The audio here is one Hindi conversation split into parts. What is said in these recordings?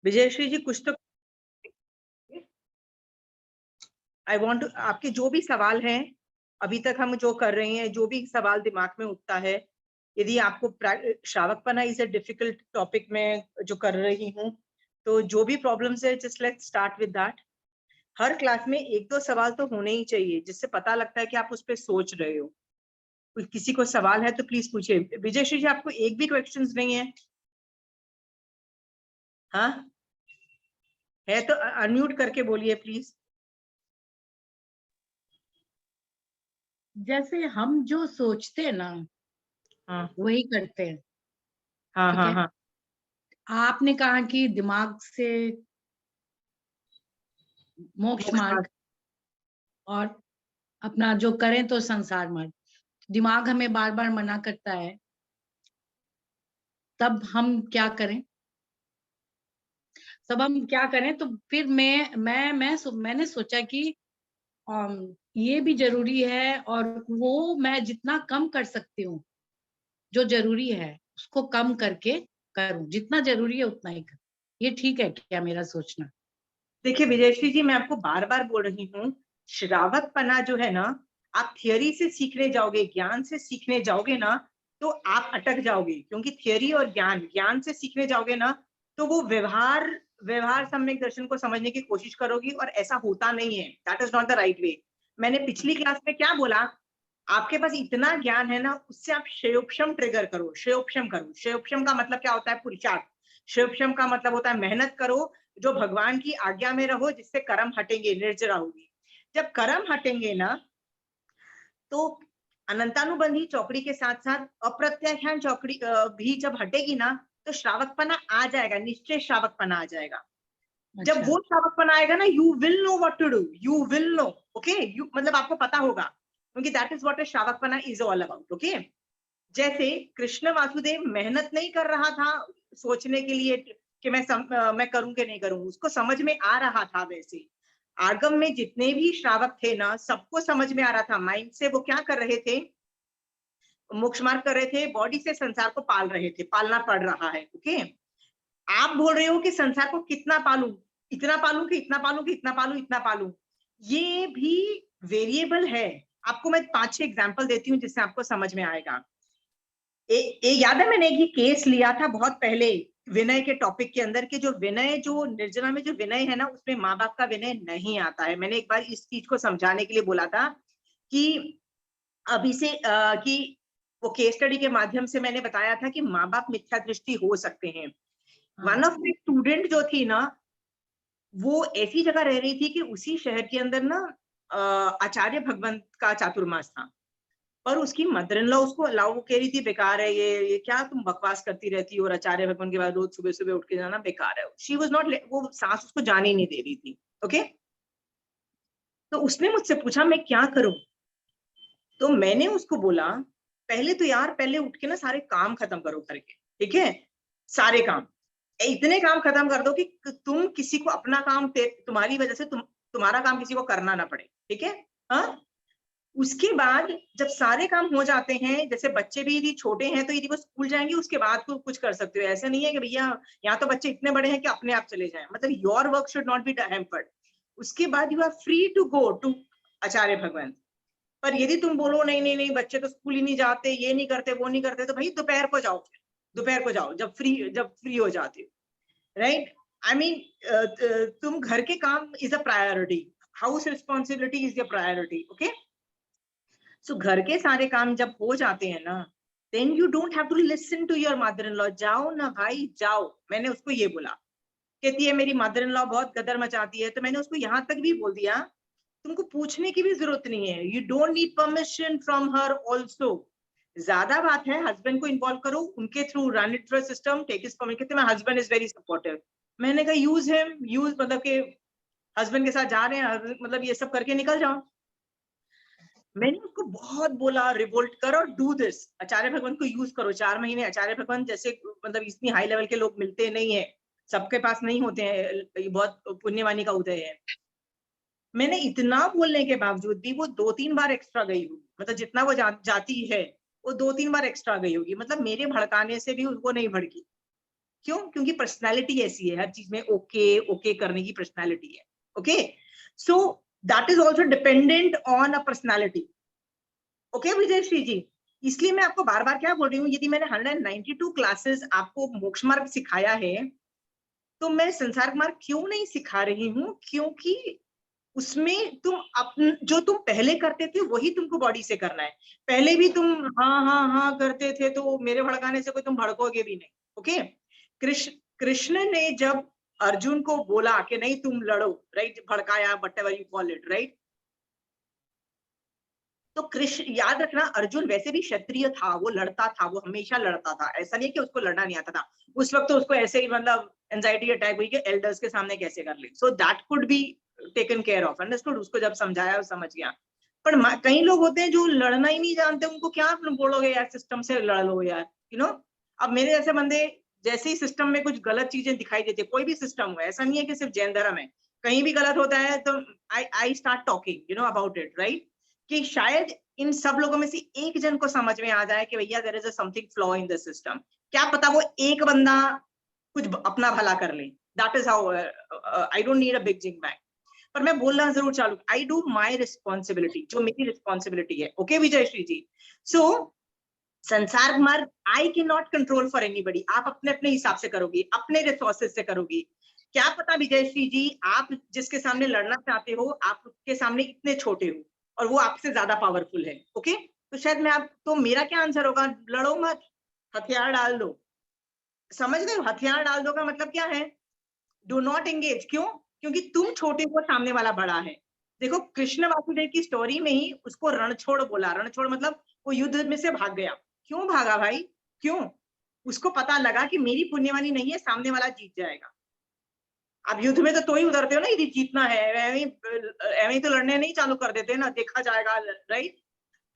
विजयश्री जी कुछ तो आई वांट टू, आपके जो भी सवाल हैं अभी तक हम जो कर रहे हैं, जो भी सवाल दिमाग में उठता है, यदि आपको श्रावकपना इज अ डिफिकल्ट टॉपिक में जो कर रही हूँ, तो जो भी प्रॉब्लम्स है just let's start with that. Her class में एक दो सवाल तो होने ही चाहिए जिससे पता लगता है कि आप उस पर सोच रहे हो। किसी को सवाल है तो प्लीज पूछिए। विजयश्री जी आपको एक भी क्वेश्चंस नहीं है? हाँ है तो अनम्यूट करके बोलिए प्लीज। जैसे हम जो सोचते हैं ना हाँ वही करते हैं। हाँ ठीक हाँ है, हाँ आपने कहा कि दिमाग से मोक्ष मोक्ष मार्ग। मार्ग, और अपना जो करें तो संसार मार्ग। दिमाग हमें बार बार मना करता है, तब हम क्या करें? तब हम क्या करें? तो फिर मैंने सोचा कि ये भी जरूरी है, और वो मैं जितना कम कर सकती हूँ, जो जरूरी है उसको कम करके करूं, जितना जरूरी है उतना ही करूं। ये ठीक है क्या मेरा सोचना? देखिए विजयश्री जी, मैं आपको बार बार बोल रही हूँ, श्रावकपना जो है ना, आप थियरी से सीखने जाओगे, ज्ञान से सीखने जाओगे ना, तो आप अटक जाओगे। क्योंकि थियरी और ज्ञान, ज्ञान से सीखने जाओगे ना, तो वो व्यवहार व्यवहार सम्यक दर्शन को समझने की कोशिश करोगी, और ऐसा होता नहीं है। That is not the right way. मैंने पिछली क्लास में क्या बोला? आपके पास इतना ज्ञान है ना, उससे आप श्रेयोपशम ट्रिगर करो, श्रेयोपशम करो। श्रेयोपशम का मतलब क्या होता है? पुरुषार्थ। श्रेयोपशम का मतलब होता है मेहनत करो, जो भगवान की आज्ञा में रहो, जिससे कर्म हटेंगे, निर्जरा होगी। जब कर्म हटेंगे ना, तो अनंतानुबंधी चौकड़ी के साथ साथ अप्रत्याख्यान चौकड़ी भी जब हटेगी ना, तो श्रावकपना आ जाएगा, निश्चय श्रावकपना आ जाएगा। जब अच्छा। वो श्रावकपना आएगा ना, you will know what to do, you will know. Okay, you मतलब आपको पता होगा, क्योंकि दैट इज व्हाट श्रावकपना इज ऑल अबाउट। ओके, जैसे कृष्ण वासुदेव मेहनत नहीं कर रहा था सोचने के लिए कि मैं करूं कि नहीं करूं, उसको समझ में आ रहा था। वैसे आगम में जितने भी श्रावक थे ना, सबको समझ में आ रहा था। माइंड से वो क्या कर रहे थे? मोक्ष मार्ग कर रहे थे, बॉडी से संसार को पाल रहे थे, पालना पड़ रहा है। ओके, आप बोल रहे हो कि संसार को कितना पालूं, इतना पालूं कि इतना पालूं कि इतना पालूं, इतना पालूं। ये भी वेरिएबल है। आपको मैं 5-6 एग्जांपल देती हूँ जिससे आपको समझ में आएगा। याद है मैंने एक ये केस लिया था बहुत पहले, विनय के टॉपिक के अंदर, के जो विनय, जो निर्जना में जो विनय है ना, उसमें माँ बाप का विनय नहीं आता है। मैंने एक बार इस चीज को समझाने के लिए बोला था कि अभी से कि वो केस स्टडी के माध्यम से मैंने बताया था कि माँ बाप मिथ्या दृष्टि हो सकते हैं। हाँ। वन ऑफ द स्टूडेंट जो थी ना, वो ऐसी जगह रह रही थी कि उसी शहर के अंदर ना आचार्य भगवंत का चातुर्मास था। पर उसकी मदर इन लॉ उसको अलाउ कह रही थी, बेकार है ये क्या तुम बकवास करती रहती हो, और आचार्य भगवान के बाद रोज सुबह सुबह उठ के जाना बेकार है। शी वाज नॉट, वो सास उसको जाने ही नहीं दे रही थी। ओके, तो उसने मुझसे पूछा मैं क्या करूं? तो मैंने उसको बोला, पहले तो यार, पहले उठ के ना सारे काम खत्म करो घर के। ठीक है, सारे काम, इतने काम खत्म कर दो कि तुम किसी को अपना काम, तुम्हारी वजह से तुम्हारा काम किसी को करना ना पड़े। ठीक है, हाँ। उसके बाद जब सारे काम हो जाते हैं, जैसे बच्चे भी यदि छोटे हैं तो यदि वो स्कूल जाएंगे उसके बाद तो कुछ कर सकते हो। ऐसा नहीं है कि भैया यहाँ तो बच्चे इतने बड़े हैं कि अपने आप चले जाएं, मतलब your work should not be hampered. उसके बाद you are free to go to Acharya Bhagwan. पर यदि तुम बोलो नहीं नहीं नहीं, बच्चे तो स्कूल ही नहीं जाते, ये नहीं करते, वो नहीं करते, तो भाई दोपहर को जाओ, फिर दोपहर को जाओ जब फ्री हो जाते हो। राइट, आई मीन तुम घर के काम is a priority, house responsibility is your priority. Okay, so घर के सारे काम जब हो जाते हैं ना, then you don't have to listen to your mother in law. जाओ ना भाई जाओ। मैंने उसको ये बोला, कहती है मेरी मदर इन लॉ बहुत गदर मचाती है। तो मैंने उसको यहाँ तक भी बोल दिया, तुमको पूछने की भी जरूरत नहीं है, you don't need permission from her also. ज्यादा बात है, हस्बैंड को इन्वॉल्व करो, उनके through run it through system, take his permission. कहते my husband is very supportive. मैंने कहा यूज हिम, यूज मतलब के हस्बैंड के साथ जा रहे हैं, मतलब ये सब करके निकल जाओ। मैंने उसको बहुत बोला, रिवोल्ट करो और डू दिस, आचार्य भगवान को यूज करो 4 महीने। आचार्य भगवान जैसे मतलब इतनी हाई लेवल के लोग मिलते नहीं है, सबके पास नहीं होते हैं, ये बहुत पुण्यवानी का उदय है। मैंने इतना बोलने के बावजूद भी वो 2-3 बार एक्स्ट्रा गई होगी, मतलब जितना वो जाती है वो 2-3 बार एक्स्ट्रा गई होगी, मतलब मेरे भड़काने से भी उनको नहीं भड़की। क्यों? क्योंकि पर्सनैलिटी ऐसी है, हर चीज में ओके ओके करने की पर्सनैलिटी है। Okay, so that is also dependent on a personality. Okay Vijay Shri ji, इसलिए मैं आपको बार बार क्या बोल रही हूँ, यदि मैंने 192 क्लासेस आपको मोक्ष मार्ग सिखाया है, तो मैं संसार मार्ग क्यों नहीं सिखा रही हूँ? क्योंकि उसमें तुम अपन जो तुम पहले करते थे वही तुमको बॉडी से करना है। पहले भी तुम हाँ हाँ हाँ करते थे, तो मेरे भड़काने से कोई तुम भड़कोगे भी नहीं। ओके, कृष्ण कृष्ण ने जब अर्जुन को बोला कि नहीं तुम लड़ो, राइट, भड़काया, what ever you call it, right, तो कृष्ण, याद रखना, अर्जुन वैसे भी क्षत्रिय था, वो लड़ता था, वो हमेशा लड़ता था, ऐसा नहीं कि उसको लड़ना नहीं आता था। उस वक्त तो उसको ऐसे ही मतलब एंजाइटी अटैक हुई कि एल्डर्स के सामने कैसे कर ले, so that could be taken care of, understood. उसको जब समझाया वो समझ गया। पर कई लोग होते हैं जो लड़ना ही नहीं जानते, उनको क्या बोलोगे यार सिस्टम से लड़ लो यार, यू नो। अब मेरे जैसे बंदे, जैसे ही सिस्टम में कुछ गलत चीजें दिखाई देती है, कोई भी सिस्टम हो, ऐसा नहीं है कि सिर्फ जैन धर्म है, कहीं भी गलत होता है तो I start talking you know about it, right, कि शायद इन सब लोगों में से एक जन को समझ में आ जाए कि भैया there is a something flaw in the system. क्या पता वो एक बंदा कुछ अपना भला कर ले, that is how I don't need a big jing bang. पर मैं बोलना जरूर चालू, आई डू माई रिस्पॉन्सिबिलिटी, जो मेरी रिस्पॉन्सिबिलिटी है। ओके विजय श्री जी, सो संसार मार्ग I can not control for anybody, आप अपने अपने हिसाब से करोगी, अपने रिसोर्सेज से करोगी। क्या पता विजय श्री जी, आप जिसके सामने लड़ना चाहते हो, आपके सामने इतने छोटे हो और वो आपसे ज्यादा पावरफुल है। ओके, तो शायद मैं आप, तो मेरा क्या आंसर होगा, लड़ो मत, हथियार डाल दो। समझ गए हो? हथियार डाल दो का मतलब क्या है, डू नॉट एंगेज। क्यों? क्योंकि तुम छोटे हो, सामने वाला बड़ा है। देखो कृष्ण वासुदेव की स्टोरी में ही उसको रणछोड़ बोला, रणछोड़ मतलब वो युद्ध में से भाग गया। क्यों भागा भाई? क्यों? उसको पता लगा कि मेरी पुण्यवानी नहीं है, सामने वाला जीत जाएगा। अब युद्ध में तो ही उतरते हो ना, यदि जीतना है, एवं ही तो लड़ने नहीं चालू कर देते ना, देखा जाएगा, राइट।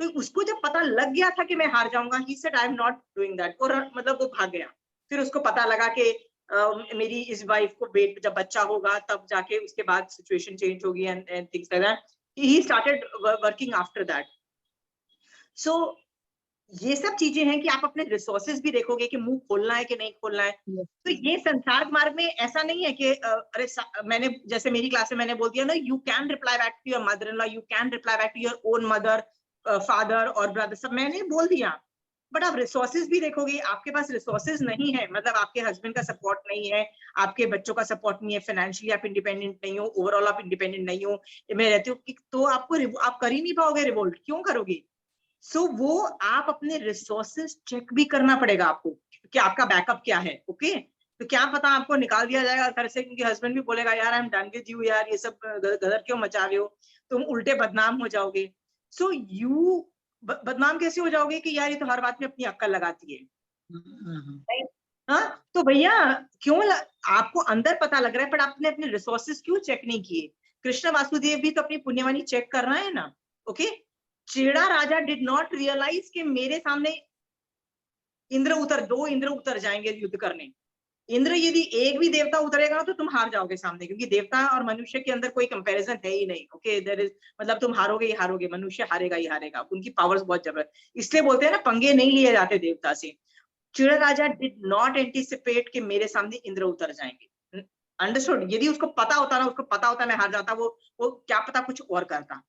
तो उसको जब पता लग गया था कि मैं हार जाऊंगा, he said I am not doing that, और मतलब वो भाग गया। फिर उसको पता लगा कि मेरी इस वाइफ को जब बच्चा होगा तब जाके उसके बाद सिचुएशन चेंज होगी and things like that, he started working after that. So ये सब चीजें हैं कि आप अपने रिसोर्सेज भी देखोगे कि मुंह खोलना है कि नहीं खोलना है। तो ये संसार मार्ग में ऐसा नहीं है कि अरे मैंने जैसे मेरी क्लास में मैंने बोल दिया ना, you can reply back to your mother in law, you can reply back to your own mother, father और ब्रदर, सब मैंने बोल दिया। बट आप रिसोर्सेज भी देखोगे, आपके पास रिसोर्सेज नहीं है, मतलब आपके हस्बैंड का सपोर्ट नहीं है, आपके बच्चों का सपोर्ट नहीं है, फाइनेंशियली आप इंडिपेंडेंट नहीं हो, ओवरऑल आप इंडिपेंडेंट नहीं हो, मैं रहती हूँ, तो आपको आप कर ही नहीं पाओगे, रिवोल्ट क्यों करोगे? सो वो आप अपने रिसोर्सेज चेक भी करना पड़ेगा आपको कि आपका बैकअप क्या है। ओके, तो क्या पता आपको निकाल दिया जाएगा घर से, क्योंकि हस्बैंड भी बोलेगा यार I am done with you यार, ये सब गदर क्यों मचा रहे हो, तुम उल्टे बदनाम हो जाओगे। सो यू बदनाम कैसे हो जाओगे कि यार ये तो हर बात में अपनी अक्कल लगाती है, right? हाँ, तो भैया क्यों आपको अंदर पता लग रहा है, पर आपने अपने रिसोर्सेज क्यों चेक नहीं किए? कृष्ण वासुदेव भी तो अपनी पुण्यवानी चेक कर रहा है ना। ओके, चेड़ा राजा डिड नॉट रियलाइज कि मेरे सामने दो इंद्र उतर जाएंगे युद्ध करने। इंद्र यदि एक भी देवता उतरेगा तो तुम हार जाओगे सामने, क्योंकि देवता और मनुष्य के अंदर कोई कंपैरिजन है ही नहीं। ओके, देयर इज, मतलब तुम हारोगे ही हारोगे, मनुष्य हारेगा ही हारेगा, उनकी पावर्स बहुत जबरदस्त, इसलिए बोलते हैं ना पंगे नहीं लिए जाते देवता से। चिड़ राजा डिड नॉट एंटिसिपेट कि मेरे सामने इंद्र उतर जाएंगे। अंडरस्टूड? यदि उसको पता होता ना, उसको पता होता मैं हार जाता, वो क्या पता कुछ और करता,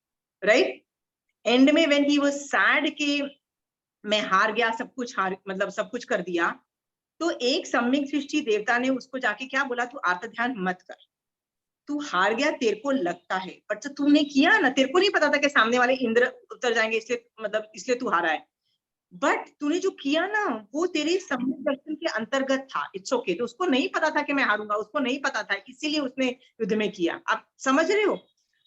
राइट। एंड में व्हेन ही वाज सैड कि मैं हार गया, सब कुछ हार, मतलब सब कुछ कर दिया, तो एक सम्यक सृष्टि देवता ने उसको जाके क्या बोला, तू आत्म ध्यान मत कर, तू हार गया तेरे को लगता है, पर जो तूने किया ना, तेरे को नहीं पता था कि सामने वाले इंद्र उतर जाएंगे, इसलिए मतलब इसलिए तू हारा है, बट तूने जो किया ना वो तेरे सम्यक दर्शन के अंतर्गत था। इट्स ओके, तो उसको नहीं पता था कि मैं हारूंगा, उसको नहीं पता था, इसीलिए उसने युद्ध में किया। आप समझ रहे हो?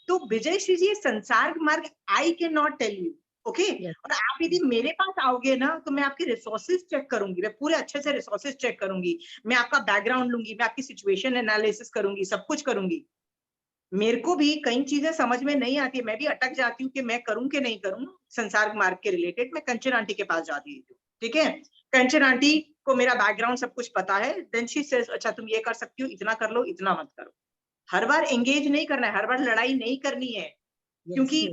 तो विजय श्री जी, संसार मार्ग I can not tell you. Okay, और आप यदि मेरे पास आओगे ना, तो मैं आपके रिसोर्सेज चेक करूंगी, मैं पूरे अच्छे से रिसोर्सेज चेक करूंगी, मैं आपका बैकग्राउंड लूंगी, मैं आपकी सिचुएशन एनालिसिस करूंगी, सब कुछ करूंगी। मेरे को भी कई चीजें समझ में नहीं आती, मैं भी अटक जाती हूँ कि मैं करूं कि नहीं करूं। संसार मार्ग के रिलेटेड मैं कंचन आंटी के पास जाती हूँ, ठीक है। कंचन आंटी को मेरा बैकग्राउंड सब कुछ पता है, देन शी सेज अच्छा तुम ये कर सकती हो, इतना कर लो, इतना मत करो। हर बार एंगेज नहीं करना है, हर बार लड़ाई नहीं करनी है, क्योंकि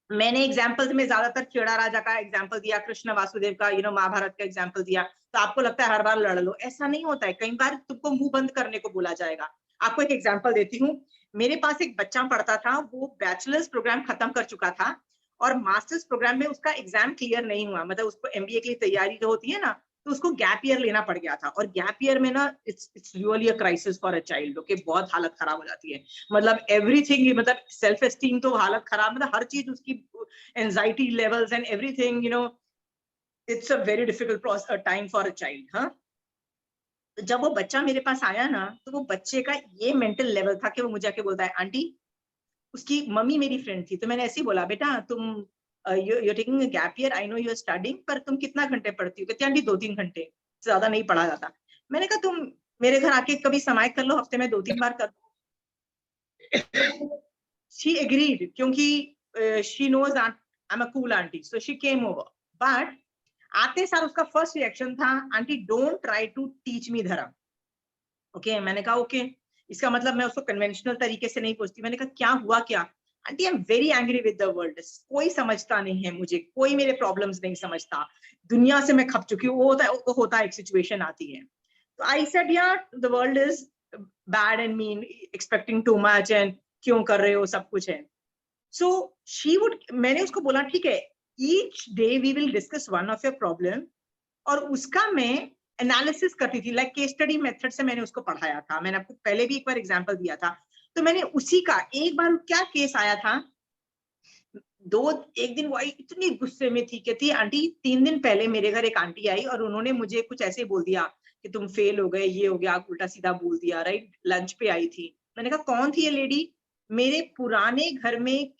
मैंने एग्जाम्पल्स में ज्यादातर खेड़ा राजा का एग्जाम्पल दिया, कृष्ण वासुदेव का, महाभारत का एग्जाम्पल दिया, तो आपको लगता है हर बार लड़ लो, ऐसा नहीं होता है। कई बार तुमको मुंह बंद करने को बोला जाएगा। आपको एक एग्जाम्पल देती हूँ। मेरे पास एक बच्चा पढ़ता था, वो बैचलर्स प्रोग्राम खत्म कर चुका था और मास्टर्स प्रोग्राम में उसका एग्जाम क्लियर नहीं हुआ, मतलब उसको एमबीए के लिए तैयारी जो होती है ना, तो उसको गैप ईयर लेना पड़ गया था। और गैप ईयर में ना it's really a crisis for a child, okay, बहुत हालत खराब हो जाती है। मतलब एवरीथिंग, मतलब सेल्फ एस्टीम तो हालत खराब, मतलब हर चीज उसकी, anxiety levels and everything, it's a very difficult time for a child. हाँ, तो जब वो बच्चा मेरे पास आया ना, तो वो बच्चे का ये मेंटल लेवल था कि वो मुझे आके बोलता है, आंटी, उसकी मम्मी मेरी फ्रेंड थी, तो मैंने ऐसे ही बोला, बेटा तुम you taking gap year, I know you are studying, पर तुम कितना घंटे पढ़ती हो? कहती आंटी 2-3 घंटे, ज्यादा नहीं पढ़ा जाता। मैंने कहा तुम मेरे घर आके कभी समाय कर लो, हफ्ते में 2-3 बार कर लो। शी एग्रीड, क्योंकि she knows I am a cool aunty, so she came over. But आते सार उसका फर्स्ट रिएक्शन था, aunty don't try to teach me dharma. Okay, मैंने कहा ओके, इसका मतलब मैं उसको कन्वेंशनल तरीके से नहीं पूछती। मैंने कहा क्या हुआ क्या? Aunty I am very angry with the world, कोई समझता नहीं है मुझे, कोई मेरे प्रॉब्लम्स नहीं समझता, दुनिया से मैं खप चुकी हूँ। वो होता है, एक सिचुएशन आती है। तो आई सेड या the world is bad and mean, expecting too much, and क्यों कर रहे हो, सब कुछ है। सो शी वुड, मैंने उसको बोला ठीक है, each day we will discuss one of your problem, और उसका मैं एनालिसिस करती थी, लाइक केस स्टडी मेथड से मैंने उसको पढ़ाया था। मैंने आपको पहले भी एक बार एग्जांपल दिया था। तो मैंने उसी का, एक बार क्या केस आया था, दो एक दिन वो आई, इतनी गुस्से में थी, कहती आंटी 3 दिन पहले मेरे घर एक आंटी आई और उन्होंने मुझे कुछ ऐसे बोल दिया कि तुम फेल हो गए, ये हो गया, उल्टा सीधा बोल दिया, राइट। लंच पे आई थी। मैंने कहा कौन थी ये लेडी? मेरे पुराने घर में,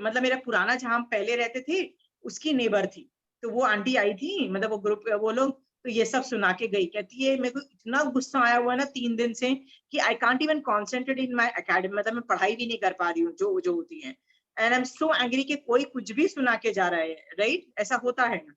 मतलब मेरा पुराना जहां हम पहले रहते थे, उसकी नेबर थी। तो वो आंटी आई थी, मतलब वो ग्रुप, वो लोग, तो ये सब सुना के गई। कहती है मेरे को इतना गुस्सा आया हुआ है ना 3 दिन से, कि I can't even concentrate in my academy, मतलब मैं पढ़ाई भी नहीं कर पा रही हूँ जो जो होती है। And I am so angry कि कोई कुछ भी सुना के जा रहा है, राइट, ऐसा होता है ना।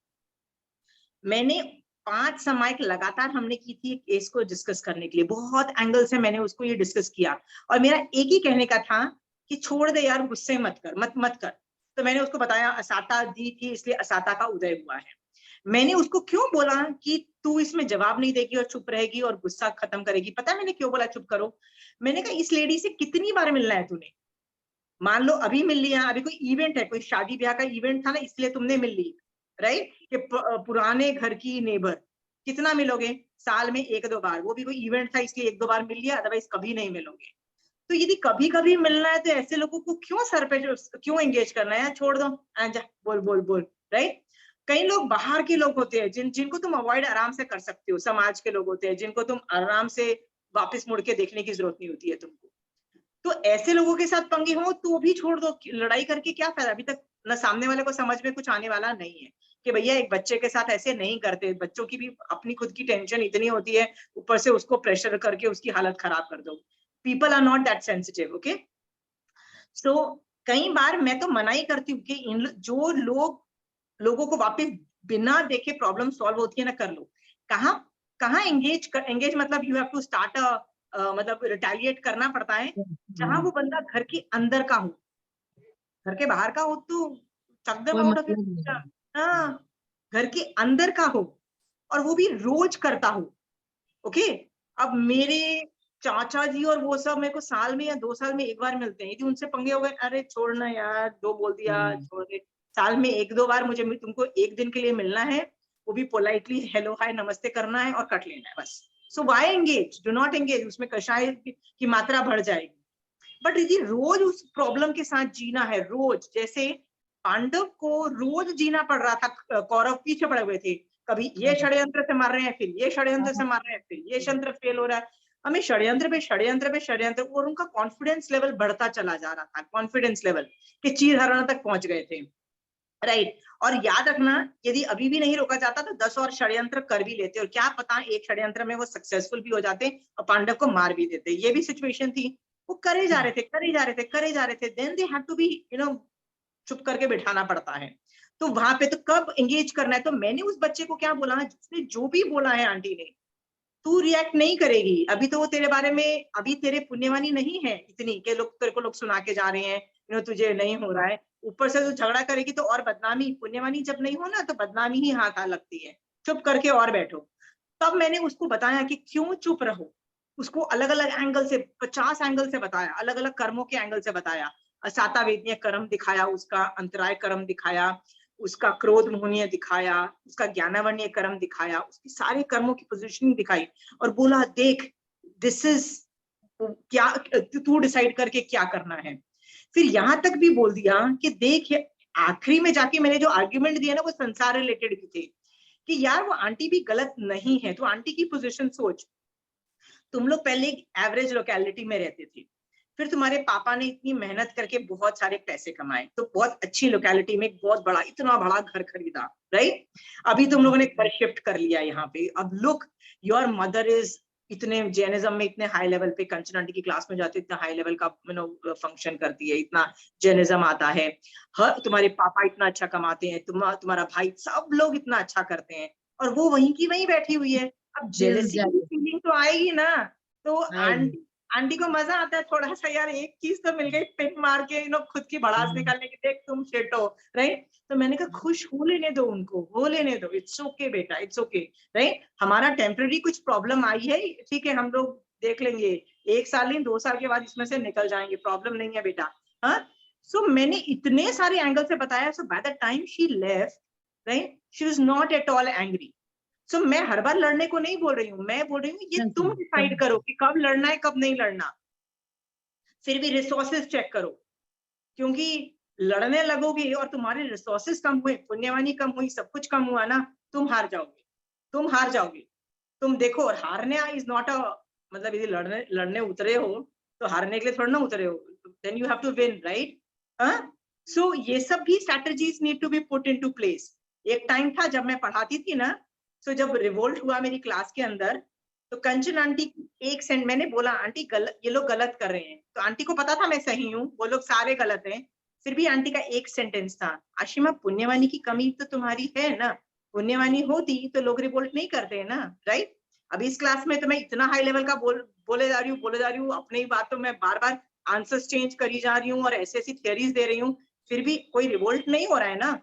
मैंने 5 समय लगातार हमने की थी केस को डिस्कस करने के लिए, बहुत एंगल से मैंने उसको ये डिस्कस किया, और मेरा एक ही कहने का था कि छोड़ दे यार, गुस्से मत कर, मत कर। तो मैंने उसको बताया असाता दी थी, इसलिए असाता का उदय हुआ है। मैंने उसको क्यों बोला कि तू इसमें जवाब नहीं देगी और चुप रहेगी और गुस्सा खत्म करेगी? पता है मैंने क्यों बोला चुप करो? मैंने कहा इस लेडी से कितनी बार मिलना है तूने? मान लो अभी मिल लिया, अभी कोई इवेंट है, कोई शादी ब्याह का इवेंट था ना, इसलिए तुमने मिल ली, राइट, कि पुराने घर की नेबर। कितना मिलोगे? साल में 1-2 बार, वो भी कोई इवेंट था इसलिए 1-2 बार मिल लिया, अदरवाइज कभी नहीं मिलोगे। तो यदि कभी कभी मिलना है तो ऐसे लोगों को क्यों सर पे क्यों एंगेज करना है? छोड़ दो, जा बोल बोल बोल, राइट। कई लोग बाहर के लोग होते हैं जिनको तुम अवॉइड आराम से कर सकते हो, समाज के लोग होते हैं जिनको तुम आराम से वापस मुड़ के देखने की जरूरत नहीं होती है तुमको। तो ऐसे लोगों के साथ पंगे हो तो भी छोड़ दो, लड़ाई करके क्या फायदा? अभी तक ना सामने वाले को समझ में कुछ आने वाला नहीं है कि भैया एक बच्चे के साथ ऐसे नहीं करते, बच्चों की भी अपनी खुद की टेंशन इतनी होती है, ऊपर से उसको प्रेशर करके उसकी हालत खराब कर दो। People are not that sensitive, okay. So कई बार मैं तो मना ही करती हूँ कि जो लोगों को वापस बिना देखे प्रॉब्लम सॉल्व होती है ना, कर लो। कहाँ कहाँ एंगेज मतलब यू हैव टू स्टार्ट मतलब रिटेलिएट करना पड़ता है, जहां वो बंदा घर के अंदर का हो। घर के बाहर का हो तो चक देम कोई आउट ऑफ मतलब योर। नहीं। हाँ, घर के अंदर का हो, और वो भी रोज करता हो, ओके। अब मेरे चाचा जी और वो सब मेरे को साल में या 2 साल में एक बार मिलते हैं, यदि उनसे पंगे हो गए, अरे छोड़ना यार, दो बोल दिया, हम्म। छोड़ दे। साल में 1-2 बार मुझे तुमको एक दिन के लिए मिलना है, वो भी पोलाइटली हेलो हाय नमस्ते करना है और कट लेना है, बस। So why engage? Do not engage, उसमें कषाय की मात्रा बढ़ जाएगी। बट यदि रोज उस प्रॉब्लम के साथ जीना है, रोज, जैसे पांडव को रोज जीना पड़ रहा था, कौरव पीछे पड़े हुए थे, कभी ये षड्यंत्र से मार रहे हैं, फिर ये षड्यंत्र से मार रहे हैं, फिर ये षड्यंत्र फेल हो रहा है, हमें षड्यंत्र पे षड्यंत्र पे षड्यंत्र, और उनका कॉन्फिडेंस लेवल बढ़ता चला जा रहा था, कॉन्फिडेंस लेवल कि चीर हरण तक पहुंच गए थे, राइट। और याद रखना, यदि अभी भी नहीं रोका जाता तो 10 और षड्यंत्र कर भी लेते, और क्या पता एक षड्यंत्र में वो सक्सेसफुल भी हो जाते और पांडव को मार भी देते, ये भी सिचुएशन थी। वो करे जा रहे थे, करे जा रहे थे, करे जा रहे थे, then they had to be चुप करके बिठाना पड़ता है। तो वहां पे तो कब एंगेज करना है? तो मैंने उस बच्चे को क्या बोला, जिसने जो भी बोला है आंटी ने, तू रिएक्ट नहीं करेगी, अभी तो वो तेरे बारे में, अभी तेरे पुण्यवानी नहीं है इतनी कि लोग तेरे को लोग सुना के जा रहे हैं, तुझे नहीं हो रहा है। ऊपर से तो झगड़ा करेगी तो और बदनामी, पुण्यवानी जब नहीं हो ना तो बदनामी ही हाथ आ लगती है, चुप करके और बैठो। तब मैंने उसको बताया कि क्यों चुप रहो, उसको अलग अलग एंगल से, 50 एंगल से बताया, अलग अलग कर्मों के एंगल से बताया, सातावेदनीय कर्म दिखाया, उसका अंतराय कर्म दिखाया, उसका क्रोध मोहनीय दिखाया, उसका ज्ञानावर्णीय कर्म दिखाया, उसकी सारे कर्मों की पोजीशनिंग दिखाई और बोला देख दिस इज क्या, तू डिसाइड करके क्या करना है। फिर यहां तक भी बोल दिया कि देख, आखिरी में जाके मैंने जो आर्ग्यूमेंट दिया ना वो संसार रिलेटेड भी थे कि यार वो आंटी भी गलत नहीं है, तो आंटी की पोजीशन सोच, तुम लोग पहले एक एवरेज लोकेलिटी में रहते थे, फिर तुम्हारे पापा ने इतनी मेहनत करके बहुत सारे पैसे कमाए, तो बहुत अच्छी लोकेलिटी में एक बहुत बड़ा, इतना बड़ा घर खरीदा, राइट। अभी तुम लोगों ने घर शिफ्ट कर लिया यहाँ पे, अब लुक योर मदर इज इतने जैनिज्म में इतने हाई लेवल पे, कंचन आंटी की क्लास में जाते इतना हाई लेवल का फंक्शन करती है, इतना जैनिज्म आता है, हर तुम्हारे पापा इतना अच्छा कमाते हैं, तुम्हारा भाई, सब लोग इतना अच्छा करते हैं, और वो वहीं की वहीं बैठी हुई है। अब जेलसी की Exactly. फीलिंग तो आएगी ना, तो आएगी। आंटी को मजा आता है थोड़ा सा, यार एक चीज तो मिल गई, पिन मार के खुद की भड़ास निकालने की, देख तुम सेट हो, राइट। तो मैंने कहा खुश हो लेने दो उनको, हो लेने दो, इट्स ओके बेटा, इट्स ओके, राइट। हमारा टेम्पररी कुछ प्रॉब्लम आई है, ठीक है, हम लोग देख लेंगे, 1 साल नहीं 2 साल के बाद इसमें से निकल जाएंगे, प्रॉब्लम नहीं है बेटा। हाँ, सो मैंने इतने सारे एंगल से बताया, so by the time she left, right, she was not at all angry. So मैं हर बार लड़ने को नहीं बोल रही हूँ, मैं बोल रही हूँ ये तुम डिसाइड करो कि कब लड़ना है कब नहीं लड़ना। फिर भी रिसोर्सेज चेक करो, क्योंकि लड़ने लगोगे और तुम्हारे रिसोर्सेज कम हुए, पुण्यवानी कम हुई, सब कुछ कम हुआ ना, तुम हार जाओगे, तुम हार जाओगे। तुम देखो, और हारने इज नॉट अ, मतलब यदि लड़ने लड़ने उतरे हो तो हारने के लिए थोड़ा ना उतरे हो, then you have to win, right. हाँ, सो ये सब भी strategies need to be put into place. एक टाइम था जब मैं पढ़ाती थी ना, सो जब रिवोल्ट हुआ मेरी क्लास के अंदर, तो कंचन आंटी एक सेंट, मैंने बोला आंटी गलत, ये लोग गलत कर रहे हैं, तो आंटी को पता था मैं सही हूँ, वो लोग सारे गलत हैं, फिर भी आंटी का एक सेंटेंस था, आशिमा पुण्यवानी की कमी तो तुम्हारी है ना, पुण्यवानी होती तो लोग रिवोल्ट नहीं करते हैं ना, राइट। अभी इस क्लास में तो मैं इतना हाई लेवल का बोले जा रही हूँ, अपनी ही बात तो मैं बार बार आंसर्स चेंज करी जा रही हूँ और ऐसी ऐसी थियरीज दे रही हूँ, फिर भी कोई रिवोल्ट नहीं हो रहा है ना।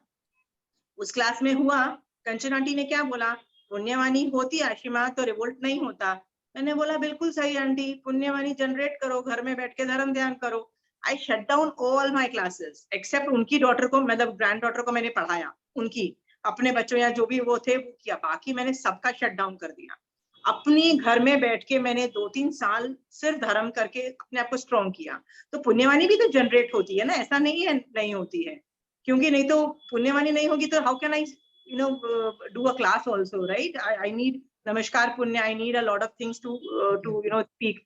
उस क्लास में हुआ, कंचन आंटी ने क्या बोला, पुण्यवानी होती आशिमा तो रिवोल्ट नहीं होता। मैंने बोला बिल्कुल सही आंटी, पुण्यवानी जनरेट करो, घर में बैठ के धर्म ध्यान करो। I shut down all my classes except उनकी डॉटर को, मतलब ग्रैंड डॉटर को मैंने पढ़ाया, उनकी अपने बच्चों या जो भी वो थे वो किया, बाकी मैंने सबका शट डाउन कर दिया। अपनी घर में बैठ के मैंने 2-3 साल सिर्फ धर्म करके अपने आप को स्ट्रॉन्ग किया। तो पुण्यवानी भी तो जनरेट होती है ना, ऐसा नहीं है नहीं होती है, क्योंकि नहीं तो पुण्यवानी नहीं होगी तो how can I do a class also, right. I need नमस्कार पुण्य, I need a lot of things to speak.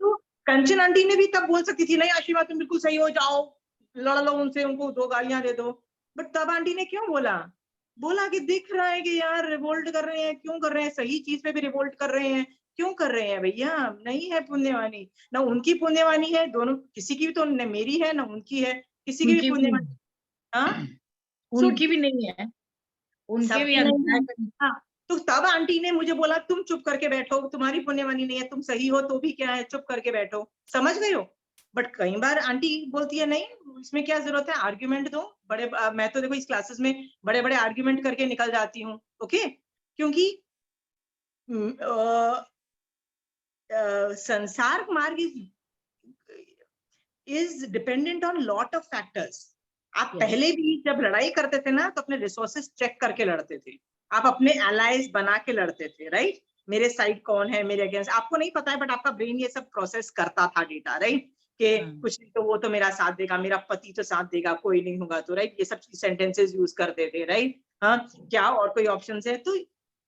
तो कंचन आंटी ने भी तब बोल सकती थी नहीं आशीर्वाद तुम बिल्कुल सही हो, जाओ लड़ लो उनसे, उनको 2 गालियां दे दो, बट तब आंटी ने क्यों बोला, बोला कि दिख रहा है कि यार रिवोल्ट कर रहे हैं, क्यों कर रहे हैं, सही चीज पे भी रिवोल्ट कर रहे हैं, क्यों कर रहे हैं भैया, नहीं है पुण्यवानी, ना उनकी पुण्यवानी है, दोनों किसी की भी तो, न मेरी है ना उनकी है, किसी की भी उनकी भी पुण्यवानी। हाँ, सो उनकी भी नहीं है, उनके भी सबकी नहीं है। अंतर। हाँ, तो तब आंटी ने मुझे बोला तुम चुप करके बैठो, तुम्हारी पुण्यवानी नहीं है, तुम सही हो तो भी क्या है, चुप करके बैठो, समझ गए हो। बट कई बार आंटी बोलती है नहीं इसमें क्या जरूरत है, आर्ग्यूमेंट दो, मैं तो देखो इस क्लासेस में बड़े बड़े आर्ग्यूमेंट करके निकल जाती हूँ, ओके, क्योंकि संसार मार्ग is dependent on lot of factors. आप Yes. पहले भी जब लड़ाई करते थे ना तो अपने रिसोर्सेस चेक करके लड़ते थे, आप अपने एलाइज बना के लड़ते थे, राइट। मेरे साइड कौन है, मेरे अगेंस्ट, आपको नहीं पता है बट आपका ब्रेन ये सब प्रोसेस करता था डेटा, राइट, कि कुछ नहीं तो वो तो मेरा साथ देगा, मेरा पति तो साथ देगा, कोई नहीं होगा तो, राइट, ये सब सेंटेंसेस यूज करते थे, राइट। हाँ, क्या और कोई ऑप्शन है तो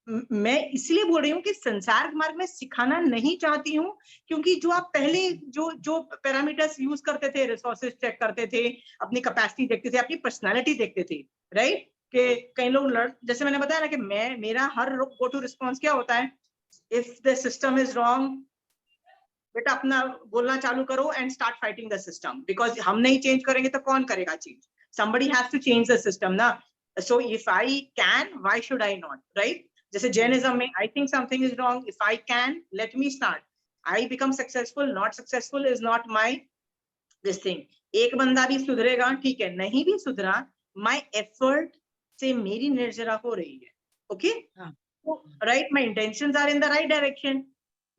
मैं इसलिए बोल रही हूँ कि संसार मार्ग में सिखाना नहीं चाहती हूँ, क्योंकि जो आप पहले जो जो पैरामीटर्स यूज करते थे, रिसोर्सेज चेक करते थे, अपनी कैपेसिटी देखते थे, अपनी पर्सनालिटी देखते थे, राइट, कि कई लोग जैसे मैंने बताया ना कि मेरा हर गो टू रिस्पॉन्स क्या होता है, if the system is wrong, बेटा अपना बोलना चालू करो and start fighting the system, because हम नहीं चेंज करेंगे तो कौन करेगा change, somebody has to change the system ना। so if I can, why should I not, right। जैसे जैनिज्म में I think something is wrong, if I can, let me start, I become successful, not successful is not my this thing. एक बंदा भी सुधरेगा, ठीक है, नहीं भी सुधरा, माय एफर्ट से मेरी निर्जरा हो रही है। ओके, हाँ, right, my intentions are in the right direction.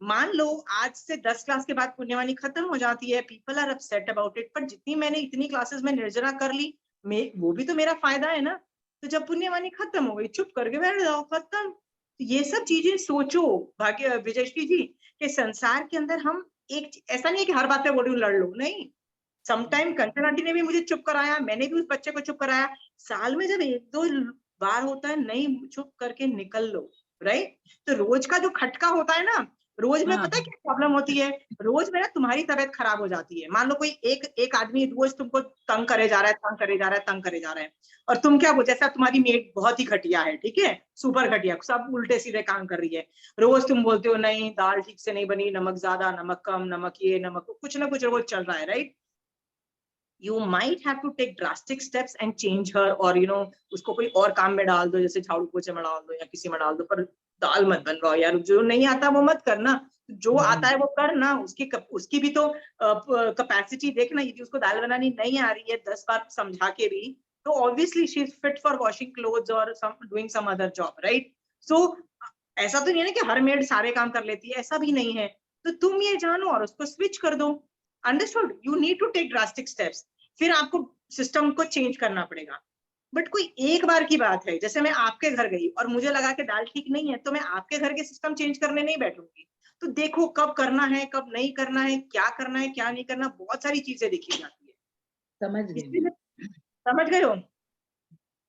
मान लो आज से 10 क्लास के बाद पुण्यवानी खत्म हो जाती है, people are upset about it, पर जितनी मैंने इतनी क्लासेस में निर्जरा कर ली, वो भी तो मेरा फायदा है ना। तो जब पुण्यवानी खत्म हो गई, चुप करके बैठ जाओ, खत्म। तो ये सब चीजें सोचो भाग्य विजयश्री जी, कि संसार के अंदर हम एक ऐसा नहीं है कि हर बात पे बोलूं लड़ लो, नहीं। समटाइम कंचन आंटी ने भी मुझे चुप कराया, मैंने भी उस बच्चे को चुप कराया। साल में जब एक दो बार होता है, नहीं चुप करके निकल लो, राइट। तो रोज का जो खटका होता है ना, रोज में हाँ, पता है क्या प्रॉब्लम होती है, रोज में ना तुम्हारी तबीयत खराब हो जाती है। मान लो कोई एक एक आदमी रोज तुमको तंग करे जा रहा है, तंग करे जा रहा है, तंग करे जा रहा है, और तुम क्या बोलते, जैसा तुम्हारी मेट बहुत ही घटिया है, ठीक है, सुपर घटिया, सब उल्टे सीधे काम कर रही है, रोज तुम बोलते हो नहीं दाल ठीक से नहीं बनी, नमक ज्यादा, नमक कम, नमक ये नमक कुछ ना कुछ रोज चल रहा है, right. You might have to take drastic steps and change her, और उसको कोई और काम में डाल दो, जैसे झाड़ू पोछे में डाल दो या किसी में डाल दो, पर दाल मत बनवाओ यार, जो नहीं आता वो मत करना, जो आता है वो करना। उसकी भी तो कैपेसिटी देखना, यदि उसको दाल बनानी नहीं आ रही है 10 बार समझा के भी, तो obviously she is fit for washing clothes और doing some other job, right. So ऐसा तो नहीं है ना कि हर मेड सारे काम कर लेती है, ऐसा भी नहीं है। तो तुम ये जानो और उसको स्विच कर दो। Understood, you need to take drastic steps. फिर आपको सिस्टम को चेंज करना पड़ेगा। बट कोई एक बार की बात है, जैसे मैं आपके घर गई और मुझे लगा कि दाल ठीक नहीं है, तो मैं आपके घर के सिस्टम चेंज करने नहीं बैठूंगी। तो देखो कब करना है, कब नहीं करना है, क्या नहीं करना, बहुत सारी चीजें देखी जाती है। समझ गई इसलिए मैं। समझ गए हो,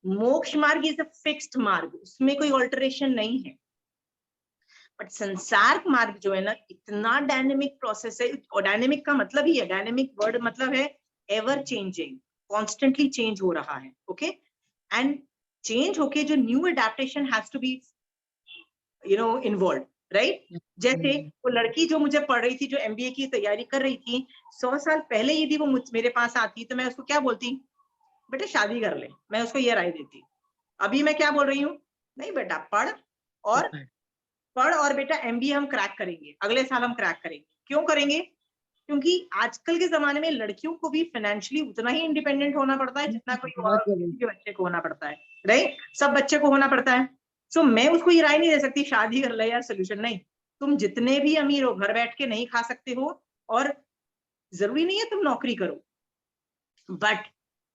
मोक्ष मार्ग इज अ फिक्स्ड मार्ग, उसमें कोई ऑल्टरेशन नहीं है। बट संसार मार्ग जो है ना, इतना डायनेमिक प्रोसेस है, और डायनेमिक का मतलब ही है, डायनेमिक वर्ड मतलब है एवर चेंजिंग, कॉन्स्टेंटली चेंज हो रहा है, ओके। एंड चेंज होके जो new adaptation has to be involve, right. जैसे वो लड़की जो मुझे पढ़ रही थी, जो एमबीए की तैयारी कर रही थी, 100 साल पहले यदि वो मेरे पास आती, तो मैं उसको क्या बोलती, बेटा शादी कर ले, मैं उसको ये राय देती। अभी मैं क्या बोल रही हूँ, नहीं बेटा और पढ़ और बेटा एमबीए हम क्रैक करेंगे, अगले साल हम क्रैक करेंगे। क्यों करेंगे? क्योंकि आजकल के जमाने में लड़कियों को भी फाइनेंशियली उतना ही इंडिपेंडेंट होना पड़ता है जितना कोई और बहुत जरूरी। किसी के बच्चे को होना पड़ता है, राइट। सब बच्चे को होना पड़ता है। सो मैं उसको ये राय नहीं दे सकती शादी कर ले यार, सोल्यूशन नहीं। तुम जितने भी अमीर हो, घर बैठ के नहीं खा सकते हो, और जरूरी नहीं है तुम नौकरी करो, बट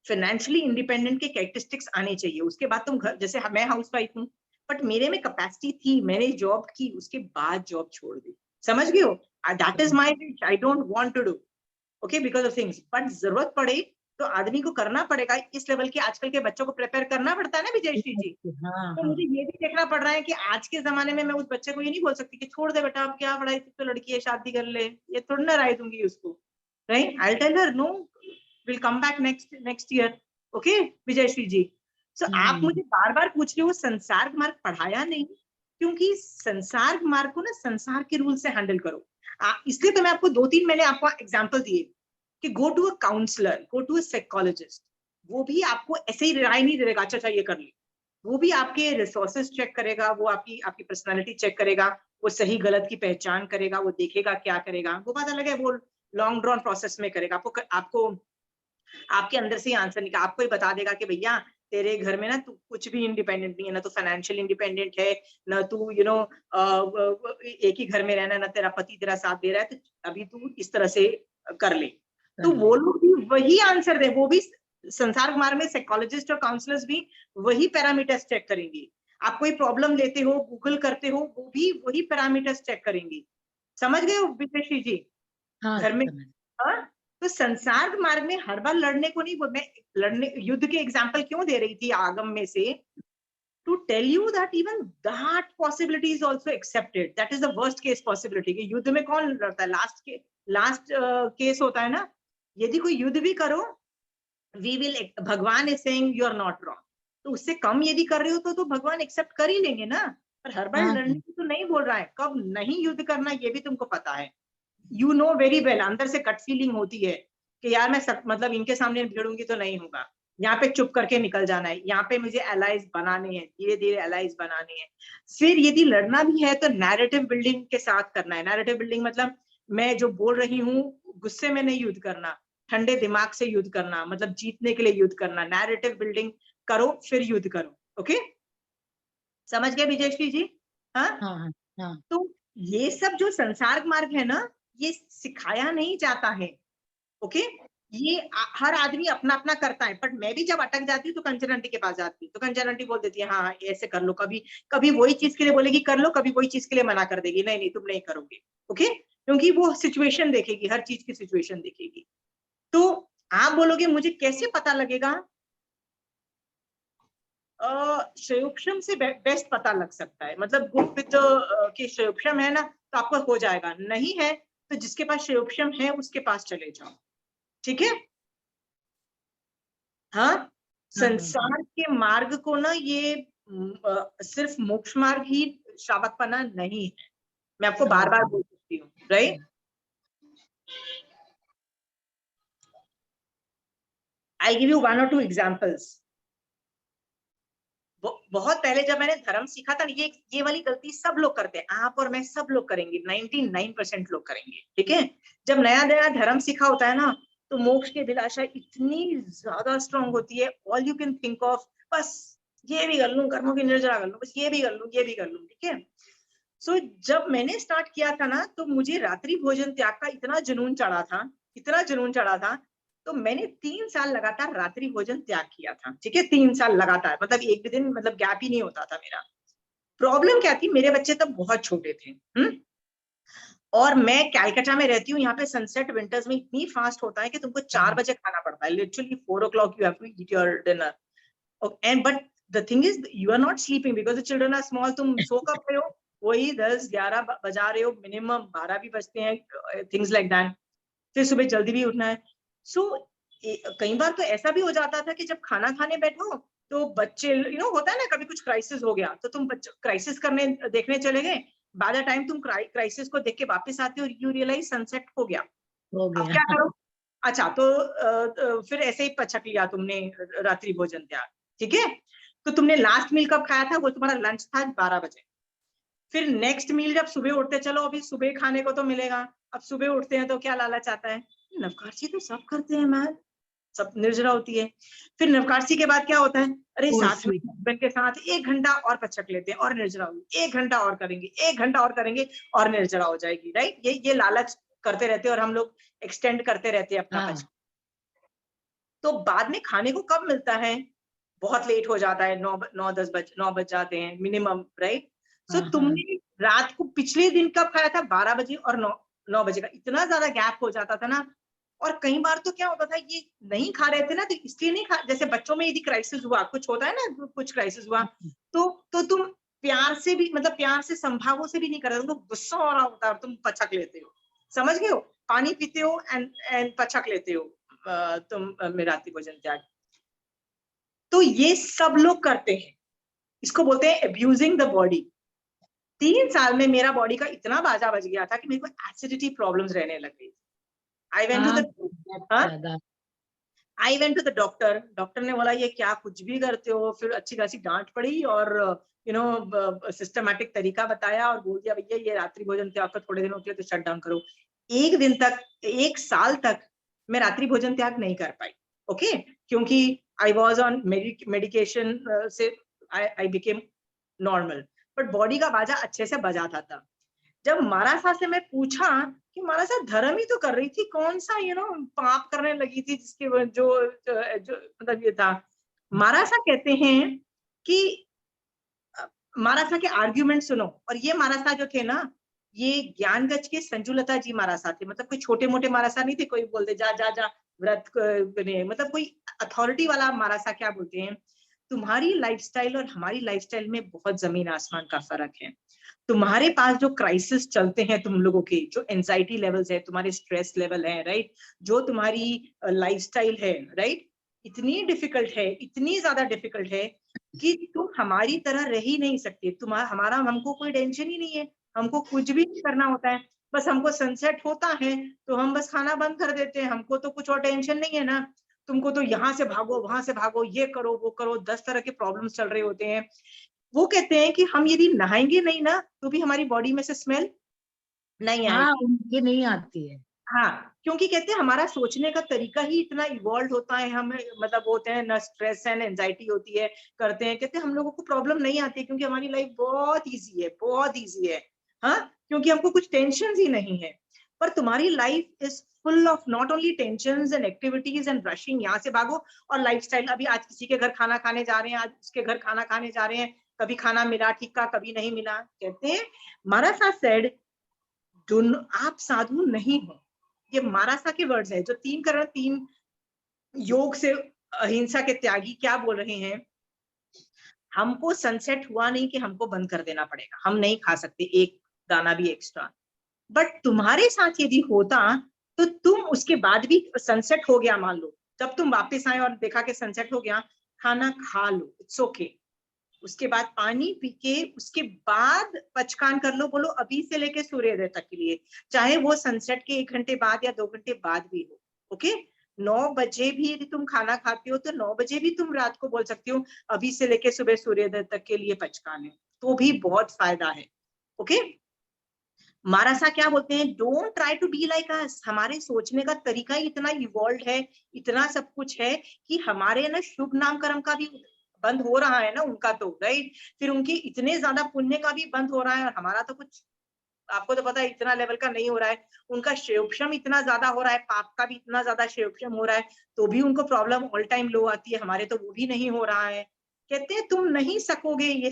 फाइनेंशियली इंडिपेंडेंट के कैरेक्टरिस्टिक्स आने चाहिए। उसके बाद तुम घर, जैसे मैं हाउस वाइफ हूँ, बट मेरे में कैपेसिटी थी, मैंने जॉब की, उसके बाद जॉब छोड़ दी, समझ गए हो। That is my wish, I don't want to do, okay, because of things. But जरूरत पड़े तो आदमी को करना पड़ेगा। इस लेवल के आजकल के बच्चों को प्रिपेयर करना पड़ता है ना विजयश्री जी। हाँ, तो हाँ, मुझे ये भी देखना पड़ रहा है कि आज के जमाने में मैं उस बच्चे को ये नहीं बोल सकती कि छोड़ दे बेटा, अब क्या पढ़ाई, तो लड़की है शादी कर ले, ये थोड़ी ना राय दूंगी उसको, right. I tell her no, will come back next year, okay Vijayshree ji. So आप हम्म, मुझे बार बार पूछ रहे हो संसार मार्ग पढ़ाया नहीं, क्योंकि संसार मार्ग को ना संसार के रूल से हैंडल करो। इसलिए तो मैं आपको 2-3 मैंने आपको एग्जाम्पल दिए कि go to a counsellor, go to a psychologist. वो भी आपको ऐसे ही राय नहीं देगा, अच्छा ये कर ले। वो भी आपके रिसोर्सेस चेक करेगा, वो आपकी आपकी पर्सनालिटी चेक करेगा, वो सही गलत की पहचान करेगा, वो देखेगा क्या करेगा, वो बात अलग है, वो लॉन्ग ड्रॉन प्रोसेस में करेगा। आपको आपके अंदर से ही आंसर निकाल, आपको ही बता देगा कि भैया तेरे घर में ना तू कुछ भी इंडिपेंडेंट नहीं है, ना तो फाइनेंशियल इंडिपेंडेंट है, ना तू एक ही घर में रहना, ना तेरा पति तेरा साथ दे रहा है, तो अभी तू इस तरह से कर ले। तो कर ले। वो लोग भी वही आंसर दे, वो भी संसार कुमार में साइकोलॉजिस्ट और काउंसलर्स भी वही पैरामीटर्स चेक करेंगे। आप कोई प्रॉब्लम लेते हो, गूगल करते हो, वो भी वही पैरामीटर्स चेक करेंगे। समझ गए हो विजयश्री जी? हाँ, घर में, समझ। हाँ। तो संसार मार्ग में हर बार लड़ने को नहीं, मैं लड़ने युद्ध के एग्जाम्पल क्यों दे रही थी आगम में से, to tell you that even that possibility is also accepted, that is the worst case possibility. कि युद्ध में कौन लड़ता है, लास्ट केस होता है ना। यदि कोई युद्ध भी करो, वी विल, भगवान is saying you are not wrong, तो उससे कम यदि कर रहे हो तो भगवान एक्सेप्ट कर ही लेंगे ना। पर हर बार हाँ, लड़ने हाँ, की तो नहीं बोल रहा है, कब नहीं युद्ध करना ये भी तुमको पता है। यू नो वेरी वेल, अंदर से कट फीलिंग होती है कि यार मैं मतलब इनके सामने भिड़ूंगी तो नहीं होगा, यहाँ पे चुप करके निकल जाना है, यहाँ पे मुझे एलाइज बनाने हैं, धीरे धीरे एलाइज बनाने हैं। फिर यदि लड़ना भी है तो नैरेटिव बिल्डिंग के साथ करना है। नैरेटिव बिल्डिंग मतलब मैं जो बोल रही हूँ गुस्से में नहीं युद्ध करना, ठंडे दिमाग से युद्ध करना, मतलब जीतने के लिए युद्ध करना, नैरेटिव बिल्डिंग करो फिर युद्ध करो। ओके, समझ गए विजयश्री जी? हाँ, हाँ हाँ हाँ तो ये सब जो संसार मार्ग है ना, ये सिखाया नहीं जाता है। ओके, ये हर आदमी अपना अपना करता है, बट मैं भी जब अटक जाती हूँ तो कंचन आंटी के पास जाती हूँ, तो कंचन आंटी बोल देती है हाँ ऐसे कर लो, कभी कभी वही चीज के लिए बोलेगी कर लो, कभी वही चीज के लिए मना कर देगी, नहीं नहीं तुम नहीं करोगे। ओके, क्योंकि वो सिचुएशन देखेगी, हर चीज की सिचुएशन देखेगी। तो आप बोलोगे मुझे कैसे पता लगेगा? संयोक्षम से बेस्ट पता लग सकता है, मतलब गुप्त की संयोक्षम है ना तो आपको हो जाएगा, नहीं है तो जिसके पास संयोक्षम है उसके पास चले जाओ। ठीक है? हाँ, हाँ संसार के मार्ग को ना ये सिर्फ मोक्ष मार्ग ही श्रावकपना नहीं है, मैं आपको बार समझ बार गई। बोल सकती हूँ, right? I give you one और टू एग्जाम्पल्स। बहुत पहले जब मैंने धर्म सीखा था, ये वाली गलती सब लोग करते हैं, आप और मैं सब लोग करेंगे, 99% लोग करेंगे। ठीक है, जब नया नया धर्म सीखा होता है ना, तो मोक्ष की अभिलाषा इतनी ज्यादा स्ट्रांग होती है, all you can think of बस ये भी कर लूं, कर्मों की निर्जरा कर लूं, बस ये भी कर लूं, ये भी कर लूं। ठीक है, सो जब मैंने स्टार्ट किया था ना, तो मुझे रात्रि भोजन त्याग का इतना जुनून चढ़ा था, इतना जुनून चढ़ा था, तो मैंने 3 साल लगातार रात्रि भोजन त्याग किया था। ठीक है, 3 साल लगातार, मतलब एक भी दिन मतलब गैप ही नहीं होता था मेरा। प्रॉब्लम क्या थी, मेरे बच्चे तब बहुत छोटे थे। और मैं कैलकाटा में रहती हूँ, यहाँ पे सनसेट विंटर्स में इतनी फास्ट होता है कि तुमको 4 बजे खाना पड़ता है, literally 4 o'clock you have to eat your dinner. And but the thing is you are not sleeping because the children are small, तुम सो कब रहे हो? वही 10-11 बजा रहे हो, मिनिमम 12 भी बजते हैं, थिंग्स लाइक दैट। फिर सुबह जल्दी भी उठना है। सो कई बार तो ऐसा भी हो जाता था कि जब खाना खाने बैठो तो बच्चे होता है ना, कभी कुछ क्राइसिस हो गया तो तुम क्राइसिस करने देखने चले गए, बाय द टाइम तुम क्राइसिस को देख के वापस आते हो, यू रियलाइज सनसेट हो गया। हो अब गया। क्या करो? अच्छा, तो फिर ऐसे ही पचक लिया तुमने रात्रि भोजन त्याग। ठीक है, तो तुमने लास्ट मील कब खाया था? वो तुम्हारा लंच था 12 बजे। फिर नेक्स्ट मील जब सुबह उठते, चलो अभी सुबह खाने को तो मिलेगा, अब सुबह उठते हैं तो क्या लालच आता है, नवकार्ची तो सब करते हैं मैम, सब निर्जरा होती है। फिर नवकार्ची के बाद क्या होता है, अरे ओह साथ में स्वीट। हस्बैंड के साथ 1 घंटा और पचक लेते हैं और निर्जरा होगी, 1 घंटा और करेंगे, 1 घंटा और करेंगे और निर्जरा हो जाएगी, राइट? ये लालच करते रहते हैं और हम लोग एक्सटेंड करते रहते हैं अपना पचक। हाँ तो बाद में खाने को कब मिलता है? बहुत लेट हो जाता है, 9 बज जाते हैं मिनिमम, राइट? सो हाँ हाँ तुमने रात को पिछले दिन कब खाया था? 12 बजे और 9 बजे का इतना ज्यादा गैप हो जाता था ना। और कई बार तो क्या होता था, ये नहीं खा रहे थे ना तो इसलिए नहीं खा, जैसे बच्चों में यदि क्राइसिस हुआ, कुछ होता है ना, कुछ क्राइसिस हुआ, तो तुम प्यार से भी, मतलब प्यार से संभावों से भी नहीं कर रहे, तुमको गुस्सा हो रहा होता है और तुम पचक लेते हो। समझ गए हो? पानी पीते हो एंड पचक लेते हो, तुम रात्रि भोजन त्याग। तो ये सब लोग करते हैं, इसको बोलते हैं अब्यूजिंग द बॉडी। 3 साल में मेरा बॉडी का इतना बाजा बज गया था कि मेरे को एसिडिटी प्रॉब्लम्स रहने लग गई। आई वेंट टू हाँ, द बहुत हाँ, ज्यादा। I went to the doctor. Doctor ने बोला ये क्या कुछ भी करते हो, फिर अच्छी खासी डांट पड़ी और सिस्टमैटिक तरीका बताया और बोल दिया भैया ये रात्रि भोजन त्याग कर थोड़े दिनों के लिए तो शट डाउन करो। 1 दिन तक, 1 साल तक मैं रात्रि भोजन त्याग नहीं कर पाई। ओके, क्योंकि आई वॉज ऑन मेडिकेशन से I became normal, but body का बाजा अच्छे से बजाता था। जब मारासा से मैं पूछा कि मारासा धर्म ही तो कर रही थी, कौन सा पाप करने लगी थी जिसके जो मतलब ये था। मारासा कहते हैं कि मारासा के आर्ग्यूमेंट सुनो, और ये मारासा जो थे ना, ये ज्ञानगंज के संजुलता जी मारासा थे, मतलब कोई छोटे मोटे मारासा नहीं थे, कोई बोलते जा जा जा व्रत मतलब कोई अथॉरिटी वाला मारासा क्या बोलते हैं। तुम्हारी लाइफस्टाइल और हमारी लाइफस्टाइल में बहुत जमीन आसमान का फर्क है। तुम्हारे पास जो क्राइसिस चलते हैं, तुम लोगों के जो एंजाइटी लेवल्स है, तुम्हारे स्ट्रेस लेवल है, राइट, जो तुम्हारी लाइफस्टाइल है, राइट, इतनी डिफिकल्ट है, इतनी ज्यादा डिफिकल्ट है कि तुम हमारी तरह रह ही नहीं सकते। हमारा हमको कोई टेंशन ही नहीं है, हमको कुछ भी नहीं करना होता है, बस हमको सनसेट होता है तो हम बस खाना बंद कर देते हैं, हमको तो कुछ और टेंशन नहीं है ना। तुमको तो यहाँ से भागो वहां से भागो, ये करो वो करो, 10 तरह के प्रॉब्लम्स चल रहे होते हैं। वो कहते हैं कि हम यदि नहाएंगे नहीं ना तो भी हमारी बॉडी में से स्मेल नहीं हाँ, आएगी। उनकी नहीं आती है। हाँ, क्योंकि कहते हैं हमारा सोचने का तरीका ही इतना इवॉल्व होता है, हमें मतलब होते हैं ना, स्ट्रेस एंड एंजाइटी होती है, करते हैं, कहते हैं हम लोगों को प्रॉब्लम नहीं आती क्योंकि हमारी लाइफ बहुत इजी है, बहुत इजी है। हाँ, क्योंकि हमको कुछ टेंशन ही नहीं है। पर तुम्हारी life is full of not only tension and activities and rushing, यहाँ से भागो और लाइफस्टाइल। अभी आज किसी के घर खाना खाने जा रहे हैं, आज उसके घर खाना खाने जा रहे हैं, कभी खाना मिला ठीक का, कभी नहीं मिला। कहते हैं मारासा सेड, आप साधु नहीं हो। ये मारासा के वर्ड्स है, जो 3 करण 3 योग से अहिंसा के त्यागी क्या बोल रहे हैं। हमको सनसेट हुआ नहीं कि हमको बंद कर देना पड़ेगा, हम नहीं खा सकते एक दाना भी एक्स्ट्रा। बट तुम्हारे साथ यदि होता तो तुम उसके बाद भी, सनसेट हो गया मान लो, जब तुम वापस आए और देखा कि सनसेट हो गया, खाना खा लो, इट्स ओके। उसके बाद पानी पी के उसके बाद पचकान कर लो, बोलो अभी से लेके सूर्योदय तक के लिए, चाहे वो सनसेट के 1 घंटे बाद या 2 घंटे बाद भी हो। ओके, 9 बजे भी यदि तुम खाना खाते हो तो 9 बजे भी तुम रात को बोल सकते हो अभी से लेके सुबह सूर्योदय तक के लिए पचकान है, तो भी बहुत फायदा है। ओके, मारासा क्या बोलते हैं, don't try to be like us. हमारे सोचने का तरीका ही इतना इवॉल्व है, इतना सब कुछ है कि हमारे ना शुभ नाम कर्म का भी बंद हो रहा है ना उनका, तो राइट, फिर उनके इतने ज्यादा पुण्य का भी बंद हो रहा है, और हमारा तो कुछ, आपको तो पता है इतना लेवल का नहीं हो रहा है। उनका शेयोक्षम इतना ज्यादा हो रहा है, पाप का भी इतना ज्यादा शेयोक्षम हो रहा है, तो भी उनको प्रॉब्लम ऑल टाइम लो आती है, हमारे तो वो भी नहीं हो रहा है। कहते हैं तुम नहीं सकोगे ये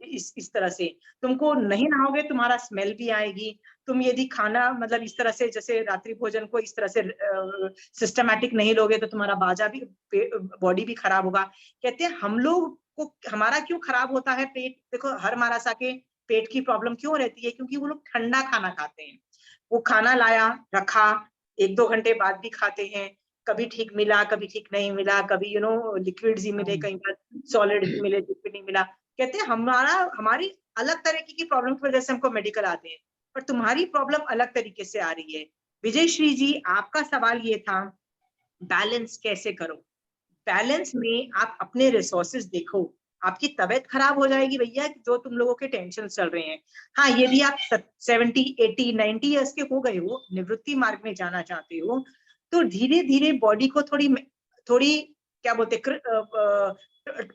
इस तरह से, तुमको नहीं नहाओगे तुम्हारा स्मेल भी आएगी। तुम यदि खाना मतलब इस तरह से, जैसे रात्रि भोजन को इस तरह से सिस्टमैटिक नहीं लोगे तो तुम्हारा बाजा भी, बॉडी भी खराब होगा। कहते हैं हम लोग को, हमारा क्यों खराब होता है पेट, देखो हर मारासा के पेट की प्रॉब्लम क्यों रहती है, क्योंकि वो लोग ठंडा खाना खाते हैं। वो खाना लाया रखा, 1-2 घंटे बाद भी खाते हैं, कभी ठीक मिला कभी ठीक नहीं मिला, कभी लिक्विड्स ही मिले, कहीं पर सॉलिड ही मिले, लिक्विड नहीं मिला। कहते हैं हमारी अलग तरीके की प्रॉब्लम की वजह से हमको मेडिकल आते हैं, पर तुम्हारी प्रॉब्लम अलग तरीके से आ रही है। विजय श्री जी, आपका सवाल ये था बैलेंस कैसे करो। बैलेंस में आप अपने रिसोर्सेज देखो। आपकी तबीयत खराब हो जाएगी भैया, जो तुम लोगों के टेंशन चल रहे हैं। हाँ, यदि आप 70, 80, 90 ईयर्स के हो गए हो, निवृत्ति मार्ग में जाना चाहते हो, तो धीरे धीरे बॉडी को थोड़ी थोड़ी क्या बोलते,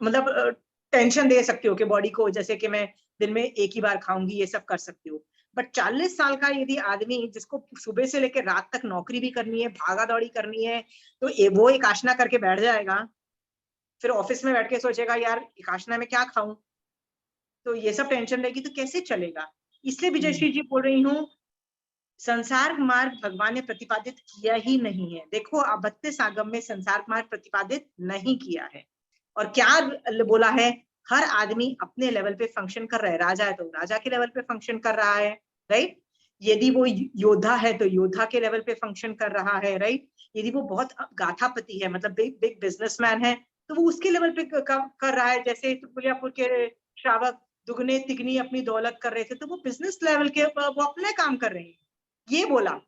मतलब टेंशन दे सकते हो कि बॉडी को, जैसे कि मैं दिन में एक ही बार खाऊंगी, ये सब कर सकते हो। बट 40 साल का यदि आदमी, जिसको सुबह से लेकर रात तक नौकरी भी करनी है, भागा दौड़ी करनी है, तो वो एक आसना करके बैठ जाएगा, फिर ऑफिस में बैठ के सोचेगा यार एक आसना में क्या खाऊं, तो ये सब टेंशन रहेगी तो कैसे चलेगा। इसलिए विजयश्री जी बोल रही हूँ, संसार मार्ग भगवान ने प्रतिपादित किया ही नहीं है। देखो, अब 32 आगम में संसार मार्ग प्रतिपादित नहीं किया है। और क्या बोला है, हर आदमी अपने लेवल पे फंक्शन कर रहा है। राजा है तो राजा के लेवल पे फंक्शन कर रहा है, राइट। यदि वो योद्धा है तो योद्धा के लेवल पे फंक्शन कर रहा है, राइट। यदि वो बहुत गाथापति है, मतलब बिग बिग बिजनेसमैन है, तो वो उसके लेवल पे कर रहा है। जैसे तुलसियापुर के श्रावक दुगने तिगनी अपनी दौलत कर रहे थे, तो वो बिजनेस लेवल के वो अपने काम कर रहे हैं, ये बोला।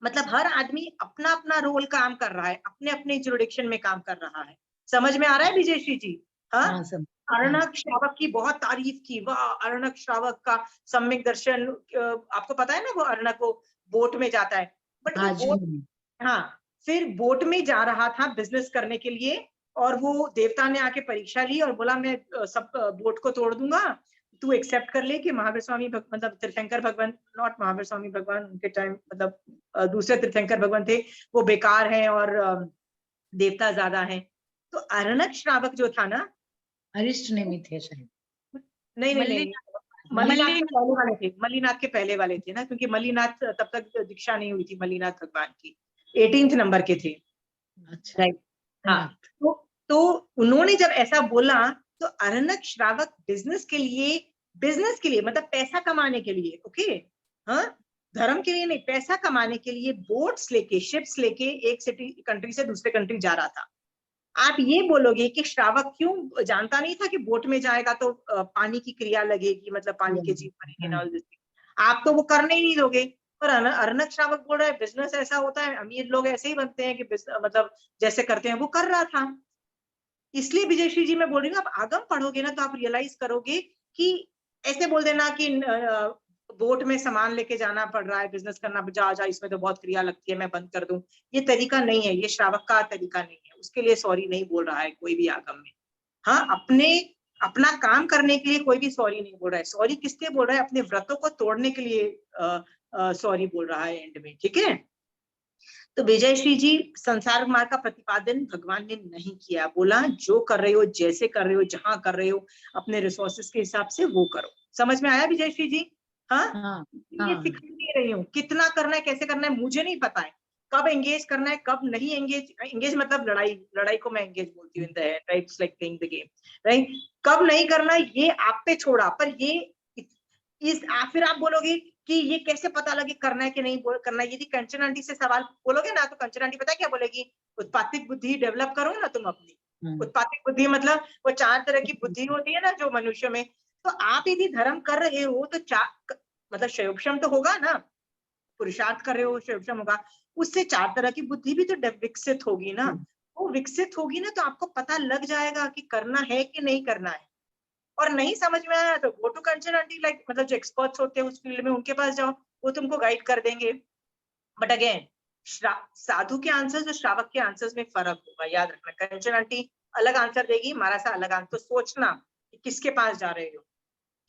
मतलब हर आदमी अपना अपना रोल काम कर रहा है, अपने अपने जुरिडिक्शन में काम कर रहा है। समझ में आ रहा है विजयश्री जी? हाँ, हाँ सब। अर्णक श्रावक की बहुत तारीफ की, वाह अर्णक श्रावक का सम्यक दर्शन। आपको पता है ना, वो अर्णक वो बोट में जाता है, बट वो हाँ जी। बोट, हाँ, फिर बोट में जा रहा था बिजनेस करने के लिए, और वो देवता ने आके परीक्षा ली और बोला मैं सब बोट को तोड़ दूंगा, तू एक्सेप्ट कर ले कि महावीर स्वामी मतलब तीर्थंकर भगवान, नॉट महावीर स्वामी भगवान, उनके टाइम मतलब दूसरे तीर्थंकर भगवान थे, वो बेकार हैं और देवता ज्यादा हैं। तो अर्णक श्रावक जो था ना, अरिष्ट नेमी थे शायद। नहीं नहीं नहीं, मल्लिनाथ। मल्लीनाथ के मल्लिनाथ। पहले वाले थे, मल्लीनाथ के पहले वाले थे ना, क्योंकि मल्लीनाथ तब तक दीक्षा नहीं हुई थी मल्लीनाथ भगवान की, 18th नंबर के थे, अच्छा। राइट। हाँ, तो उन्होंने जब ऐसा बोला, तो अर्णक श्रावक बिजनेस के लिए मतलब पैसा कमाने के लिए, ओके, हाँ, धर्म के लिए नहीं, पैसा कमाने के लिए बोट्स लेके, शिप्स लेके एक सिटी कंट्री से दूसरे कंट्री जा रहा था। आप ये बोलोगे कि श्रावक क्यों जानता नहीं था कि बोट में जाएगा तो पानी की क्रिया लगेगी, मतलब पानी के जीव बनेंगे ना, आप तो वो करने ही नहीं दोगे। पर अर्णक श्रावक बोल रहा है बिजनेस ऐसा होता है, अमीर लोग ऐसे ही बनते हैं कि मतलब जैसे करते हैं वो कर रहा था। इसलिए विजयश्री जी मैं बोल रही हूँ, आप आगम पढ़ोगे ना तो आप रियलाइज करोगे कि ऐसे बोल देना कि बोट में सामान लेके जाना पड़ रहा है, बिजनेस करना, जा जा इसमें तो बहुत क्रिया लगती है, मैं बंद कर दूं, ये तरीका नहीं है, ये श्रावक का तरीका नहीं है। उसके लिए सॉरी नहीं बोल रहा है कोई भी आगम में। हाँ, अपना काम करने के लिए कोई भी सॉरी नहीं बोल रहा है। सॉरी किस लिए बोल रहा है? अपने व्रतों को तोड़ने के लिए सॉरी बोल रहा है एंड में, ठीक है। तो विजयश्री जी, संसार मार्ग का प्रतिपादन भगवान ने नहीं किया, बोला जो कर रहे हो, जैसे कर रहे हो, जहां कर रहे हो, अपने रिसोर्सेस के हिसाब से वो करो। समझ में आया विजयश्री जी? हाँ, हाँ ये हाँ सिखा दे रही हूँ, कितना करना है, कैसे करना है, मुझे नहीं पता है। कब एंगेज करना है, कब नहीं एंगेज, एंगेज मतलब लड़ाई, लड़ाई को मैं एंगेज बोलती हूँ in the end, right, it's like playing the game, right. कब नहीं करना है ये आप पे छोड़ा, पर ये फिर आप बोलोगे कि ये कैसे पता लगे करना है कि नहीं करना है। यदि कंचन आंटी से सवाल बोलोगे ना, तो कंचन आंटी पता है क्या बोलेगी? उत्पातिक बुद्धि डेवलप करो ना तुम अपनी। उत्पातिक बुद्धि मतलब वो 4 तरह की बुद्धि होती है ना जो मनुष्य में। तो आप यदि धर्म कर रहे हो तो मतलब शयोपशम तो होगा ना, पुरुषार्थ कर रहे हो, शयोपशम होगा, उससे 4 तरह की बुद्धि भी तो विकसित होगी ना। वो विकसित होगी ना, तो आपको पता लग जाएगा कि करना है कि नहीं करना है। और नहीं समझ में आया तो go to Kanchan aunty, like मतलब जो एक्सपर्ट्स होते हैं उस फील्ड में, उनके पास जाओ, वो तुमको गाइड कर देंगे। बट अगेन, साधु के आंसर्स और श्रावक के आंसर्स में फर्क होगा, याद रखना। कंचन आंटी अलग आंसर देगी, हमारा सा अलग आंसर। तो सोचना कि किसके पास जा रहे हो,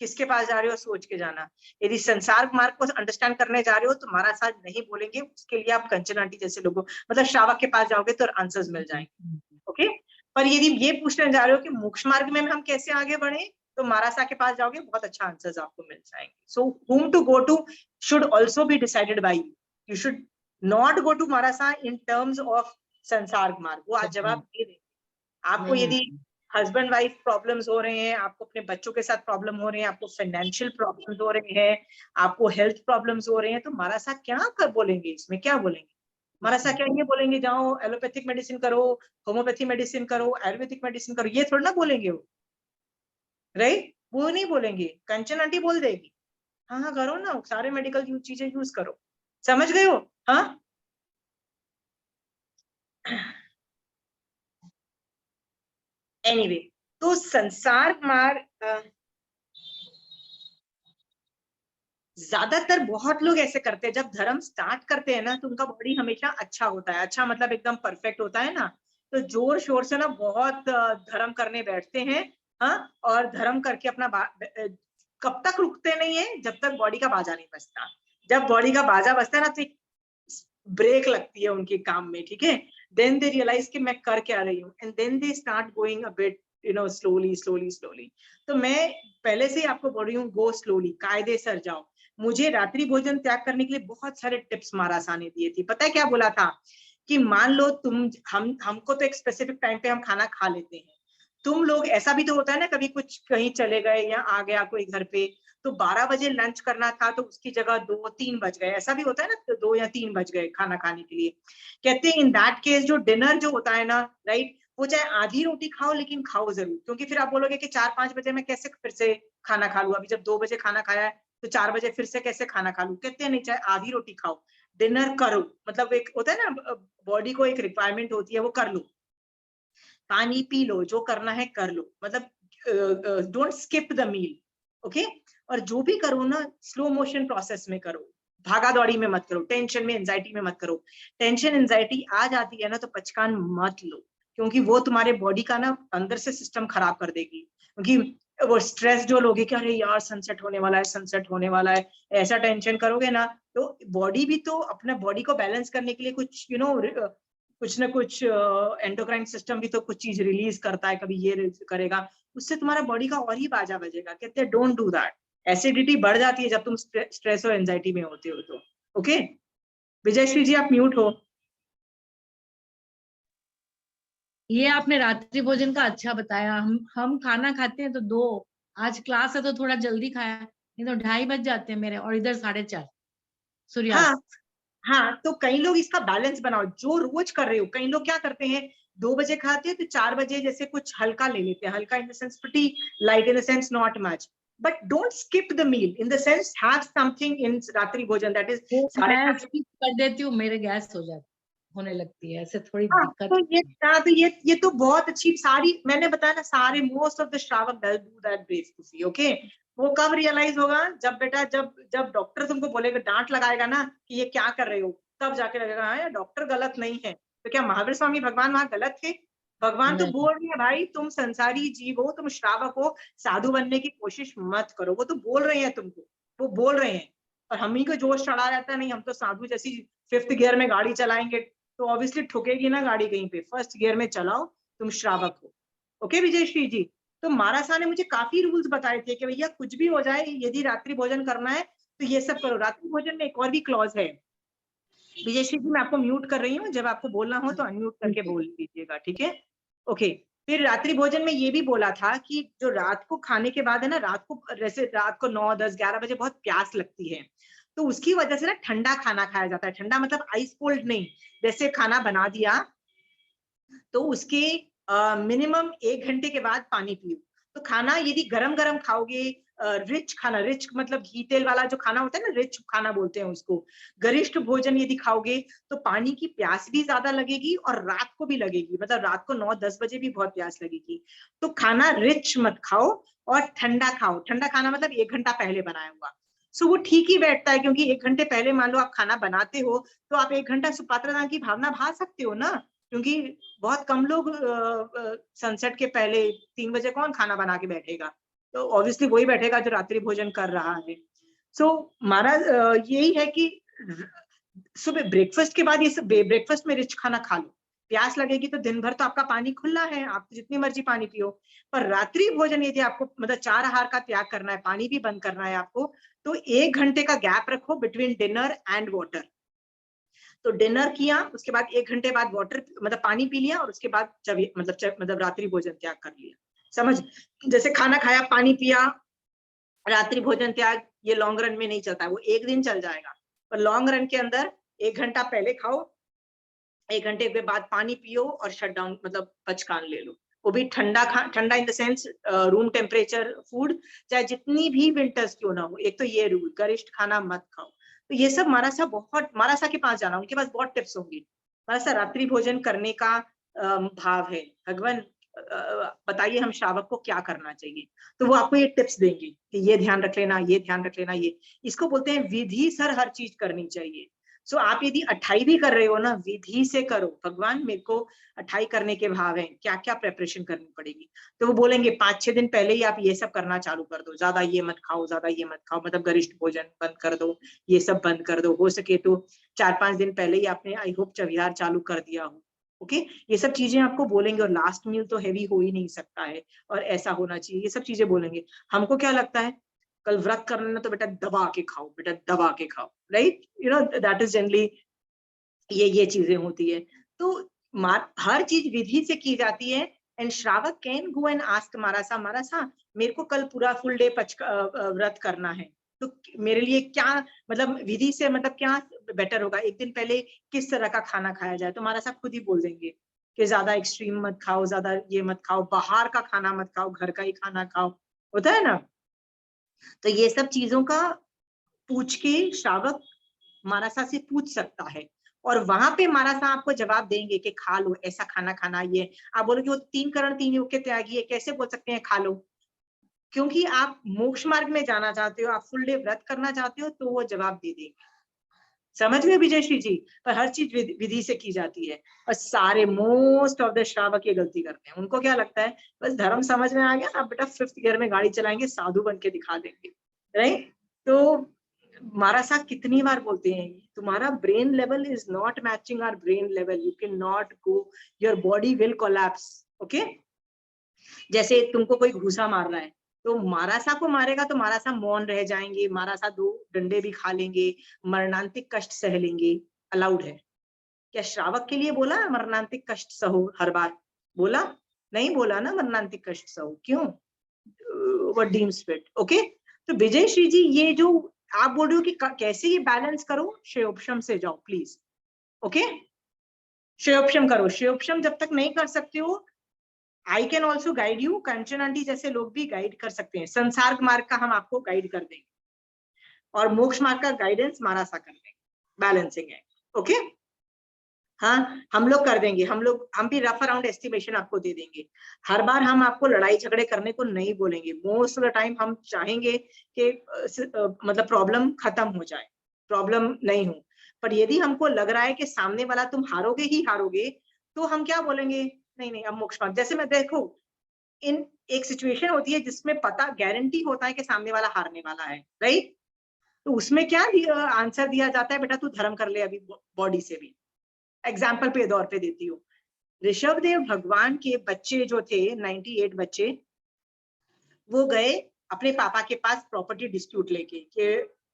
किसके पास जा रहे हो, सोच के जाना। यदि संसार मार्ग को अंडरस्टैंड करने जा रहे हो तो हमारा साथ नहीं बोलेंगे, उसके लिए आप कंचन आंटी जैसे लोगों, मतलब श्रावक के पास जाओगे तो आंसर्स मिल जाएंगे, ओके। पर यदि ये पूछने जा रहे हो कि मोक्ष मार्ग में हम कैसे आगे बढ़े, तो मारासा के पास जाओगे, बहुत अच्छा आंसर्स आपको मिल जाएंगे। सो whom to go to should also be decided by you. You should not go to मारासा in terms of संसार मार्ग, वो आज जवाब दे देंगे आपको। यदि हस्बैंड वाइफ प्रॉब्लम्स हो रहे हैं, आपको अपने बच्चों के साथ प्रॉब्लम हो रहे हैं, आपको फाइनेंशियल प्रॉब्लम्स हो रहे हैं, आपको हेल्थ प्रॉब्लम्स हो रहे हैं, तो मारासा क्या कर बोलेंगे, इसमें क्या बोलेंगे? मारासा क्या ये बोलेंगे जाओ एलोपैथिक मेडिसिन करो, होम्योपैथी मेडिसिन करो, आयुर्वेदिक मेडिसिन करो, ये थोड़ा ना बोलेंगे वो, राइट। वो नहीं बोलेंगे, कंचन आंटी बोल देगी हाँ हाँ करो ना, सारे मेडिकल चीजें यूज करो। समझ गए हो? हाँ, एनीवे, तो संसार मार्ग ज्यादातर बहुत लोग ऐसे करते हैं, जब धर्म स्टार्ट करते हैं ना तो उनका बॉडी हमेशा अच्छा होता है, अच्छा मतलब एकदम परफेक्ट होता है ना, तो जोर शोर से ना बहुत धर्म करने बैठते हैं। हाँ, और धर्म करके अपना कब तक रुकते नहीं है, जब तक बॉडी का बाजा नहीं बजता। जब बॉडी का बाजा बजता है ना, तो ब्रेक लगती है उनके काम में, ठीक है। देन दे रियलाइज कि मैं कर क्या रही हूँ, and then they start going a bit slowly slowly slowly. तो मैं पहले से ही आपको बोल रही हूँ, गो स्लोली, कायदे सर जाओ। मुझे रात्रि भोजन त्याग करने के लिए बहुत सारे टिप्स महारासा ने दिए थे। पता है क्या बोला था? कि मान लो तुम, हमको तो एक स्पेसिफिक टाइम पे हम खाना खा लेते हैं, तुम लोग ऐसा भी तो होता है ना, कभी कुछ कहीं चले गए या आ गया कोई घर पे, तो 12 बजे लंच करना था तो उसकी जगह 2-3 बज गए, ऐसा भी होता है ना, तो 2 या 3 बज गए खाना खाने के लिए। कहते हैं इन दैट केस जो डिनर जो होता है ना, राइट, वो चाहे आधी रोटी खाओ लेकिन खाओ जरूर, क्योंकि फिर आप बोलोगे कि 4-5 बजे मैं कैसे फिर से खाना खा लूं, अभी जब 2 बजे खाना खाया है तो 4 बजे फिर से कैसे खाना खा लूं। कहते हैं नहीं, चाहे आधी रोटी खाओ, डिनर करो, मतलब एक होता है ना, बॉडी को एक रिक्वायरमेंट होती है, वो कर लो। पानी पी लो, जो करना है कर लो, मतलब don't skip the meal, okay. और जो भी करो ना, स्लो मोशन प्रोसेस में करो, भागा दौड़ी में मत करो, टेंशन में एंजाइटी में मत करो। टेंशन एंजाइटी आ जाती है ना तो पचकान मत लो, क्योंकि वो तुम्हारे बॉडी का ना अंदर से सिस्टम खराब कर देगी। क्योंकि वो स्ट्रेस जो लोगे कि अरे यार सनसेट होने वाला है, सनसेट होने वाला है, ऐसा टेंशन करोगे ना, तो बॉडी भी तो अपना बॉडी को बैलेंस करने के लिए कुछ कुछ ना कुछ एंडोक्राइन सिस्टम भी तो कुछ चीज रिलीज करता है, कभी ये करेगा, उससे तुम्हारा बॉडी का और ही बाजा बजेगा। कहते हैं डोंट डू दैट। एसिडिटी बढ़ जाती है जब तुम स्ट्रेस और एंजाइटी में होते हो तो, ओके। विजयश्री जी आप म्यूट हो। ये आपने रात्रि भोजन का अच्छा बताया। हम खाना खाते हैं तो 2, आज क्लास है तो थोड़ा जल्दी खाया, नहीं तो 2:30 बज जाते हैं मेरे, और इधर 4:30 सूर्यास्त। हाँ हाँ, तो कई लोग इसका बैलेंस बनाओ, जो रोज कर रहे हो। कई लोग क्या करते हैं, 2 बजे खाते हैं तो 4 बजे जैसे कुछ हल्का ले लेते हैं, हल्का in the sense pretty light, in the sense not much, but don't skip the meal, in the sense have something in रात्रि भोजन, दैट इज वो मैं 4:30। स्किप कर देती हूँ, मेरे गैस हो जाती होने लगती है, ऐसे थोड़ी हाँ, दिक्कत तो होती है। तो ये तो बहुत अच्छी सारी, मैंने बताया ना, सारे मोस्ट ऑफ द श्रावक डू दैट बेवकूफी। ओके, वो कब रियलाइज होगा, जब बेटा जब जब डॉक्टर तुमको बोलेगा, डांट लगाएगा ना कि ये क्या कर रहे हो, तब जाके लगेगा हाँ यार डॉक्टर गलत नहीं है। तो क्या महावीर स्वामी भगवान वहां गलत थे? भगवान तो नहीं, बोल रहे हैं भाई तुम संसारी जीव हो, तुम श्रावक हो, साधु बनने की कोशिश मत करो। वो तो बोल रहे हैं तुमको, वो बोल रहे हैं। और हम ही को जोश चढ़ा रहता है, नहीं हम तो साधु जैसी 5th गियर में गाड़ी चलाएंगे, तो ऑब्वियसली ठुकेगी ना गाड़ी कहीं पे। 1st गियर में चलाओ, तुम श्रावक हो। ओके विजयश्री जी, तो महाराजा ने मुझे काफी रूल्स बताए थे कि भैया कुछ भी हो जाए, यदि रात्रि भोजन करना है तो ये सब करो। रात्रि भोजन में एक और भी क्लॉज है। विजयश्री जी मैं आपको म्यूट कर रही हूँ, जब आपको बोलना हो तो अनम्यूट करके ठीक है। बोल दीजिएगा, ठीक है? ओके। फिर रात्रि भोजन में ये भी बोला था कि जो रात को खाने के बाद है ना, रात को जैसे रात को 9, 10, 11 बजे बहुत प्यास लगती है, तो उसकी वजह से ना ठंडा खाना खाया जाता है। ठंडा मतलब आइस कोल्ड नहीं, जैसे खाना बना दिया तो उसके मिनिमम 1 घंटे के बाद पानी पियो। तो खाना यदि गरम गरम खाओगे, रिच खाना, रिच मतलब घी तेल वाला जो खाना होता है ना, रिच खाना बोलते हैं उसको, गरिष्ठ भोजन यदि खाओगे तो पानी की प्यास भी ज्यादा लगेगी और रात को भी लगेगी, मतलब रात को 9-10 बजे भी बहुत प्यास लगेगी। तो खाना रिच मत खाओ और ठंडा खाओ। ठंडा खाना मतलब 1 घंटा पहले बनाया हुआ। सो वो ठीक ही बैठता है, क्योंकि 1 घंटे पहले मान लो आप खाना बनाते हो, तो आप 1 घंटा सुपात्रदान की भावना भा सकते हो ना, क्योंकि बहुत कम लोग सनसेट के पहले 3 बजे कौन खाना बना के बैठेगा, तो ऑब्वियसली वही बैठेगा जो रात्रि भोजन कर रहा है। सो हमारा यही है कि सुबह ब्रेकफास्ट के बाद ये सब, ब्रेकफास्ट में रिच खाना खा लो। प्यास लगेगी तो दिन भर तो आपका पानी खुला है, आप जितनी मर्जी पानी पियो। पर रात्रि भोजन यदि आपको मतलब 4 आहार का त्याग करना है, पानी भी बंद करना है आपको, तो 1 घंटे का गैप रखो बिटवीन डिनर एंड वाटर। तो डिनर किया, उसके बाद 1 घंटे बाद वाटर मतलब पानी पी लिया, और उसके बाद मतलब रात्रि भोजन त्याग कर लिया। समझ? जैसे खाना खाया, पानी पिया, रात्रि भोजन त्याग, ये लॉन्ग रन में नहीं चलता है। वो एक दिन चल जाएगा, पर लॉन्ग रन के अंदर 1 घंटा पहले खाओ, 1 घंटे के बाद पानी पियो और शट डाउन मतलब पचकान ले लो। वो भी ठंडा ठंडा इन the sense room temperature food, चाहे जितनी भी विंटर्स क्यों ना हो। एक तो ये रूल, गरिष्ठ खाना मत खाओ। तो ये सब मारासा, बहुत मारासा के पास जाना, उनके पास बहुत टिप्स होंगी। मारासा रात्रि भोजन करने का भाव है, भगवान बताइए हम श्रावक को क्या करना चाहिए, तो वो आपको ये टिप्स देंगे कि ये ध्यान रख लेना, ये ध्यान रख लेना। ये इसको बोलते हैं विधि सर हर चीज करनी चाहिए। सो आप यदि 28 भी कर रहे हो ना, विधि से करो। भगवान मेरे को 28 करने के भाव है, क्या क्या प्रेपरेशन करनी पड़ेगी, तो वो बोलेंगे 5-6 दिन पहले ही आप ये सब करना चालू कर दो। ज्यादा ये मत खाओ, ज्यादा ये मत खाओ, मतलब गरिष्ठ भोजन बंद कर दो, ये सब बंद कर दो। हो सके तो 4-5 दिन पहले ही आपने आई होप चविहार चालू कर दिया हो। ओके, ये सब चीजें आपको बोलेंगे। और लास्ट मील तो हैवी हो ही नहीं सकता है, और ऐसा होना चाहिए, ये सब चीजें बोलेंगे। हमको क्या लगता है, कल व्रत करना तो बेटा दबा के खाओ, बेटा दबा के खाओ, right? You know that is generally ये चीजें होती है। तो हर चीज विधि से की जाती है। एंड श्रावक कैन गो एंड आस्क मारासा, मारासा मेरे को कल पूरा फुल डे व्रत करना है, तो मेरे लिए क्या मतलब विधि से मतलब क्या बेटर होगा, एक दिन पहले किस तरह का खाना खाया जाए। तो मारासा खुद ही बोल देंगे कि ज्यादा एक्सट्रीम मत खाओ, ज्यादा ये मत खाओ, बाहर का खाना मत खाओ, घर का ही खाना खाओ, होता है ना। तो ये सब चीजों का पूछ के श्रावक मारासा से पूछ सकता है, और वहां पे मारासा आपको जवाब देंगे कि खा लो, ऐसा खाना खाना। ये आप बोलोगे वो 3 करण 3 योग के त्यागी है, कैसे बोल सकते हैं खा लो? क्योंकि आप मोक्ष मार्ग में जाना चाहते हो, आप फुल डे व्रत करना चाहते हो, तो वो जवाब दे देंगे। समझ गए विजयश्री जी? पर हर चीज विधि से की जाती है। और सारे मोस्ट ऑफ द श्रावक ये गलती करते हैं। उनको क्या लगता है, बस धर्म समझ में आ गया ना बेटा, 5th गियर में गाड़ी चलाएंगे, साधु बन के दिखा देंगे, राइट? तो महाराज कितनी बार बोलते हैं, तुम्हारा brain level is not matching our brain level, you can not go, your body will collapse. Okay, जैसे तुमको कोई घूसा मार रहा है, तो मारासा को मारेगा तो मारासा मौन रह जाएंगे, मारासा 2 डंडे भी खा लेंगे, मरणांतिक कष्ट सह लेंगे, अलाउड है। क्या श्रावक के लिए बोला मरणांतिक कष्ट सहो हर बार? बोला नहीं, बोला ना मरणांतिक कष्ट सहो, क्यों? What deems fit. ओके, तो विजय श्री जी ये जो आप बोल रहे हो कि कैसे ये बैलेंस करो, श्रेयोपशम से जाओ प्लीज। ओके, श्रेयोपशम करो। श्रेयोपशम जब तक नहीं कर सकते हो, I can also guide you, Kanchan aunty जैसे लोग भी गाइड कर सकते हैं। संसार मार्ग का हम आपको गाइड कर देंगे, और मोक्ष मार्ग का गाइडेंस मारा सा कर देंगे, बैलेंसिंग है। ओके, हाँ, हम लोग कर देंगे, हम भी रफ अराउंड एस्टिमेशन आपको दे देंगे। हर बार हम आपको लड़ाई झगड़े करने को नहीं बोलेंगे। मोस्ट ऑफ द टाइम हम चाहेंगे कि मतलब प्रॉब्लम खत्म हो जाए, प्रॉब्लम नहीं हो। पर यदि हमको लग रहा है कि सामने वाला तुम हारोगे ही हारोगे, तो हम क्या बोलेंगे, नहीं नहीं अब मोक्ष मार्ग। जैसे मैं देखो, इन एक सिचुएशन होती है जिसमें पता गारंटी होता है कि सामने वाला हारने वाला है, राइट? तो उसमें क्या आंसर दिया जाता है, बेटा तू धर्म कर ले अभी बॉडी से भी। एग्जाम्पल पे दौर पे देती हूँ, ऋषभ देव भगवान के बच्चे जो थे 98 बच्चे, वो गए अपने पापा के पास प्रॉपर्टी डिस्प्यूट लेके कि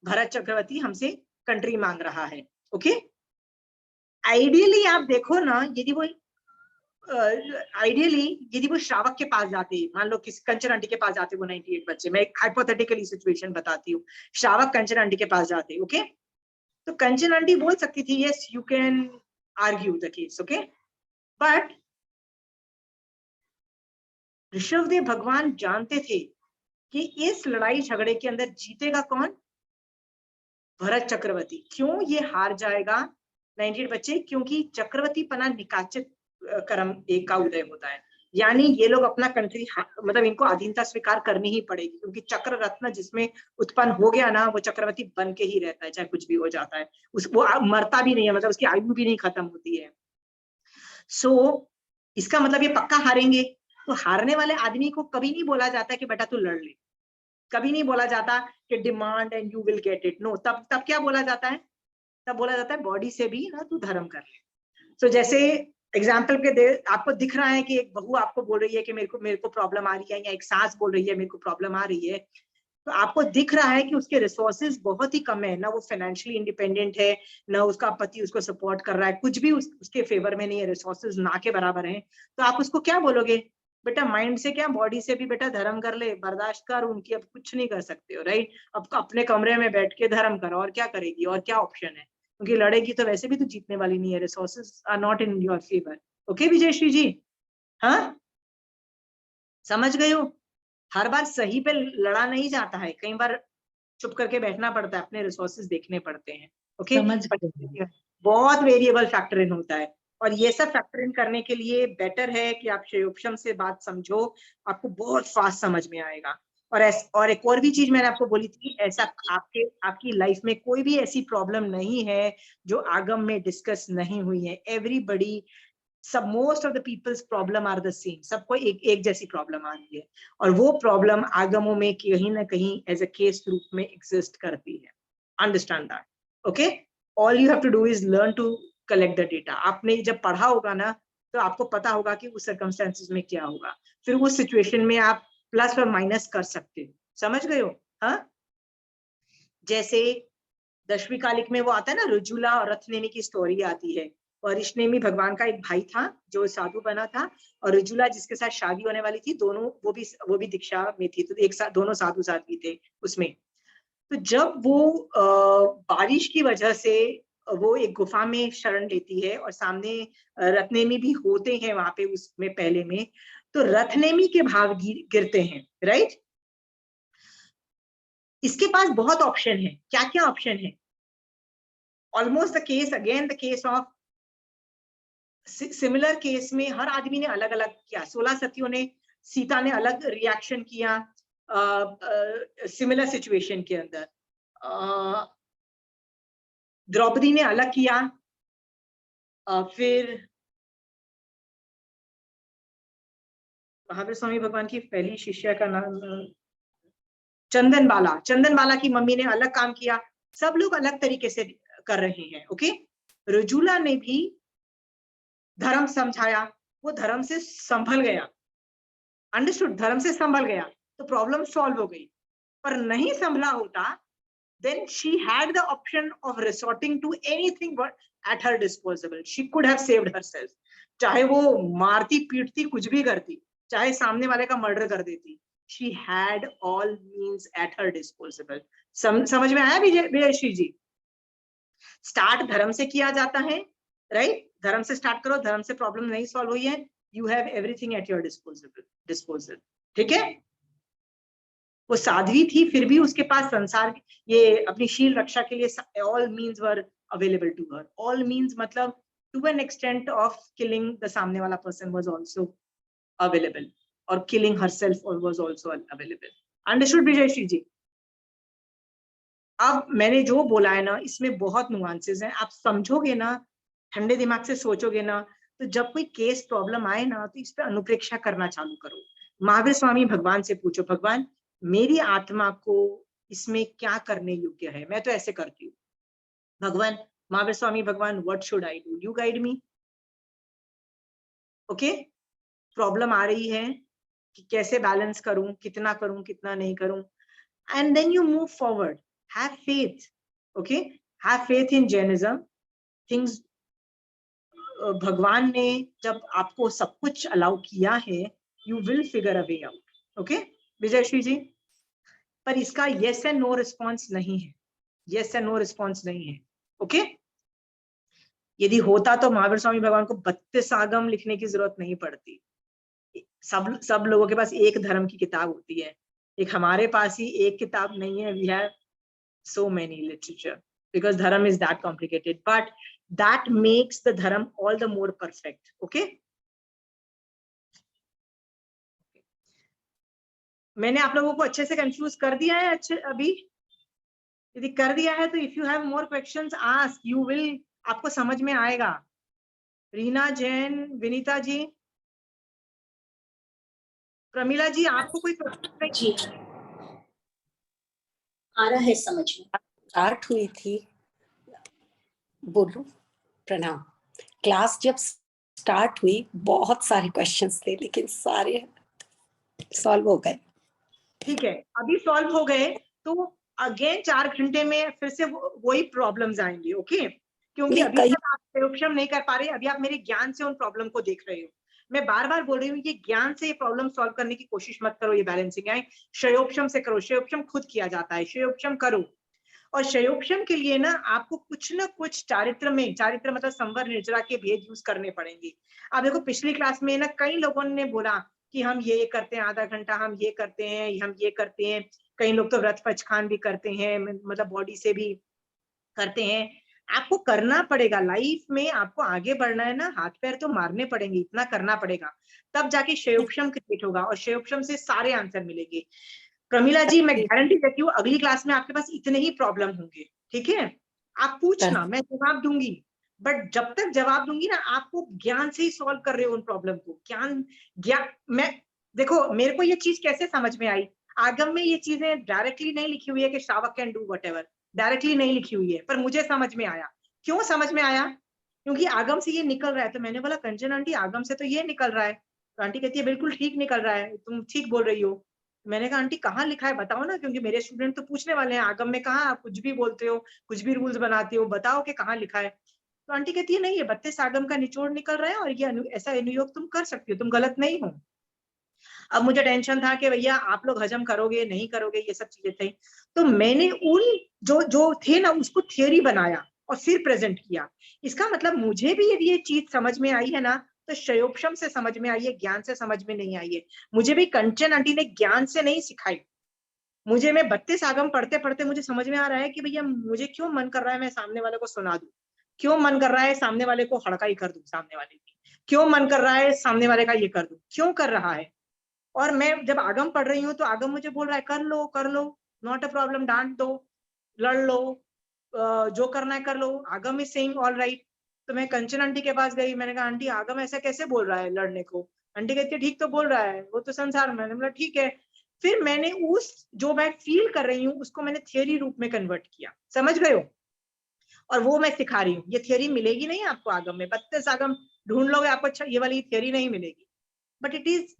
भरत चक्रवर्ती हमसे कंट्री मांग रहा है। ओके, आइडियली आप देखो ना, यदि वो आइडियली यदि वो श्रावक के पास जाते, मान लो किस कंचन आंटी के पास जाते वो 98 बच्चे, मैं एक हाइपोथेटिकली सिचुएशन बताती हूँ, श्रावक कंचन आंटी के पास जाते, ओके, तो कंचन आंटी बोल सकती थी yes you can argue the case, okay, but Rishabhdev भगवान जानते थे कि इस लड़ाई झगड़े के अंदर जीतेगा कौन, भरत चक्रवर्ती। क्यों ये हार जाएगा 98 बच्चे, क्योंकि चक्रवर्ती पना निकाचित कर्म एक का उदय होता है, यानी ये लोग अपना कंट्री मतलब इनको अधीनता स्वीकार करनी ही पड़ेगी, क्योंकि चक्र रत्न जिसमें उत्पन्न हो गया ना, वो चक्रवर्ती बन के ही रहता है, चाहे कुछ भी हो जाता है, वो मरता भी नहीं है, मतलब उसकी आयु भी नहीं खत्म होती है। सो इसका मतलब ये पक्का हारेंगे। तो हारने वाले आदमी को कभी नहीं बोला जाता कि बेटा तू लड़ ले, कभी नहीं बोला जाता कि demand and you will get it, no. तब क्या बोला जाता है, तब बोला जाता है बॉडी से भी ना तू धर्म कर ले। तो जैसे एग्जाम्पल के दे, आपको दिख रहा है कि एक बहू आपको बोल रही है कि मेरे को प्रॉब्लम आ रही है, या एक सास बोल रही है मेरे को प्रॉब्लम आ रही है, तो आपको दिख रहा है कि उसके रिसोर्सेज बहुत ही कम है, ना वो फाइनेंशियली इंडिपेंडेंट है, ना उसका पति उसको सपोर्ट कर रहा है, कुछ भी उसके फेवर में नहीं है, रिसोर्सेज ना के बराबर हैं। तो आप उसको क्या बोलोगे, बेटा माइंड से क्या बॉडी से भी बेटा धर्म कर ले, बर्दाश्त कर, उनकी अब कुछ नहीं कर सकते हो, राइट? अब अपने कमरे में बैठ के धर्म करो, और क्या करेगी, और क्या ऑप्शन है, क्योंकि लड़ेगी तो वैसे भी तो जीतने वाली नहीं है, resources are not in your favour. Okay Vijayshree ji, हाँ समझ गए हो? हर बार सही पे लड़ा नहीं जाता है, कई बार चुप करके बैठना पड़ता है, अपने रिसोर्सेज देखने पड़ते हैं। ओके, समझ गए। बहुत वेरिएबल फैक्टर इन होता है, और ये सब फैक्टर इन करने के लिए बेटर है कि आप श्रेयोपशम से बात समझो, आपको बहुत फास्ट समझ में आएगा। और एक और भी चीज मैंने आपको बोली थी, ऐसा आपकी लाइफ में कोई भी ऐसी प्रॉब्लम नहीं है जो आगम में डिस्कस नहीं हुई है। एवरीबडी, सब most of the people's problem are the same, सबको एक जैसी प्रॉब्लम आ रही है, और वो प्रॉब्लम आगमों में कहीं ना कहीं एज अ केस रूप में एग्जिस्ट करती है। Understand that? Okay, all you have to do is learn to collect the data. आपने जब पढ़ा होगा ना, तो आपको पता होगा कि उस सर्कमस्टेंसेस में क्या होगा, फिर उस सिचुएशन में आप प्लस और माइनस कर सकते हो। समझ गए हो? हाँ, जैसे दशमी कालिक में वो आता है ना, रुजुला और रथनेमी की स्टोरी आती है, और ऋषनेमी भगवान का एक भाई था जो साधु बना था, और रुजुला जिसके साथ शादी होने वाली थी, दोनों वो भी दीक्षा में थी, तो एक साथ दोनों साधु साध्वी थे उसमें। तो जब वो बारिश की वजह से वो एक गुफा में शरण लेती है, और सामने रत्नेमी भी होते हैं वहां पे उसमें पहले में, तो रत्नेमी के भाव गिरते हैं, राइट? इसके पास बहुत ऑप्शन है, क्या क्या ऑप्शन है? Almost the case, again the case of similar case में हर आदमी ने अलग अलग किया। 16 सतियों ने, सीता ने अलग रिएक्शन किया सिमिलर सिचुएशन के अंदर, द्रौपदी ने अलग किया, फिर महावीर स्वामी भगवान की पहली शिष्या का नाम चंदन बाला की मम्मी ने अलग काम किया। सब लोग अलग तरीके से कर रहे हैं। ओके, रुजुला ने भी धर्म समझाया, वो धर्म से संभल गया, अंडरस्टूड, धर्म से संभल गया, तो प्रॉब्लम सॉल्व हो गई। पर नहीं संभला होता, then she had the option of resorting to anything but at her disposal. She could have saved herself. चाहे वो मारती पीटती कुछ भी करती, चाहे सामने वाले का मर्डर कर देती, she had all means at her disposal. समझ में आया विजयश्री जी? स्टार्ट धर्म से किया जाता है, राइट? धर्म से स्टार्ट करो, धर्म से प्रॉब्लम नहीं सॉल्व हुई है, you have everything at your disposal. ठीक है, वो साध्वी थी, फिर भी उसके पास संसार, ये अपनी शील रक्षा के लिए all means were available to her. All means मतलब to an extent of killing the सामने वाला person was also available, or killing herself was also available. Understood विजयश्री जी? अब मैंने जो बोला है ना, इसमें बहुत नुआंसेस हैं, आप समझोगे ना, ठंडे दिमाग से सोचोगे ना, तो जब कोई केस प्रॉब्लम आए ना, तो इस पे अनुप्रेक्षा करना चालू करो। महावीर स्वामी भगवान से पूछो, भगवान मेरी आत्मा को इसमें क्या करने योग्य है, मैं तो ऐसे करती हूँ। भगवान, महावीर स्वामी भगवान, what should I do, you guide me. Okay, problem आ रही है कि कैसे बैलेंस करूं, कितना करूं, कितना नहीं करूं, and then you move forward. Have faith, okay? Have faith in Jainism. Things भगवान ने जब आपको सब कुछ अलाउ किया है, you will figure a way out, okay? विजयश्री जी, पर इसका yes and no response नहीं है, yes and no response नहीं है, okay? यदि होता तो महावीर स्वामी भगवान को 32 आगम लिखने की जरूरत नहीं पड़ती। सब लोगों के पास एक धर्म की किताब होती है, एक हमारे पास ही एक किताब नहीं है। We have so many literature because dharma is that complicated, but that makes the dharma all the more perfect. Okay, मैंने आप लोगों को अच्छे से कंफ्यूज कर दिया है अच्छे अभी? यदि कर दिया है तो if you have more questions ask, you will, आपको समझ में आएगा। रीना जैन, विनीता जी, प्रमिला जी, आपको कोई प्रश्न? जी आ रहा है समझ में। स्टार्ट हुई थी, बोलूं? प्रणाम। क्लास जब स्टार्ट हुई बहुत सारे क्वेश्चंस थे, लेकिन सारे सॉल्व हो गए। ठीक है, अभी सॉल्व हो गए तो अगेन 4 घंटे में फिर से वही प्रॉब्लम्स आएंगे। ओके, क्योंकि अभी तक आप प्रयोगक्षम नहीं कर पा रहे, अभी आप मेरे ज्ञान से उन प्रॉब्लम को देख रहे हो। मैं बार बार बोल रही हूँ कि ज्ञान से ये प्रॉब्लम सॉल्व करने की कोशिश मत करो, ये बैलेंसिंग है, शयोपशम से करो। शयोपशम खुद किया जाता है, शयोपशम करो। और शयोपशम के लिए ना आपको कुछ ना कुछ चारित्र में, चारित्र मतलब संवर निर्जरा के भेद यूज करने पड़ेंगे। अब देखो पिछली क्लास में ना कई लोगों ने बोला कि हम ये करते हैं, आधा घंटा हम ये करते हैं, हम ये करते हैं। कई लोग तो व्रत पचखान भी करते हैं, मतलब बॉडी से भी करते हैं। आपको करना पड़ेगा, लाइफ में आपको आगे बढ़ना है ना, हाथ पैर तो मारने पड़ेंगे, इतना करना पड़ेगा, तब जाके शयोपशम क्रिएट होगा और शयोपशम से सारे आंसर मिलेंगे। प्रमिला जी, मैं गारंटी देती हूँ अगली क्लास में आपके पास इतने ही प्रॉब्लम होंगे। ठीक है, आप पूछना, मैं जवाब दूंगी, बट जब तक जवाब दूंगी ना, आपको ज्ञान से ही सॉल्व कर रहे हो उन प्रॉब्लम को। ज्ञान मैं देखो, मेरे को ये चीज कैसे समझ में आई, आगम में ये चीजें डायरेक्टली नहीं लिखी हुई है कि श्रावक कैन डू व्हाटएवर, डायरेक्टली नहीं लिखी हुई है, पर मुझे समझ में आया। क्यों समझ में आया? क्योंकि आगम से ये निकल रहा है। तो मैंने बोला कंचन आंटी, आगम से तो ये निकल रहा है। तो आंटी कहती है बिल्कुल ठीक निकल रहा है, तुम ठीक बोल रही हो। मैंने कहा आंटी कहाँ लिखा है बताओ ना, क्योंकि मेरे स्टूडेंट तो पूछने वाले हैं, आगम में कहाँ आप कुछ भी बोलते हो, कुछ भी रूल्स बनाते हो, बताओ कि कहाँ लिखा है। तो आंटी कहती है नहीं, ये 32 आगम का निचोड़ निकल रहा है और ये ऐसा अनुयोग तुम कर सकती हो, तुम गलत नहीं हो। अब मुझे टेंशन था कि भैया आप लोग हजम करोगे नहीं करोगे, ये सब चीजें थी। तो मैंने उन जो थे ना उसको थियोरी बनाया और फिर प्रेजेंट किया। इसका मतलब मुझे भी यदि ये चीज समझ में आई है ना, तो शयोपशम से समझ में आई है, ज्ञान से समझ में नहीं आई है। मुझे भी कंचन आंटी ने ज्ञान से नहीं सिखाई, मुझे, मैं 32 आगम पढ़ते पढ़ते मुझे समझ में आ रहा है कि भैया मुझे क्यों मन कर रहा है मैं सामने वाले को सुना दूं, क्यों मन कर रहा है सामने वाले को हड़काई कर दूं, सामने वाले की क्यों मन कर रहा है सामने वाले का ये कर दूं, क्यों कर रहा है। और मैं जब आगम पढ़ रही हूँ तो आगम मुझे बोल रहा है कर लो, नॉट अ प्रॉब्लम, डांट दो, लड़ लो, जो करना है कर लो, आगम इज सेइंग ऑल राइट। तो मैं कंचन आंटी के पास गई, मैंने कहा आंटी आगम ऐसा कैसे बोल रहा है लड़ने को। आंटी कहती है ठीक तो बोल रहा है, वो तो संसार में। मैंने बोला ठीक है। फिर मैंने उस जो मैं फील कर रही हूँ उसको मैंने थियोरी रूप में कन्वर्ट किया, समझ गए हो, और वो मैं सिखा रही हूँ। ये थियोरी मिलेगी नहीं आपको आगम में, 32 आगम ढूंढ लोगे आपको अच्छा ये वाली थियोरी नहीं मिलेगी, बट इट इज,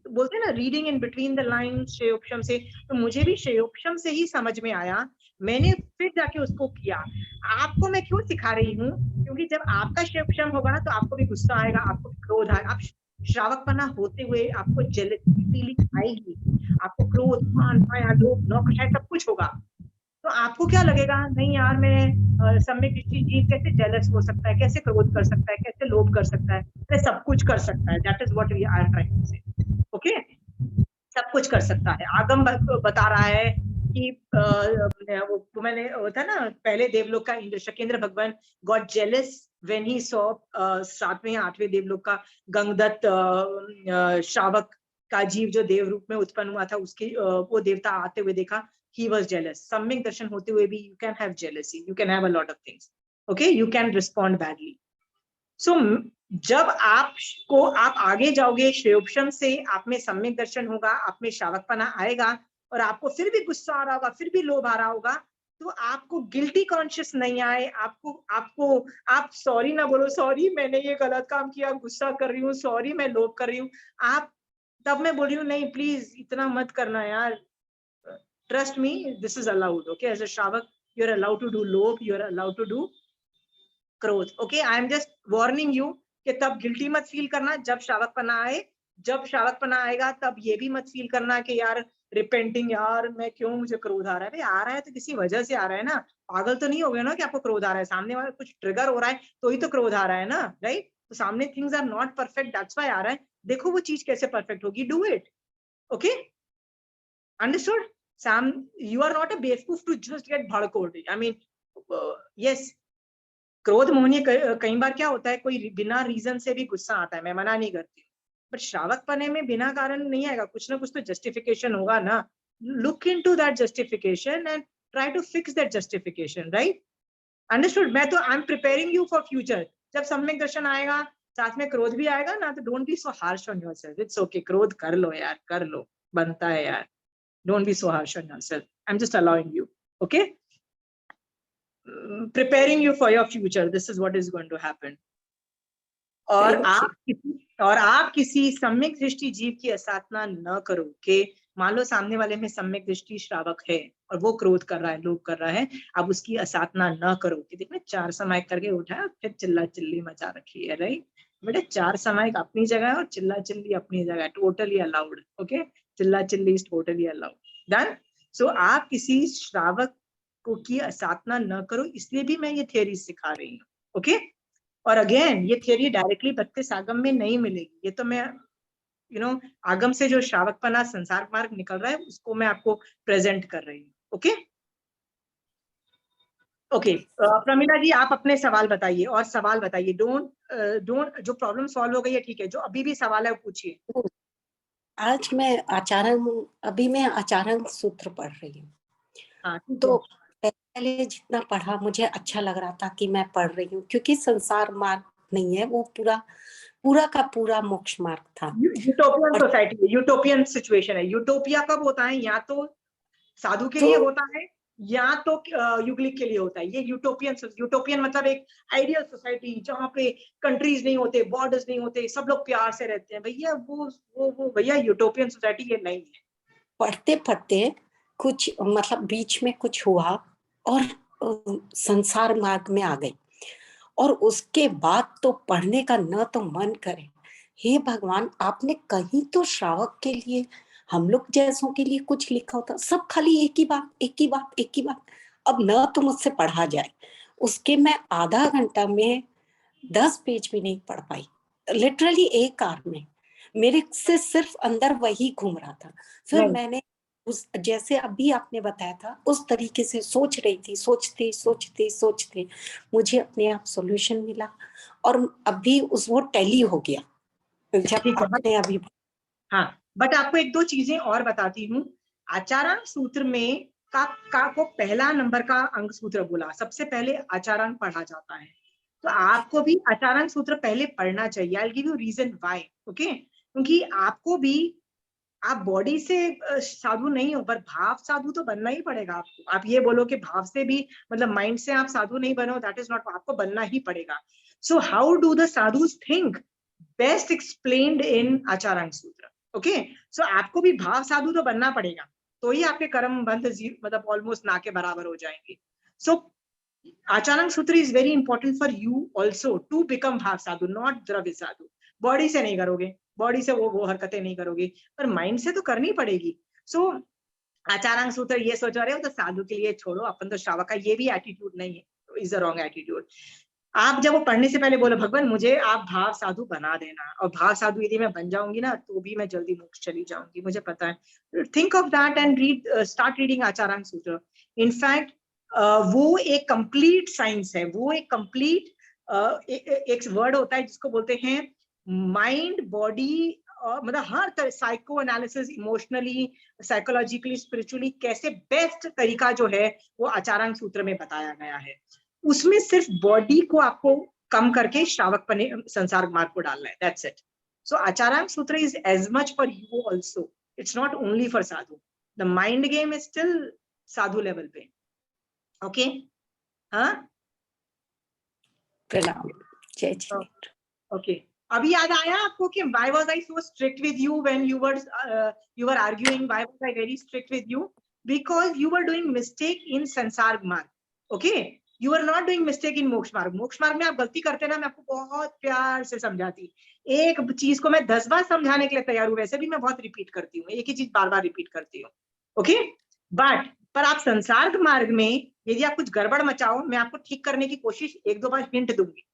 बोलते हैं ना reading in between the lines शयोपशम से। तो मुझे भी शयोपशम से ही समझ में आया, मैंने फिर जाके उसको किया। आपको मैं क्यों सिखा रही हूँ, क्योंकि जब आपका शयोपशम होगा ना तो आपको भी गुस्सा आएगा, आपको भी क्रोध आएगा, आप श्रावकपना होते हुए आपको जेलसी फीलिंग आएगी, आपको क्रोध, मान, माया, लोभ, नौकरशाही सब कुछ होगा। तो आपको क्या लगेगा, नहीं यार मैं सम्यक दृष्टि जीव कैसे जेलस हो सकता है, कैसे क्रोध कर सकता है, कैसे लोभ कर सकता है, अरे सब कुछ कर सकता है। That is what we are trying to say. Okay, सब कुछ कर सकता है। आगम बता रहा है कि वो मैंने था ना पहले देवलोक का इंद्र शकेंद्र भगवान got jealous when he saw 7वें 8वें देवलोक का गंगदत्त श्रावक का जीव जो देव रूप में उत्पन्न हुआ था, उसके वो देवता आते हुए देखा, he was jealous. सम्यक दर्शन होते हुए भी you can have jealousy, you can have a lot of things, okay, you can respond badly. So जब आप आगे जाओगे श्रेयोपशम से, आप में सम्यक दर्शन होगा, आप में श्रावकपना आएगा, और आपको फिर भी गुस्सा आ रहा होगा, फिर भी लोभ आ रहा होगा, तो आपको गिल्टी कॉन्शियस नहीं आए, आप सॉरी ना बोलो, सॉरी मैंने ये गलत काम किया, गुस्सा कर रही हूँ, सॉरी मैं लोभ कर रही हूँ, आप तब मैं बोल रही हूँ नहीं प्लीज इतना मत करना यार, trust me, this is allowed, okay, as a shravak you are allowed to do lobh, you are allowed to do krodh, okay, I am just warning you कि तब गिल्टी मत फील करना जब श्रावकपना आए, जब श्रावकपना आएगा तब ये भी मत फील करना कि यार रिपेंटिंग, यार मैं क्यों, मुझे क्रोध आ रहा है, भाई आ रहा है तो किसी वजह से आ रहा है ना, पागल तो नहीं हो गए ना कि आपको क्रोध आ रहा है, सामने वाला कुछ ट्रिगर हो रहा है तो ही तो क्रोध आ रहा है ना, राइट, तो सामने things are not perfect, that's why आ रहा है, देखो वो चीज कैसे परफेक्ट होगी, do it, okay, understood, Sam, you are not a बेवकूफ to just get भड़कोड़, I mean, yes, क्रोध मोहनी कई बार क्या होता है, कोई बिना रीजन से भी गुस्सा आता है, मैं मना नहीं करती, बट श्रावकपने में बिना कारण नहीं आएगा, कुछ ना कुछ तो जस्टिफिकेशन होगा ना, look into that justification and try to fix that justification, right, understood, मैं तो I am preparing you for future, जब सम्यक दर्शन आएगा साथ में क्रोध भी आएगा ना, तो don't be so harsh on yourself, it's okay, क्रोध कर लो यार, कर लो, बनता है यार, don't be so harsh on yourself, I'm just allowing you, okay, preparing you for your future, this is what is going to happen. और आप किसी सम्यक दृष्टि जीव की असाधना न करो कि मान लो सामने वाले में सम्यक दृष्टि श्रावक है और वो क्रोध कर रहा है, लोभ कर रहा है, अब उसकी असाधना न करो कि देखना 4 समायिक करके उठाया, फिर चिल्ला चिल्ली मचा रखी है, राइट, बेटे 4 समायिक अपनी जगह है और चिल्ला चिल्ली अपनी जगह है, टोटली अलाउड, ओके, चिल्ला चिल्ली is totally allowed, done. So आप किसी श्रावक को की असाधना न करो, इसलिए भी मैं ये थियरी सिखा रही हूँ, ओके, और अगेन ये थियरी डायरेक्टली 32 आगम में नहीं मिलेगी, ये तो मैं आगम से जो श्रावकपना संसार मार्ग निकल रहा है उसको मैं आपको प्रेजेंट कर रही हूँ, ओके, ओके, प्रमिला जी आप अपने सवाल बताइए, और सवाल बताइए, डोंट जो प्रॉब्लम सॉल्व हो गई है ठीक है, जो अभी भी सवाल है वो पूछिए। आज मैं आचारण सूत्र पढ़ रही हूँ, हाँ, तो पहले जितना पढ़ा मुझे अच्छा लग रहा था कि मैं पढ़ रही हूँ, क्योंकि संसार मार्ग नहीं है, वो पूरा का पूरा मोक्ष मार्ग था। यूटोपियन सोसाइटी, यूटोपियन सिचुएशन है, यूटोपिया कब होता है, या तो साधु के लिए होता है या तो युगलिक के लिए होता है, ये यूटोपियन मतलब एक आइडियल सोसाइटी जहाँ पे कंट्रीज नहीं होते, बॉर्डर्स नहीं होते, सब लोग प्यार से रहते हैं, भैया वो भैया यूटोपियन सोसाइटी ये नहीं है। पढ़ते पढ़ते कुछ मतलब बीच में कुछ हुआ और संसार मार्ग में आ गई, और उसके बाद तो पढ़ने का न तो मन करे, हे भगवान आपने कहीं तो श्रावक के लिए, हम लोग जैसों के लिए कुछ लिखा होता, सब खाली एक ही बात, अब न तो मुझसे पढ़ा जाए, उसके मैं आधा घंटा में 10 पेज भी नहीं पढ़ पाई, लिटरली एक आवर में मेरे से सिर्फ अंदर वही घूम रहा था। फिर मैंने जैसे अभी आपने बताया था उस तरीके से सोच रही थी, सोचते मुझे अपने आप सॉल्यूशन मिला, और अभी वो टैली हो गया जब आपने अभी। हाँ, बट आपको 1-2 चीजें और बताती हूँ, आचारांग सूत्र में का को पहला नंबर का अंग सूत्र बोला, सबसे पहले आचारांग पढ़ा जाता है, तो आपको भी आचारांग सूत्र पहले पढ़ना चाहिए, I will give you reason why, okay, क्योंकि आपको भी, आप बॉडी से साधु नहीं हो पर भाव साधु तो बनना ही पड़ेगा आपको, आप ये बोलो कि भाव से भी मतलब माइंड से आप साधु नहीं बनो, दैट इज नॉट, आपको बनना ही पड़ेगा। So how do the sadhus think, best explained इन आचारांग सूत्र, ओके, सो आपको भी भाव साधु तो बनना पड़ेगा, तो ही आपके कर्म बंध मतलब ऑलमोस्ट ना के बराबर हो जाएंगे। So Acharanga Sutra is very important for you also to become भाव साधु, नॉट द्रव्य साधु, बॉडी से नहीं करोगे, बॉडी से वो हरकतें नहीं करोगे, पर माइंड से तो करनी पड़ेगी। सो आचारांग सूत्र ये सोच रहे हो तो साधु के लिए छोड़ो, अपन तो श्रावक का, ये भी एटीट्यूड नहीं है, इज अ रॉन्ग एटीट्यूड। आप जब वो पढ़ने से पहले बोलो भगवान मुझे आप भाव साधु बना देना, और भाव साधु यदि मैं बन जाऊंगी ना तो भी मैं जल्दी मोक्ष चली जाऊंगी, मुझे पता है। Think of that and start reading Acharanga सूत्र। इनफैक्ट वो एक कंप्लीट साइंस है, वो एक कंप्लीट एक वर्ड होता है जिसको बोलते हैं माइंड बॉडी, मतलब हर तरह psycho analysis, emotionally, psychologically, spiritually कैसे बेस्ट तरीका जो है वो आचारांग सूत्र में बताया गया है। उसमें सिर्फ बॉडी को आपको कम करके श्रावक पने संसार मार्ग को डालना है, that's it. So Acharanga Sutra is as much for you also, it's not only for sadhu. The mind game is still sadhu level पे, ओके? हाँ, प्रणाम, जय जी। ओके। अभी याद आया आपको कि why was I so strict with you when you were arguing? Why was I very strict with you? Because you were doing mistake in संसार मार्ग, okay? You were not doing mistake in मोक्ष मार्ग। मोक्ष मार्ग में आप गलती करते ना, मैं आपको बहुत प्यार से समझाती। एक चीज को मैं 10 बार समझाने के लिए तैयार हूँ, वैसे भी मैं बहुत रिपीट करती हूँ, एक ही चीज बार बार रिपीट करती हूँ, ओके? बट पर आप संसार मार्ग में यदि आप कुछ गड़बड़ मचाओ, मैं आपको ठीक करने की कोशिश 1-2 बार हिंट दूंगी।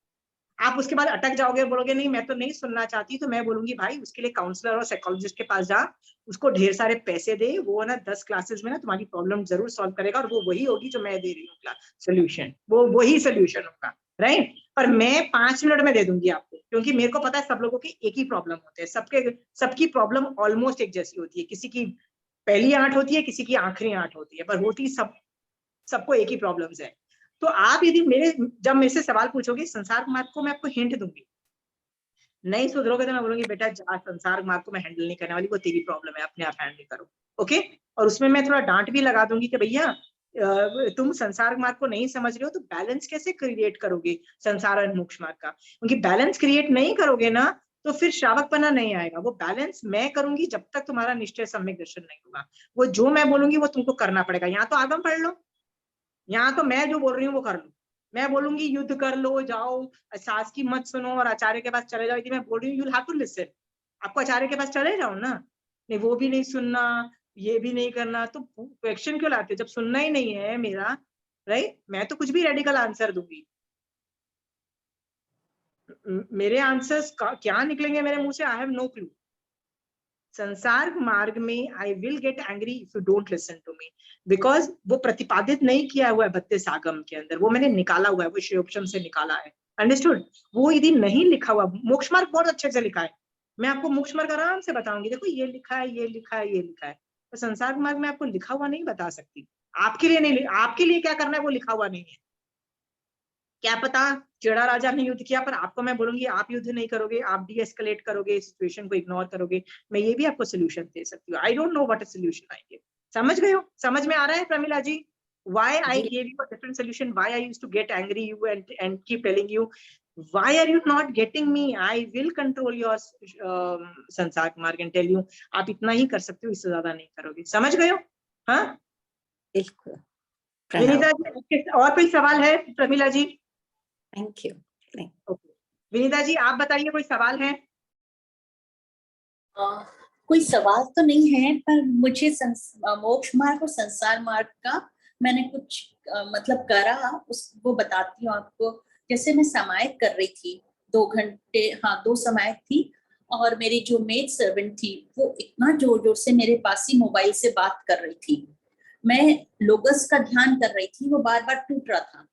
आप उसके बाद अटक जाओगे, बोलोगे नहीं मैं तो नहीं सुनना चाहती, तो मैं बोलूंगी भाई उसके लिए काउंसलर और साइकोलॉजिस्ट के पास जा, उसको ढेर सारे पैसे दे, वो ना 10 क्लासेस में ना तुम्हारी प्रॉब्लम जरूर सॉल्व करेगा, और वो वही होगी जो मैं दे रही हूँ सोल्यूशन, वो वही सोल्यूशन होगा, राइट? पर मैं 5 मिनट में दे दूंगी आपको, क्योंकि मेरे को पता है सब लोगों के एक ही प्रॉब्लम होते हैं, सबकी प्रॉब्लम ऑलमोस्ट एक जैसी होती है, किसी की पहली 8 होती है, किसी की आखिरी 8 होती है, पर होती सबको एक ही प्रॉब्लम्स है। तो आप यदि जब मेरे से सवाल पूछोगे संसार मार्ग को, मैं आपको हिंट दूंगी, नहीं सुधरोगे तो मैं बोलूंगी बेटा संसार मार्ग को मैं हैंडल नहीं करने वाली, वो तेरी प्रॉब्लम है, अपने आप हैंडल करो, ओके? और उसमें मैं थोड़ा डांट भी लगा दूंगी कि भैया तुम संसार मार्ग को नहीं समझ रहे हो, तो बैलेंस कैसे क्रिएट करोगे संसार और मोक्ष मार्ग का? क्योंकि बैलेंस क्रिएट नहीं करोगे ना, तो फिर श्रावकपना नहीं आएगा। वो बैलेंस मैं करूंगी जब तक तुम्हारा निश्चय सम्यक दर्शन नहीं होगा। वो जो मैं बोलूंगी वो तुमको करना पड़ेगा। यहाँ तो आगम पढ़ लो, यहाँ तो मैं जो बोल रही हूँ वो कर लो। मैं बोलूंगी युद्ध कर लो, जाओ, सास की मत सुनो और आचार्य के पास चले जाओ, यदि मैं बोल रही हूँ यू हैव टू लिसन, आपको आचार्य के पास चले जाओ ना। नहीं वो भी नहीं सुनना, ये भी नहीं करना, तो क्वेश्चन क्यों लाते हो जब सुनना ही नहीं है मेरा, राइट? मैं तो कुछ भी रेडिकल आंसर दूंगी, मेरे आंसर्स क्या निकलेंगे मेरे मुंह से, आई हैव नो क्लू। संसार मार्ग में I will get angry if you don't listen to me, because वो प्रतिपादित नहीं किया हुआ है 32 आगम के अंदर, वो मैंने निकाला हुआ है, वो श्रेयोपशम से निकाला है, अंडरस्टूड? वो यदि नहीं लिखा हुआ, मोक्ष मार्ग बहुत अच्छे से लिखा है, मैं आपको मोक्ष मार्ग आराम से बताऊंगी, देखो ये लिखा है, ये लिखा है, ये लिखा है। तो संसार मार्ग में आपको लिखा हुआ नहीं बता सकती, आपके लिए नहीं, आपके लिए क्या करना है वो लिखा हुआ नहीं है। क्या पता चेड़ा राजा ने युद्ध किया, पर आपको मैं बोलूंगी आप युद्ध नहीं करोगे, आप डी एस्केलेट करोगे, सिचुएशन को इग्नोर करोगे, मैं ये भी आपको सोल्यूशन दे सकती हूँ। I don't know what is solution, I give. समझ गए हो? समझ में आ रहा है प्रमिला जी? why I gave you a different solution, why I used to get angry you and keep telling you why are you not getting me, I will control your संसार मार्ग and tell you आप इतना ही कर सकते हो, इससे ज्यादा नहीं करोगे। समझ गए हो? हाँ बिल्कुल। विनीता जी, और कोई सवाल है Pramila ji? Thank you. Okay Vineeta ji आप बताइए, कोई सवाल है? कोई सवाल तो नहीं है, पर मुझे मोक्ष मार्ग और संसार मार्ग का मैंने कुछ मतलब करा, वो बताती हूँ आपको। जैसे मैं समायक कर रही थी 2 घंटे, हाँ 2 समायक थी, और मेरी जो मेड सर्वेंट थी वो इतना जोर जोर से मेरे पास ही मोबाइल से बात कर रही थी। मैं लोगस का ध्यान कर रही थी, वो बार बार टूट रहा था।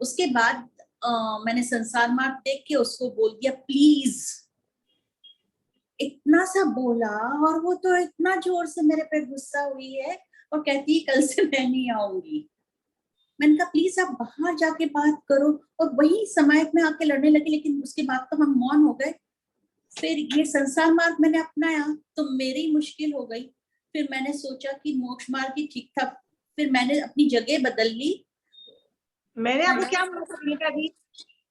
उसके बाद मैंने संसार मार्ग देख के उसको बोल दिया प्लीज, इतना सा बोला, और वो तो इतना जोर से मेरे पे गुस्सा हुई है और कहती है कल से मैं नहीं आऊंगी। मैंने कहा प्लीज आप बाहर जाके बात करो, और वही समायक में आके लड़ने लगी। लेकिन उसके बाद तो हम मौन हो गए। फिर ये संसार मार्ग मैंने अपनाया तो मेरी मुश्किल हो गई। फिर मैंने सोचा कि मोक्ष मार्ग ही ठीक था, फिर मैंने अपनी जगह बदल ली। मैंने आपको क्या बोला विनीता जी,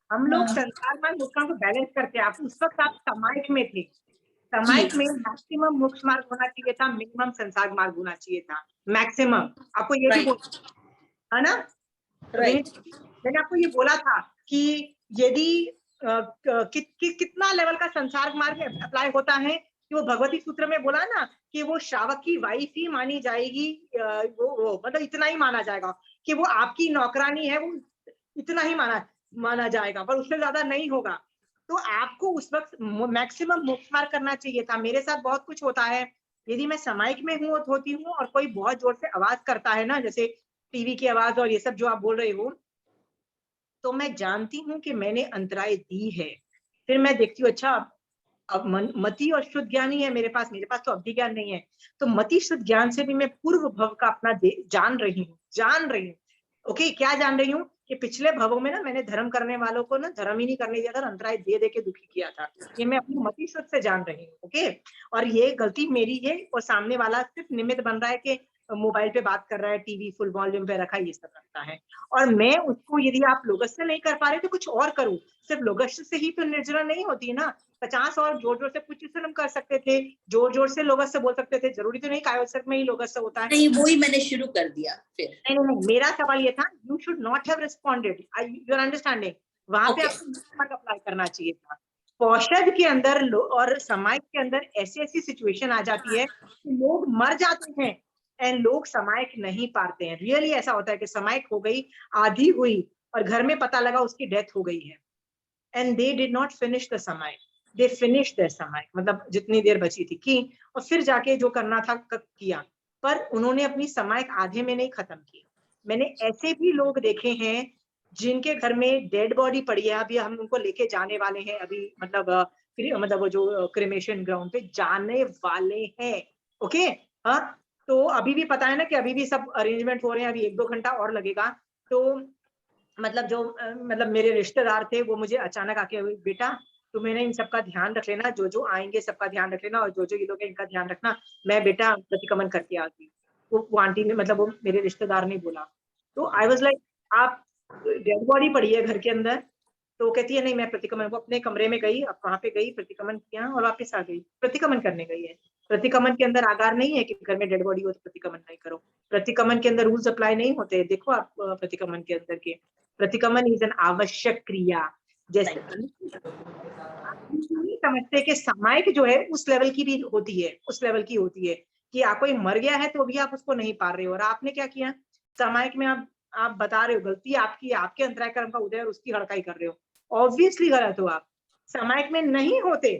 हम लोग संसार मार्ग मोक्ष मार्ग को बैलेंस करते हैं। आप उस वक्त आप समायक में थे, समायक में मैक्सिमम मोक्ष मार्ग होना चाहिए था, मिनिमम संसार मार्ग होना चाहिए था, मैक्सिमम। आपको ये भी बोला है ना, मैंने आपको ये बोला था कि यदि कितना लेवल का संसार मार्ग अप्लाई होता है, कि वो भगवती सूत्र में बोला ना कि वो श्रावक की वाइफ ही मानी जाएगी, वो मतलब इतना ही माना जाएगा कि वो आपकी नौकरानी है, वो इतना ही माना जाएगा, पर उससे ज्यादा नहीं होगा। तो आपको उस वक्त मैक्सिमम मोक्ष मार्ग करना चाहिए था। मेरे साथ बहुत कुछ होता है, यदि मैं समायिक में होती हूँ और कोई बहुत जोर से आवाज करता है ना, जैसे टीवी की आवाज और ये सब जो आप बोल रहे हो, तो मैं जानती हूँ कि मैंने अंतराय दी है। फिर मैं देखती हूँ अच्छा अब मति और शुद्ध ज्ञान ही है मेरे पास तो अवधि ज्ञान नहीं है। तो मति शुद्ध ज्ञान से भी मैं पूर्व भव का अपना जान रही हूँ। ओके, क्या जान रही हूँ कि पिछले भवों में ना मैंने धर्म करने वालों को ना धर्म ही नहीं करने दिया था, अंतराय दे दे के दुखी किया था। ये मैं अपनी मति शुद्ध से जान रही हूँ। ओके, और ये गलती मेरी है और सामने वाला सिर्फ निमित्त बन रहा है कि मोबाइल पे बात कर रहा है, टीवी फुल वॉल्यूम पे रखा है, ये सब रखता है। और मैं उसको, यदि आप लोगस्य नहीं कर पा रहे तो कुछ और करूँ। सिर्फ लोगस्य से ही तो निर्जरा नहीं होती है ना। 50 और जोर जोर से कुछ फिल्म कर सकते थे, जोर जोर से लोगस्य बोल सकते थे, जरूरी तो नहीं कायोत्सर्ग में ही लोगस्य होता है। नहीं, वही मैंने शुरू कर दिया फिर। नहीं, मेरा सवाल ये था, you should not have responded, your understanding, वहां पे आपको अप्लाई करना चाहिए था। पौषध के अंदर और समाज के अंदर ऐसी ऐसी सिचुएशन आ जाती है कि लोग मर जाते हैं एंड लोग समायक नहीं पाते हैं। रियली ऐसा होता है कि समायक हो गई, आधी हुई और घर में पता लगा उसकी डेथ हो गई है and they did not finish the samayik, they finish the samayik, मतलब जितनी देर बची थी की और फिर जाके जो करना था किया, पर उन्होंने अपनी समायक आधे में नहीं खत्म की। मैंने ऐसे भी लोग देखे हैं जिनके घर में डेड बॉडी पड़ी है, अभी हम उनको लेके जाने वाले हैं, अभी मतलब वो जो क्रिमेशन ग्राउंड पे जाने वाले हैं। ओके, हाँ, तो अभी भी पता है ना कि अभी भी सब अरेंजमेंट हो रहे हैं, अभी 1-2 घंटा और लगेगा। तो मतलब जो मतलब मेरे रिश्तेदार थे वो मुझे अचानक आके, बेटा तुम्हें ना इन सबका ध्यान रख लेना, जो जो आएंगे सबका ध्यान रख लेना और जो जो ये लोग हैं इनका ध्यान रखना, मैं बेटा प्रतिक्रमण करके आती। वो आंटी ने, मतलब वो मेरे रिश्तेदार ने बोला। तो आई वाज लाइक, आप डेड बॉडी पड़ी है घर के अंदर, तो वो कहती है नहीं मैं प्रतिक्रमण, वो अपने कमरे में गई, अब वहां पे गई, प्रतिक्रमण किया और वापस आ गई, प्रतिक्रमण करने गई है। प्रतिक्रमण के अंदर आगार नहीं है कि घर में डेड बॉडी हो तो प्रतिक्रमण नहीं करो। प्रतिक्रमण के अंदर रूल्स अप्लाई नहीं होते, देखो आप प्रतिक्रमण के अंदर के, प्रतिक्रमण इज एन आवश्यक क्रिया। जैसे आप नहीं समझते कि समायक जो है उस लेवल की भी होती है, उस लेवल की होती है कि आप कोई मर गया है तो भी आप उसको नहीं पा रहे हो, और आपने क्या किया समायक में, आप बता रहे हो गलती आपकी, आपके अंतराय कर्म का उदय और उसकी हड़काई कर रहे हो, ऑब्वियसली गलत हो आप। समायक में नहीं होते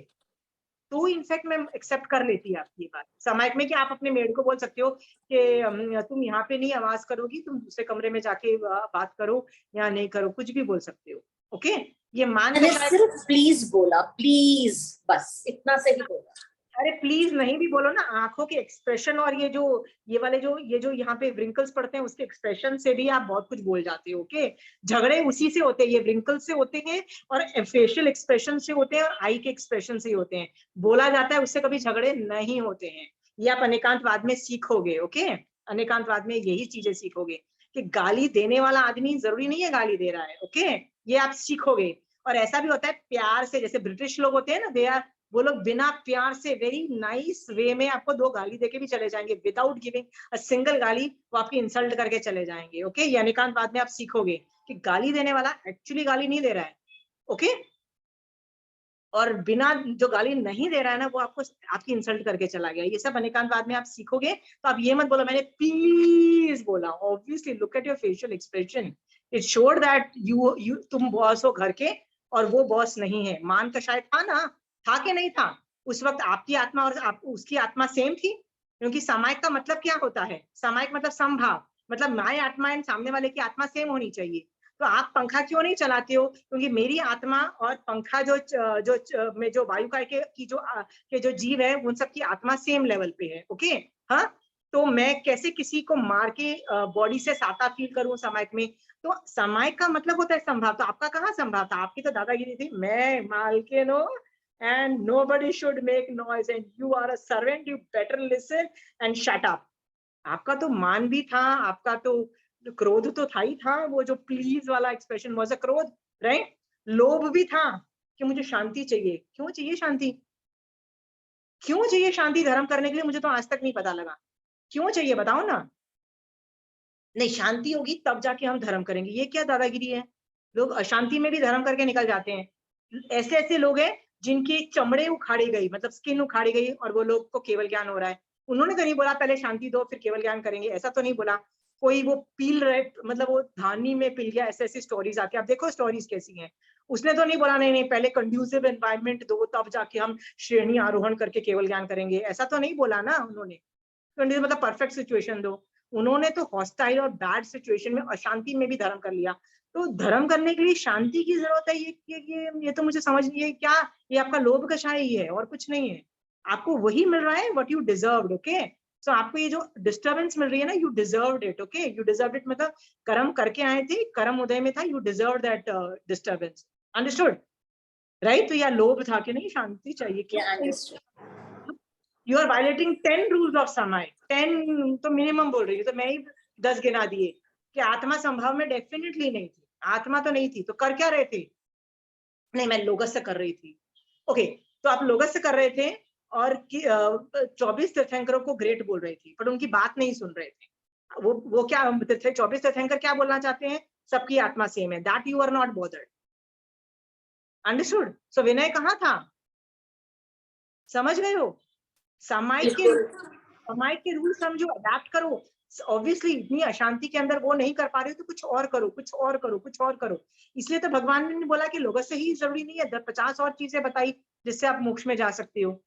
तो इनफैक्ट मैं एक्सेप्ट कर लेती आपकी बात। समायक में कि आप अपने मेड को बोल सकते हो कि तुम यहाँ पे नहीं आवाज करोगी, तुम दूसरे कमरे में जाके बात करो या नहीं करो, कुछ भी बोल सकते हो। ओके, ये मान मैंने के सिर्फ प्लीज बोला, प्लीज, बस इतना से ही बोला। अरे प्लीज नहीं भी बोलो ना, आंखों के एक्सप्रेशन और ये वाले जो यहाँ पे व्रिंकल्स पड़ते हैं उसके एक्सप्रेशन से भी आप बहुत कुछ बोल जाते हो। ओके, झगड़े उसी से होते हैं, ये व्रिंकल्स से होते हैं और फेशियल एक्सप्रेशन से होते हैं और आई के एक्सप्रेशन से होते हैं। बोला जाता है उससे कभी झगड़े नहीं होते हैं, ये आप अनेकांतवाद में सीखोगे। ओके, अनेकांतवाद में यही चीजें सीखोगे कि गाली देने वाला आदमी जरूरी नहीं है गाली दे रहा है। ओके, ये आप सीखोगे। और ऐसा भी होता है प्यार से, जैसे ब्रिटिश लोग होते हैं ना, दे आर, वो लोग बिना प्यार से वेरी नाइस वे में आपको 2 गाली देके भी चले जाएंगे, विदाउट गिविंग अ सिंगल गाली वो आपकी इंसल्ट करके चले जाएंगे। ओके, ये अनेकांतवाद में आप सीखोगे कि गाली देने वाला एक्चुअली गाली नहीं दे रहा है। ओके, और बिना जो गाली नहीं दे रहा है ना वो आपको आपकी इंसल्ट करके चला गया, ये सब अनेकांतवाद में आप सीखोगे। तो आप ये मत बोलो मैंने प्लीज बोला, obviously look at your facial expression, it showed that you तुम बॉस हो घर के और वो बॉस नहीं है। मान का शायद था ना, था कि नहीं था उस वक्त, आपकी आत्मा और उसकी आत्मा सेम थी, क्योंकि सामायिक का मतलब क्या होता है, सामायिक मतलब समभाव, मतलब माय आत्मा एंड सामने वाले की आत्मा सेम होनी चाहिए। तो आप पंखा क्यों नहीं चलाते हो, क्योंकि मेरी आत्मा और पंखा में जो वायु का के जो जीव है उन सब की आत्मा सेम लेवल पे है। ओके, हाँ, तो मैं कैसे किसी को मार के बॉडी से साता फील करूं सामायिक में। तो सामायिक का मतलब होता है संभाव, तो आपका कहाँ संभाव था, आपकी तो दादागिरी थी, मैं मालकिन हूं and nobody should make noise and you are a servant, you better listen and shut up। आपका तो मान भी था, आपका तो क्रोध तो था ही था, वो जो प्लीज वाला एक्सप्रेशन वाज अ क्रोध, राइट। लोभ भी था कि मुझे शांति चाहिए। क्यों चाहिए शांति, क्यों चाहिए शांति धर्म करने के लिए, मुझे तो आज तक नहीं पता लगा क्यों चाहिए, बताओ ना। नहीं, शांति होगी तब जाके हम धर्म करेंगे, ये क्या दादागिरी है। लोग अशांति में भी धर्म करके निकल जाते हैं। ऐसे ऐसे लोग हैं जिनकी चमड़े उखाड़ी गई, मतलब स्किन उखाड़ी गई और वो लोग को केवल ज्ञान हो रहा है। उन्होंने तो नहीं बोला पहले शांति दो फिर केवल ज्ञान करेंगे, ऐसा तो नहीं बोला। कोई वो पील रहे, मतलब वो धानी में पिल गया, ऐसे ऐसी स्टोरीज आती है, आप देखो स्टोरीज कैसी हैं। उसने तो नहीं बोला नहीं नहीं पहले कंड्यूसिव एनवायरनमेंट दो तब जाके हम श्रेणी आरोहण करके केवल ज्ञान करेंगे, ऐसा तो नहीं बोला ना उन्होंने। कंडीशन मतलब परफेक्ट सिचुएशन दो। उन्होंने तो हॉस्टाइल और बैड सिचुएशन में अशांति में भी धर्म कर लिया। तो धर्म करने के लिए शांति की जरूरत है, ये तो मुझे समझ नहीं है क्या, ये आपका लोभ कषाय है और कुछ नहीं है। आपको वही मिल रहा है what you deserved, okay. So आपको ये जो डिस्टर्बेंस मिल रही है ना, you deserved it, okay, you deserved it, मतलब कर्म करके आए थे, कर्म उदय में था, you deserve that disturbance, understood, right. तो या लोभ था कि नहीं शांति चाहिए, क्या you are violating 10 rules of समय, 10 तो मिनिमम बोल रही है, तो मैं ही 10 गिना दिए कि आत्मा संभाव में डेफिनेटली नहीं थी, आत्मा तो नहीं थी, तो कर क्या रहे थे? नहीं, मैं लोगस से कर रही थी, ओके। तो आप लोगस से कर रहे थे और 24 तीर्थंकरों को ग्रेट बोल रही थी, पर उनकी बात नहीं सुन रहे थे। वो क्या 24 तीर्थंकर क्या बोलना चाहते हैं? सबकी आत्मा सेम है, that you are not bothered, understood. So Vinay कहाँ था? समझ गए हो? सामायिक के रूल्स हम जो अडैप्ट करो, ऑब्वियसली इतनी अशांति के अंदर वो नहीं कर पा रहे हो तो कुछ और करो, कुछ और करो, कुछ और करो। इसलिए तो भगवान ने बोला कि लोगों से ही जरूरी नहीं है, 50 और चीजें बताई जिससे आप मोक्ष में जा सकते हो।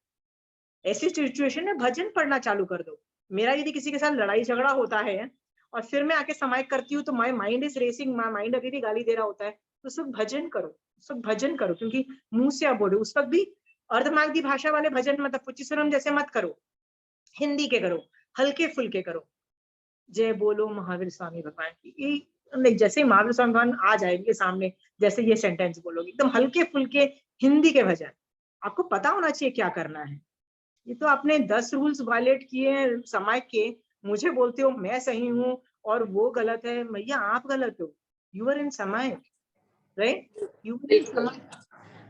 ऐसी सिचुएशन में भजन पढ़ना चालू कर दो। मेरा यदि किसी के साथ लड़ाई झगड़ा होता है और फिर मैं आके समायिक करती हूँ तो my mind is racing, my mind अभी भी गाली दे रहा होता है, तो उस वक्त भजन करो, उस वक्त भजन करो, क्योंकि मुंह से आप बोलो, उस वक्त भी अर्धमागधी भाषा वाले भजन, मतलब पुचिसुरम जैसे मत करो, हिंदी के करो, हल्के फुल्के करो। जय बोलो महावीर स्वामी भगवान की, ये नहीं, जैसे महावीर स्वामी भगवान आ जाएंगे सामने, जैसे ये सेंटेंस बोलोगे, एकदम हल्के फुल्के हिंदी के भजन। आपको पता होना चाहिए क्या करना है। ये तो आपने 10 रूल्स वायलेट किए समाज के, मुझे बोलते हो मैं सही हूँ और वो गलत है। भैया आप गलत हो, यू आर इन समाज, राइट, यू आर इन समाज।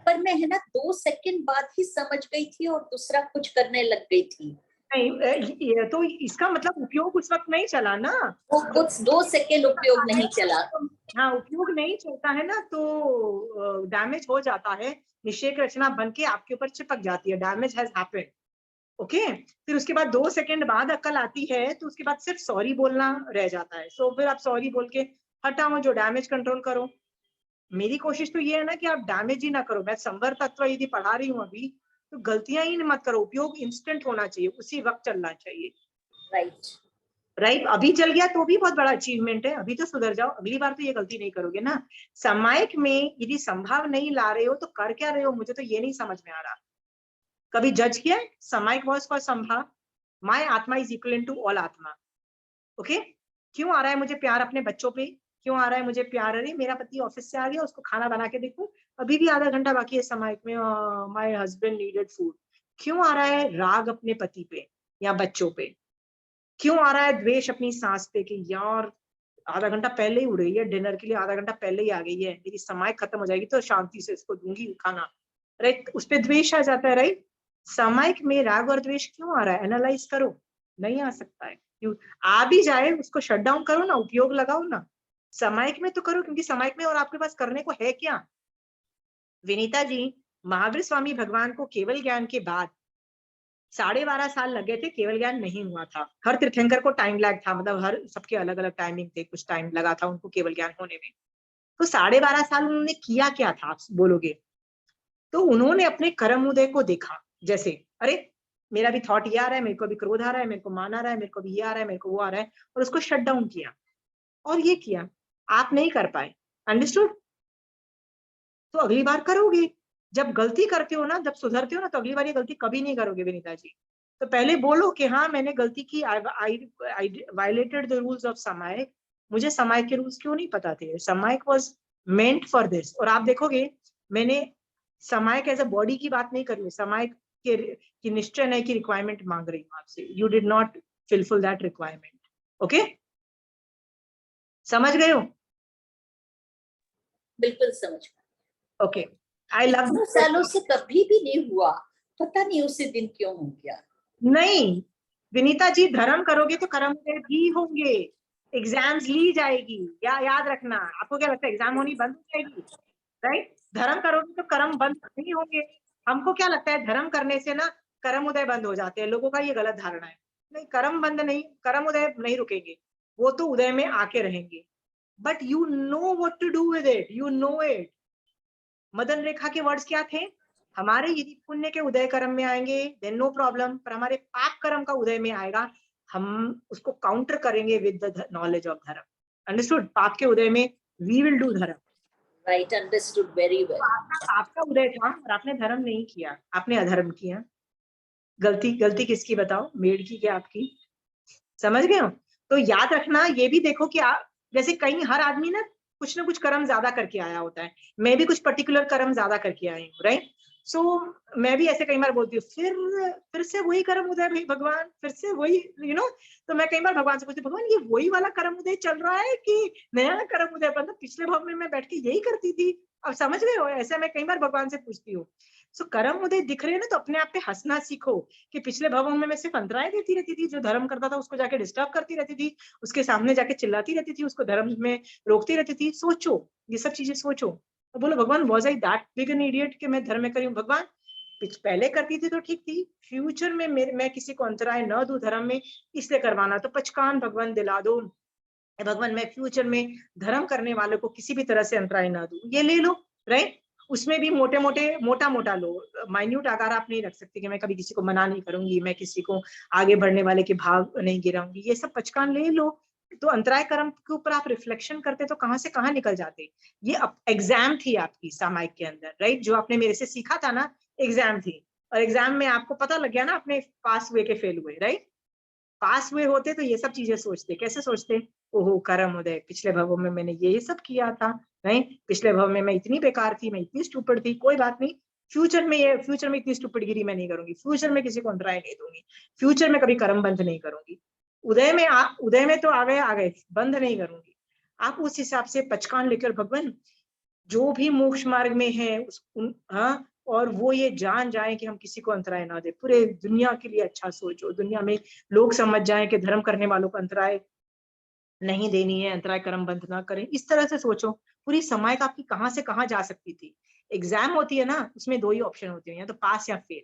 पर मैं है ना 2 सेकंड बाद ही समझ गई थी और दूसरा कुछ करने लग गई थी। नहीं, ये तो इसका मतलब उपयोग उस वक्त नहीं चला ना, वो कुछ 2 सेकंड उपयोग नहीं चला। हाँ, उपयोग नहीं चलता है ना तो डैमेज हो जाता है, निश्चय की रचना बन के आपके ऊपर चिपक जाती है, डैमेज हैज हैपेंड, ओके। फिर उसके बाद 2 सेकंड बाद अक्ल आती है, तो उसके बाद सिर्फ सॉरी बोलना रह जाता है। सो फिर आप सॉरी बोल के हटाओ, जो डैमेज कंट्रोल करो। मेरी कोशिश तो ये है ना कि आप डैमेज ही ना करो। मैं संवर तत्व यदि पढ़ा रही हूँ अभी, तो गलतियां ही मत करो, उपयोग इंस्टेंट होना चाहिए, उसी वक्त चलना चाहिए, राइट। अभी चल गया तो भी बहुत बड़ा अचीवमेंट है, अभी तो सुधर जाओ, अगली बार तो ये गलती नहीं करोगे ना। समायिक में यदि संभाव नहीं ला रहे हो तो कर क्या रहे हो, मुझे तो ये नहीं समझ में आ रहा। कभी जज किया है? समायिक वॉज फॉर संभाव, माय आत्मा इज इक्वल टू ऑल आत्मा, ओके। क्यों आ रहा है मुझे प्यार अपने बच्चों पे, क्यों आ रहा है मुझे प्यार, अरे मेरा पति ऑफिस से आ गया, उसको खाना बना के देखो, अभी भी आधा घंटा बाकी है समायिक में, माय हस्बैंड नीडेड फूड। क्यों आ रहा है राग अपने पति पे या बच्चों पे? क्यों आ रहा है द्वेष अपनी सास पे कि यार आधा घंटा पहले ही उड़ रही है, डिनर के लिए आधा घंटा पहले ही आ गई है, मेरी समायिक खत्म हो जाएगी तो शांति से इसको दूंगी खाना, राइट। उस पर द्वेष आ जाता है, राइट। समायिक में राग और द्वेष क्यों आ रहा है, एनालाइज करो, नहीं आ सकता है। क्यों आ भी जाए उसको शट डाउन करो ना, उपयोग लगाओ ना। समायिक में तो करो, क्योंकि समायिक में और आपके पास करने को है क्या? विनीता जी, महावीर स्वामी भगवान को केवल ज्ञान के बाद 12.5 साल लगे थे, केवल ज्ञान नहीं हुआ था। हर तीर्थंकर को टाइम लैग था, मतलब हर सबके अलग अलग टाइमिंग थे, कुछ टाइम लगा था उनको केवल ज्ञान होने में। तो 12.5 साल उन्होंने किया क्या था, आप बोलोगे? तो उन्होंने अपने कर्म उदय को देखा, जैसे अरे मेरा भी थॉट ये आ रहा है, मेरे को भी क्रोध आ रहा है, मेरे को मान आ रहा है, मेरे को भी ये आ रहा है, मेरे को वो आ रहा है, और उसको शट डाउन किया, और ये किया। आप नहीं कर पाए, अंडरस्टूड। तो अगली बार करोगे, जब गलती करते हो ना, जब सुधरते हो ना, तो अगली बार ये गलती कभी नहीं करोगे विनीता जी। तो पहले बोलो कि हाँ मैंने गलती की, आई वायलेटेड द रूल्स ऑफ समायिक, मुझे समायिक के रूल्स क्यों नहीं पता थे, समायिक वाज मेंट फॉर दिस। और आप देखोगे मैंने समायिक एज अ बॉडी की बात नहीं कर रही, समायिक की निश्चय नहीं की रिक्वायरमेंट मांग रही हूँ आपसे, you did not fulfil that requirement, okay. समझ गए हो? बिल्कुल समझ गई। ओके, आई लव इतने सालों से कभी भी नहीं हुआ, पता नहीं उसी दिन क्यों हो गया। नहीं विनीता जी, धर्म करोगे तो कर्म उदय भी होंगे, एग्जाम्स ली जाएगी, याद रखना। आपको क्या लगता है एग्जाम होनी बंद हो जाएगी, राइट? धर्म करोगे तो कर्म बंद नहीं होंगे। हमको क्या लगता है धर्म करने से ना कर्म उदय बंद हो जाते हैं, लोगों का ये गलत धारणा है। नहीं, कर्म बंद नहीं, कर्म उदय नहीं रुकेंगे, वो तो उदय में आके रहेंगे, but you know what to do with it, you know it. Madan Rekha के वर्ड्स क्या थे? हमारे यदि पुण्य के उदय कर्म में आएंगे देन नो प्रॉब्लम, पर हमारे पाप कर्म का उदय में आएगा, हम उसको काउंटर करेंगे विद द नॉलेज ऑफ धर्म, अंडरस्टूड। पाप के उदय में वी विल डू धर्म। Right, understood very well. आपका उदय था और आपने धर्म नहीं किया, आपने अधर्म किया। गलती किसकी बताओ, मेड की क्या आपकी? समझ गए हो? तो याद रखना, ये भी देखो कि जैसे कहीं हर आदमी ना कुछ कर्म ज्यादा करके आया होता है, मैं भी कुछ पर्टिकुलर कर्म ज्यादा करके आई हूँ, राइट? सो मैं भी ऐसे कई बार बोलती हूँ, फिर से वही कर्म उदय भाई भगवान, फिर से वही, तो मैं कई बार भगवान से पूछती हूँ, भगवान ये वही वाला कर्म उदय चल रहा है कि नया कर्म उदय? मतलब पिछले भाव में मैं बैठ के यही करती थी, अब समझ गए हो? ऐसे मैं कई बार भगवान से पूछती हूँ। सो कर्म उदय दिख रहे हैं ना, तो अपने आप पे हंसना सीखो कि पिछले भवों में मैं सिर्फ अंतराय देती रहती थी, जो धर्म करता था उसको जाके डिस्टर्ब करती रहती थी, उसके सामने जाके चिल्लाती रहती थी, उसको धर्म में रोकती रहती थी। सोचो, ये सब चीजें सोचो और बोलो, भगवान was I that big an idiot कि मैं धर्म में करी हूँ? भगवान पहले करती थी तो ठीक थी, फ्यूचर में मैं किसी को अंतराय न दूं धर्म में, इसलिए करवाना। तो पचकान भगवान दिला दो, भगवान मैं फ्यूचर में धर्म करने वालों को किसी भी तरह से अंतराय ना दूं। ये ले लो, राइट? उसमें भी मोटा लो, माइन्यूट आकार आप नहीं रख सकते कि मैं कभी किसी को मना नहीं करूंगी, मैं किसी को आगे बढ़ने वाले के भाव नहीं गिराऊंगी, ये सब पचकान ले लो। तो अंतराय कर्म के ऊपर आप रिफ्लेक्शन करते तो कहां से कहां निकल जाते। ये एग्जाम थी आपकी सामायिक के अंदर, राइट? जो आपने मेरे से सीखा था ना, एग्जाम थी, और एग्जाम में आपको पता लग गया ना अपने पास हुए के फेल हुए, राइट? पास हुए होते तो ये सब चीजें सोचते। कैसे सोचते? ओहो कर्म उदय, पिछले भवों में मैंने ये सब किया था, नहीं पिछले भव में मैं इतनी बेकार थी, मैं इतनी स्टूपिड थी, कोई बात नहीं, फ्यूचर में इतनी स्टूपिडगिरी मैं नहीं करूंगी, फ्यूचर में किसी को अंतराय नहीं दूंगी, फ्यूचर में कभी कर्म बंद नहीं करूंगी। उदय में तो आ गए, बंद नहीं करूंगी। आप उस हिसाब से पचकान लेकर भगवान जो भी मोक्ष मार्ग में है और वो ये जान जाए कि हम किसी को अंतराय ना दे, पूरे दुनिया के लिए अच्छा सोचो, दुनिया में लोग समझ जाए कि धर्म करने वालों को अंतराय नहीं देनी है, अंतराय कर्म बंद ना करें, इस तरह से सोचो। पूरी समय का आपकी कहां से कहां जा सकती थी। एग्जाम होती है ना, उसमें दो ही ऑप्शन होते हैं, या तो पास या फेल।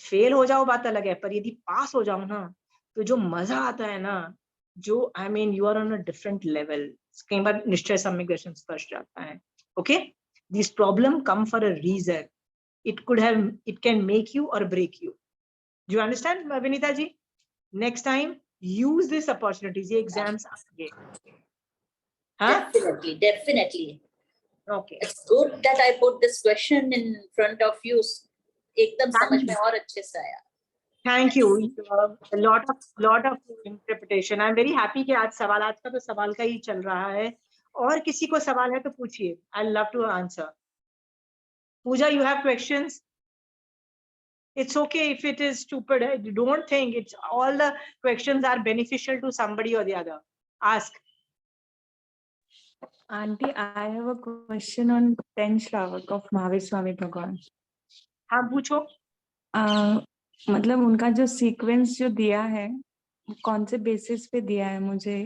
फेल हो जाओ बात अलग है, पर यदि पास हो जाओ ना, तो जो मजा आता है ना, जो I mean you are on a different level. कई बार निश्चय सम्यक स्पर्श जाता है। Okay, this problem come for a reason, it can make you or break you. Do you understand, Vinita ji? Next time use this opportunities, ये exams आएंगे, हाँ? Definitely. Okay. It's good that I put this question in front of you. एकदम समझ में और अच्छे से आया. Thank you. A lot of interpretation. I'm very happy कि आज सवालात का तो सवाल का ही चल रहा है, और किसी को सवाल है तो पूछिए, I'll love to answer. Pooja, you have questions? It's okay if it is stupid. Don't think it's all the questions are beneficial to somebody or the other. Ask. Auntie, I have a question on 10 Shravak of Mahavir Swami Bhagwan. हाँ पूछो। मतलब उनका जो सीक्वेंस जो दिया है, कौन से बेसिस पे दिया है, मुझे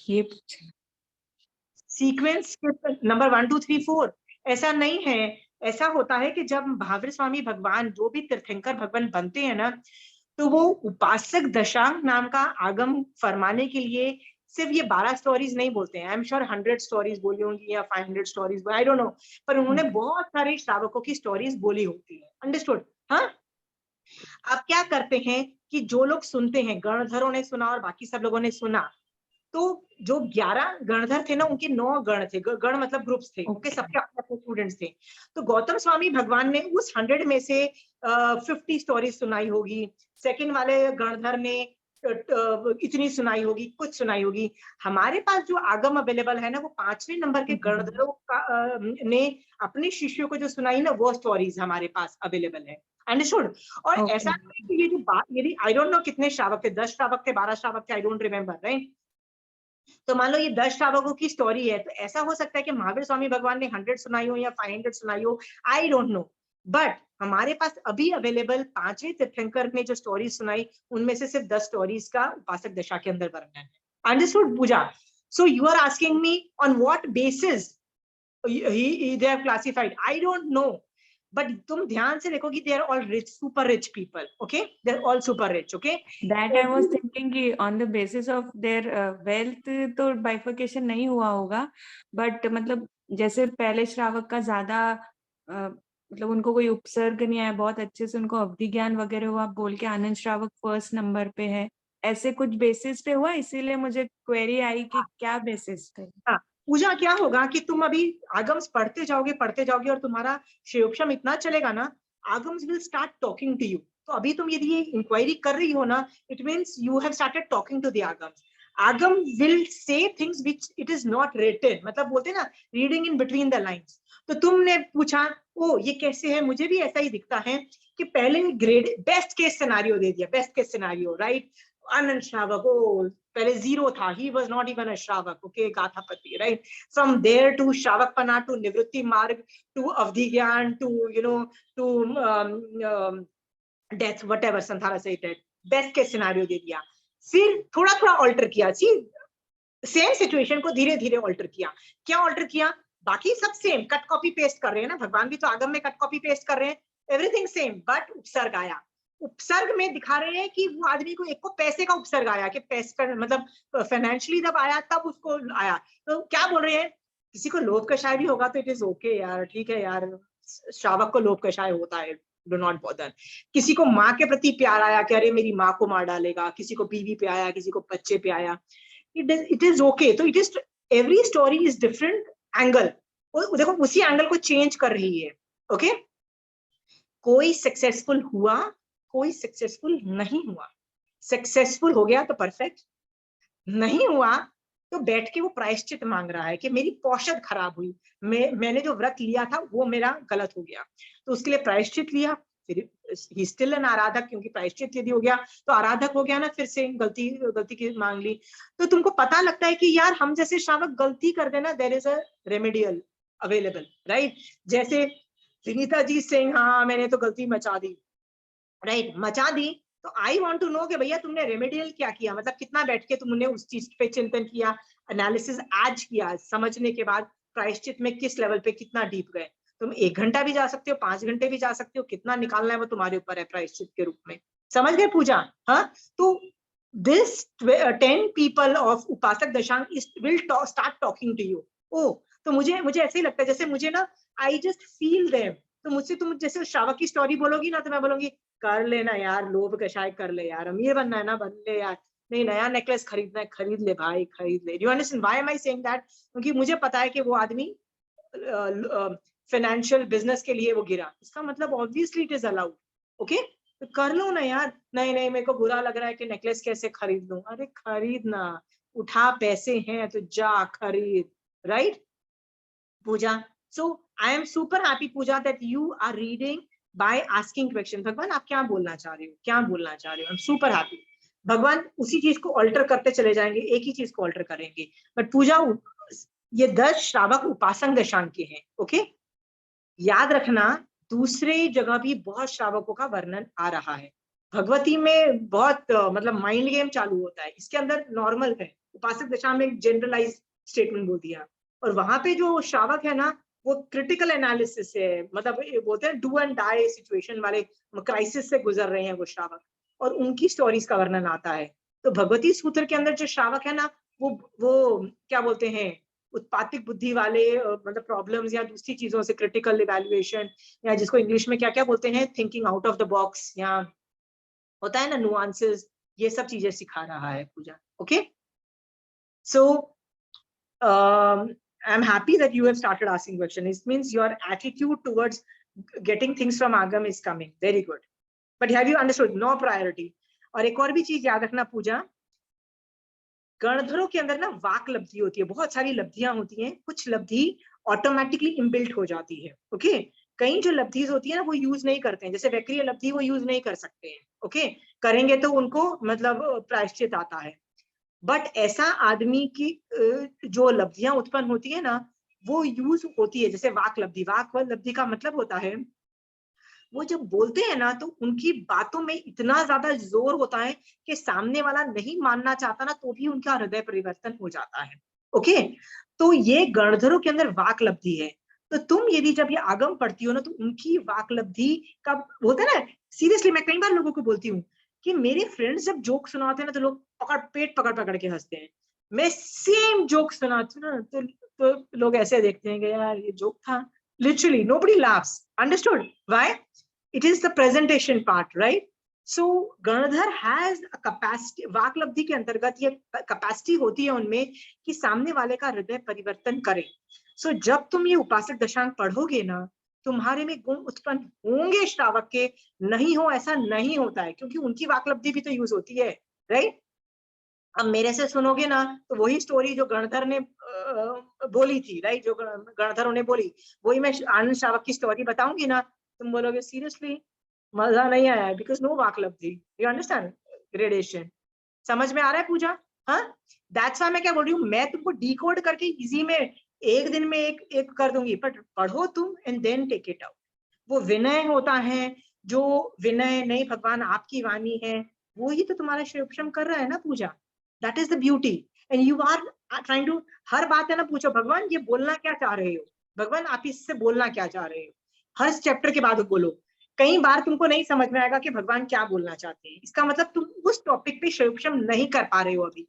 ये पूछना। सीक्वेंस नंबर 1 2 3 4 ऐसा नहीं है। ऐसा होता है कि जब महावीर स्वामी भगवान जो भी तीर्थंकर भगवान बनते हैं ना, तो वो उपासक दशांग नाम का आगम फरमाने के लिए सिर्फ ये 12 स्टोरीज नहीं बोलते हैं। आई एम श्योर 100 स्टोरीज बोली होंगी या 500 स्टोरीज, आई डोंट नो, पर उन्होंने बहुत सारे श्रावकों की स्टोरीज बोली होती है। अंडरस्टूड? हाँ। अब क्या करते हैं कि जो लोग सुनते हैं, गणधरों ने सुना और बाकी सब लोगों ने सुना, तो जो 11 गणधर थे ना, उनके 9 गण थे। गण मतलब ग्रुप्स थे, उनके सबके अपने स्टूडेंट्स थे। तो गौतम स्वामी भगवान ने उस 100 में से 50 स्टोरी सुनाई होगी, सेकंड वाले गणधर ने इतनी सुनाई होगी, कुछ सुनाई होगी। हमारे पास जो आगम अवेलेबल है ना, वो 5वें नंबर के गणधरों का ने अपने शिष्यों को जो सुनाई ना, वो स्टोरीज हमारे पास अवेलेबल है। अंडरस्टूड? और ऐसा नहीं कि ये जो बात, यदि आई डोंट नो कितने श्रावक थे, 10 श्रावक थे, 12 श्रावक थे, आई डोंट रिमेम्बर, राइट? तो मान लो ये 10 श्रावकों की स्टोरी है, तो ऐसा हो सकता है कि महावीर स्वामी भगवान ने 100 सुनाई हो या 500 सुनाई हो, आई डोंट नो। बट हमारे पास अभी अवेलेबल 5वें तीर्थंकर ने जो स्टोरी सुनाई, उनमें से सिर्फ 10 स्टोरीज का उपासक दशा के अंदर वर्णन है। Understood Puja? So you are asking me on what basis they have classified, I don't know, but तुम ध्यान से देखोगी, they are all rich, super rich people, okay? They're all super rich, okay? That I was thinking कि on the basis of their wealth तो bifurcation नहीं हुआ होगा, but मतलब जैसे पहले श्रावक का ज्यादा मतलब उनको कोई उपसर्ग नहीं आया, बहुत अच्छे से उनको अवधि ज्ञान वगैरह हुआ, बोल के आनंद श्रावक फर्स्ट नंबर पे है, ऐसे कुछ बेसिस पे हुआ, इसीलिए मुझे क्वेरी आई कि क्या बेसिस पे। हाँ, पूजा क्या होगा कि तुम अभी आगम्स पढ़ते जाओगे और तुम्हारा शिवोक्षम इतना चलेगा ना, Agams will start talking to you. तो अभी तुम यदि ये इंक्वायरी कर रही हो ना, it means you have started talking to the Agams. Agam will say things which it is not written, मतलब बोलते हैं ना reading in between the lines. तो तुमने पूछा ओ ये कैसे है, मुझे भी ऐसा ही दिखता है, कि पहले ग्रेड बेस्ट केस सिनेरियो दे दिया, बेस्ट केस सिनेरियो, राइट। आनंद श्रावक, ओ पहले 0 था, he was not even a श्रावक, okay, गाथापति, right? From there to श्रावकपना to निवृत्ति मार्ग to अवधि ज्ञान to death, whatever, संथारा से डेथ, बेस्ट केस सिनेरियो दे दिया। फिर थोड़ा थोड़ा ऑल्टर किया, सेम सिचुएशन को धीरे धीरे ऑल्टर किया। क्या ऑल्टर किया? बाकी सब सेम, कट कॉपी पेस्ट कर रहे हैं ना, भगवान भी तो आगम में कट कॉपी पेस्ट कर रहे हैं, एवरीथिंग सेम, बट उपसर्ग आया। उपसर्ग में दिखा रहे हैं कि वो आदमी को एक को पैसे का उपसर्ग आया, कि पैसे मतलब फाइनेंशियली जब आया तब उसको आया। तो क्या बोल रहे हैं, किसी को लोभ कषाय भी होगा तो इट इज ओके यार, ठीक है यार, श्रावक को लोभ कषाय होता है, डू नॉट बॉदर। किसी को माँ के प्रति प्यार आया कि अरे मेरी माँ को मार डालेगा, किसी को बीवी पे आया, किसी को बच्चे पे आया, इट इज ओके। तो it is, every story is different angle, देखो उसी एंगल को चेंज कर रही है, ओके। कोई सक्सेसफुल हुआ, कोई सक्सेसफुल नहीं हुआ। सक्सेसफुल हो गया तो परफेक्ट, नहीं हुआ तो बैठ के वो प्रायश्चित मांग रहा है कि मेरी पौषध खराब हुई, मैंने जो व्रत लिया था वो मेरा गलत हो गया, तो उसके लिए प्रायश्चित लिया। फिर ही स्टिल एन आराधक, क्योंकि प्रायश्चित यदि हो गया तो आराधक हो गया ना, फिर से गलती की मांग ली। तो तुमको पता लगता है कि यार हम जैसे श्रावक गलती कर देना, there is a remedial available, right. जैसे विनीता जी सिंह, हाँ मैंने तो गलती मचा दी, राइट, मचा दी, तो आई वांट टू नो कि भैया तुमने रेमेडियल क्या किया, मतलब कितना बैठ के तुमने उस चीज पे चिंतन किया, एनालिसिस आज किया, समझने के बाद प्रायश्चित में किस लेवल पे कितना डीप गए। तुम 1 घंटा भी जा सकते हो, 5 घंटे भी जा सकते हो, कितना निकालना है वो तुम्हारे ऊपर है प्रायश्चित के रूप में। समझ गए पूजा? हाँ, तो दिस 10 people of उपासक दशांग will start talking to you। ओ, तो मुझे ऐसे ही लगता है जैसे मुझे ना, आई जस्ट फील देम। तो मुझसे तुम जैसे श्रावक की स्टोरी बोलोगी ना, तो मैं बोलूंगी कर लेना यार, लोभ कषाय कर ले यार, अमीर बनना है ना, बन ले यार, नहीं नया नेकलेस खरीदना है, खरीद ले भाई, खरीद ले। You understand why am I saying that? क्योंकि मुझे पता है कि वो आदमी फाइनेंशियल बिजनेस के लिए वो गिरा, इसका मतलब obviously it is allowed, okay. तो कर लो ना यार, नहीं मेरे को बुरा लग रहा है कि नेकलेस कैसे खरीद लूं, अरे खरीदना, उठा, पैसे हैं तो जा खरीद, right Puja. So I am super happy Puja that you are reading by asking question। भगवान आप क्या बोलना चाह रहे हो, क्या बोलना चाह रहे हो, I'm super happy। भगवान उसी चीज को ऑल्टर करते चले जाएंगे, एक ही चीज को ऑल्टर करेंगे। बट पूजा, ये 10 श्रावक उपासक दशांग के हैं, ओके। याद रखना दूसरे जगह भी बहुत श्रावकों का वर्णन आ रहा है, भगवती में बहुत मतलब माइंड गेम चालू होता है, इसके अंदर नॉर्मल है। उपासक दशा में जनरलाइज स्टेटमेंट बोल दिया, और वहां पे जो श्रावक है ना, वो क्रिटिकल एनालिसिस है, मतलब बोलते हैं डू एंड डाई सिचुएशन वाले, क्राइसिस से गुजर रहे हैं वो श्रावक, और उनकी स्टोरीज का वर्णन आता है। तो भगवती सूत्र के अंदर जो श्रावक है ना, वो क्या बोलते हैं, उत्पातिक बुद्धि वाले, मतलब प्रॉब्लम्स या दूसरी चीजों से क्रिटिकल इवैल्यूएशन, या जिसको इंग्लिश में क्या क्या बोलते हैं, thinking out of the box, या होता है ना नुआंसेस, ये सब चीजें सिखा रहा है Pooja, okay. So I'm happy that you have started asking questions. It means your attitude towards getting things from Agam is coming. Very good. But have you understood? No priority. और एक और भी चीज याद रखना पूजा, गणधरों के अंदर ना वाक लब्धि होती है, बहुत सारी लब्धियां होती हैं, कुछ लब्धि ऑटोमेटिकली इनबिल्ट हो जाती है, ओके। कई जो लब्धि होती है ना वो यूज नहीं करते हैं, जैसे वैक्रिय लब्धि वो यूज नहीं कर सकते हैं, ओके। करेंगे तो उनको मतलब प्रायश्चित आता है। बट ऐसा आदमी की जो लब्धियां उत्पन्न होती है ना, वो यूज होती है, जैसे वाक लब्धि। वाक लब्धि का मतलब होता है वो जब बोलते हैं ना, तो उनकी बातों में इतना ज्यादा जोर होता है कि सामने वाला नहीं मानना चाहता ना, तो भी उनका हृदय परिवर्तन हो जाता है, ओके। तो ये गणधरों के अंदर वाक लब्धि है। तो तुम यदि जब ये आगम पढ़ती हो ना, तो उनकी वाक लब्धि का बोलते हैं ना, सीरियसली मैं कई बार लोगों को बोलती हूँ कि मेरे फ्रेंड्स जब जोक सुनाते हैं ना, तो लोग पेट पकड़ के हंसते हैं। मैं सेम जोक सुनाती हूँ ना, तो लोग ऐसे देखते हैं कि यार ये जोक था। Literally nobody laughs. Understood? Why? It is the presentation part, right? So Ganadhar has a capacity, वाकलब्धि के अंतर्गत ये कैपेसिटी होती है उनमें कि सामने वाले का हृदय परिवर्तन करे। सो जब तुम ये उपासक दशांग पढ़ोगे ना, तुम्हारे में गुण उत्पन्न होंगे श्रावक के, नहीं हो ऐसा नहीं होता है, क्योंकि उनकी वाकलब्धि भी तो यूज होती है, राइट। अब मेरे से सुनोगे ना तो वही स्टोरी जो गणधर ने बोली थी, राइट, जो गणधरों ने बोली, वही मैं आनंद श्रावक की स्टोरी बताऊंगी ना, तुम बोलोगे सीरियसली मजा नहीं आया, बिकॉज नो वाकलब्धि। You understand gradation? समझ में आ रहा है पूजा? हाँ, दैट्स व्हाई मैं क्या बोल रही हूँ, मैं तुमको डिकोड करके इजी में एक दिन में एक कर दूंगी, बट पढ़ो तुम and then take it out. वो विनय होता है, जो विनय नहीं भगवान आपकी वाणी है, वो ही तो तुम्हारा शिवोपशम कर रहा है ना Pooja. That is the beauty, and you are trying to, हर बात है ना पूछो भगवान ये बोलना क्या चाह रहे हो, भगवान आप इससे बोलना क्या चाह रहे हो, हर चैप्टर के बाद बोलो। कई बार तुमको नहीं समझ में आएगा कि भगवान क्या बोलना चाहते हैं, इसका मतलब तुम उस टॉपिक पे शिवोपशम नहीं कर पा रहे हो अभी,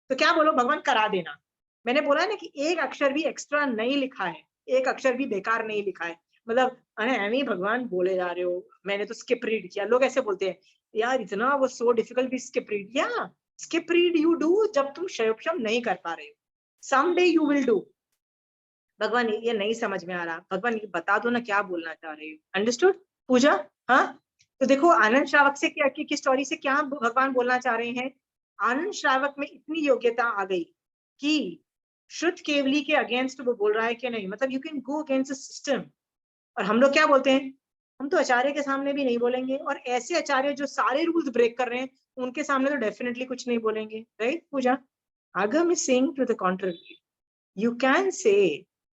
तो क्या बोलो भगवान करा देना। मैंने बोला है ना कि एक अक्षर भी एक्स्ट्रा नहीं लिखा है, एक अक्षर भी बेकार नहीं लिखा है, मतलब अरे एमी भगवान बोले जा रहे हो, मैंने तो स्किप रीड किया। लोग ऐसे बोलते हैं यार इतना वो सो डिफिकल्ट भी स्किप रीड, या स्किप रीड यू डू जब तुम शिवोपशम नहीं कर पा रहे हो, some day you will do. भगवान ये नहीं समझ में आ रहा, भगवान ये बता दो ना क्या बोलना चाह रहे हो। अंडरस्टूड पूजा? हाँ, तो देखो आनंद श्रावक से क्या की स्टोरी से क्या भगवान बोलना चाह रहे हैं। आनंद श्रावक में इतनी योग्यता आ गई कि श्रुत केवली के अगेंस्ट वो बोल रहा है कि नहीं, मतलब you can go against the system. और हम लोग क्या बोलते हैं, हम तो आचार्य के सामने भी नहीं बोलेंगे, और ऐसे आचार्य जो सारे रूल्स ब्रेक कर रहे हैं उनके सामने तो डेफिनेटली कुछ नहीं बोलेंगे, right Puja? Agam is saying to the contrary, you can say,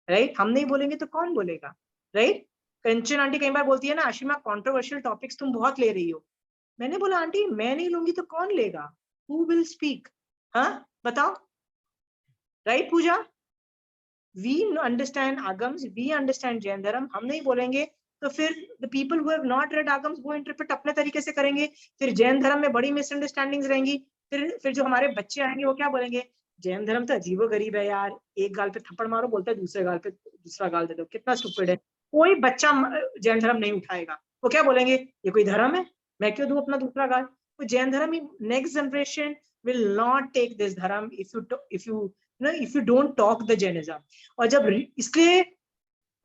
right, हम नहीं बोलेंगे तो कौन बोलेगा, राइट? कंचन आंटी कई बार बोलती है ना आशिमा कंट्रोवर्शियल टॉपिक्स तुम बहुत ले रही हो, मैंने बोला आंटी मैं नहीं लूंगी तो कौन लेगा, हु विल स्पीक? हाँ बताओ, right Pooja? We understand Agams, we understand Jain dharma, हम नहीं बोलेंगे तो फिर the people who have not read Agams वो इंटरप्रेट अपने तरीके से करेंगे, फिर जैन धर्म में बड़ी मिसअंडरस्टैंडिंग्स रहेंगी, फिर जो हमारे बच्चे आएंगे वो क्या बोलेंगे, जैन धर्म तो अजीबो गरीब है यार, एक गाल पे थप्पड़ मारो बोलता है दूसरे गाल पे दूसरा गाल दे दो, कितना स्टूपिड है। कोई बच्चा जैन धर्म नहीं उठाएगा, वो क्या बोलेंगे ये कोई धर्म है, मैं क्यों दूं अपना दूसरा गाल। तो Jain dharma next generation will not take this dharma if you don't talk the Jainism. और जब इसलिए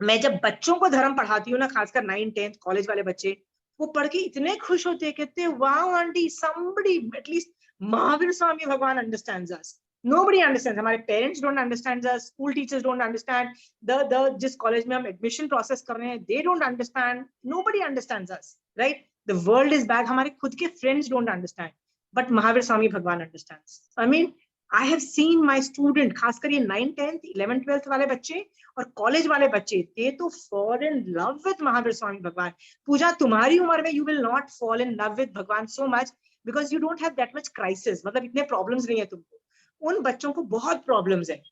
मैं जब बच्चों को धर्म पढ़ाती हूँ ना, खासकर 9th 10th कॉलेज वाले बच्चे, वो पढ़ के इतने खुश होते हैं, कहते हैं wow aunty somebody at least Mahavir Swami Bhagwan understands us, nobody understands, हमारे parents don't understand us, school teachers don't understand, the जिस कॉलेज में हम एडमिशन प्रोसेस कर रहे हैं they don't understand, nobody understands us, right? the world is back, हमारे खुद के friends don't understand, but Mahavir Swami Bhagwan understands. I mean I have seen my student, खासकर ये 9th 10th 11th 12th वाले बच्चे और कॉलेज वाले बच्चे, दे तो fall in love with Mahavir Swami Bhagwan. Pooja तुम्हारी उम्र में you will not fall in love with Bhagwan so much because you don't have that much crisis, मतलब इतने प्रॉब्लम्स नहीं है तुमको। उन बच्चों को बहुत प्रॉब्लम्स है,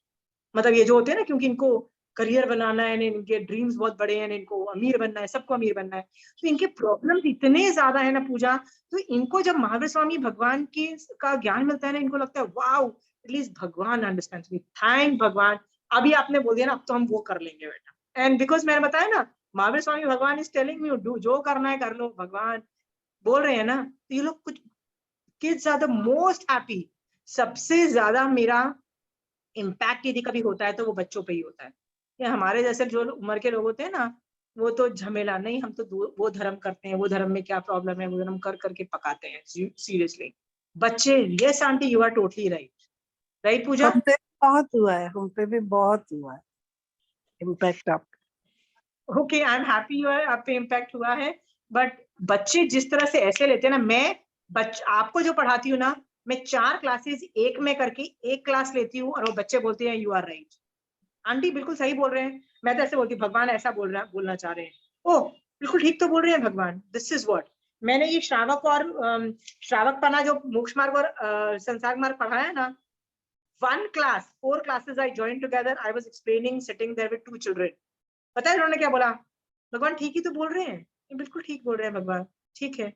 मतलब ये जो होते हैं ना, क्योंकि इनको करियर बनाना है, इनके ड्रीम्स बहुत बड़े हैं, इनको अमीर बनना है, सबको अमीर बनना है, तो इनके प्रॉब्लम्स इतने ज्यादा है ना पूजा। तो इनको जब महावीर स्वामी भगवान की का ज्ञान मिलता है ना, इनको लगता है वाओ एटलीस्ट भगवान अंडरस्टैंड्स मी, थैंक भगवान, अभी आपने बोल दिया ना अब तो हम वो कर लेंगे बेटा। एंड बिकॉज मैंने बताया ना महावीर स्वामी भगवान इज टेलिंग मी डू, जो करना है कर लो, भगवान बोल रहे हैं ना, तो ये लोग कुछ kids are the most happy. सबसे ज्यादा मेरा इम्पैक्ट यदि कभी होता है तो वो बच्चों पे ही होता है। ये हमारे जैसे जो उम्र के लोग होते हैं ना, वो तो झमेला नहीं, हम तो वो धर्म करते हैं, वो धर्म में क्या प्रॉब्लम है वो धर्म कर करके पकाते हैं सीरियसली। बच्चे yes aunty you are totally right, right Pooja? हम पे बहुत हुआ है, हम पे भी बहुत हुआ है इम्पैक्ट। आप ओके आई एम हैप्पी आप पे इम्पैक्ट हुआ है, बट बच्चे जिस तरह से ऐसे लेते हैं ना, मैं आपको जो पढ़ाती हूँ ना, मैं 4 क्लासेस एक में करके एक क्लास लेती हूँ और वो बच्चे बोलते हैं यू आर राइट आंटी, बिल्कुल सही बोल रहे हैं। मैं तो ऐसे बोलती हूँ भगवान ऐसा बोलना चाह रहे हैं, ओह बिल्कुल ठीक तो बोल रहे हैं भगवान, दिस इज व्हाट। मैंने ये श्रावक और श्रावक पना जो मोक्ष मार्ग और संसार मार्ग पढ़ाया है ना, 1 class 4 classes I joined together, I was explaining sitting there with 2 children, पता है उन्होंने क्या बोला, भगवान ठीक ही तो बोल रहे हैं, बिल्कुल ठीक बोल रहे हैं भगवान, ठीक है,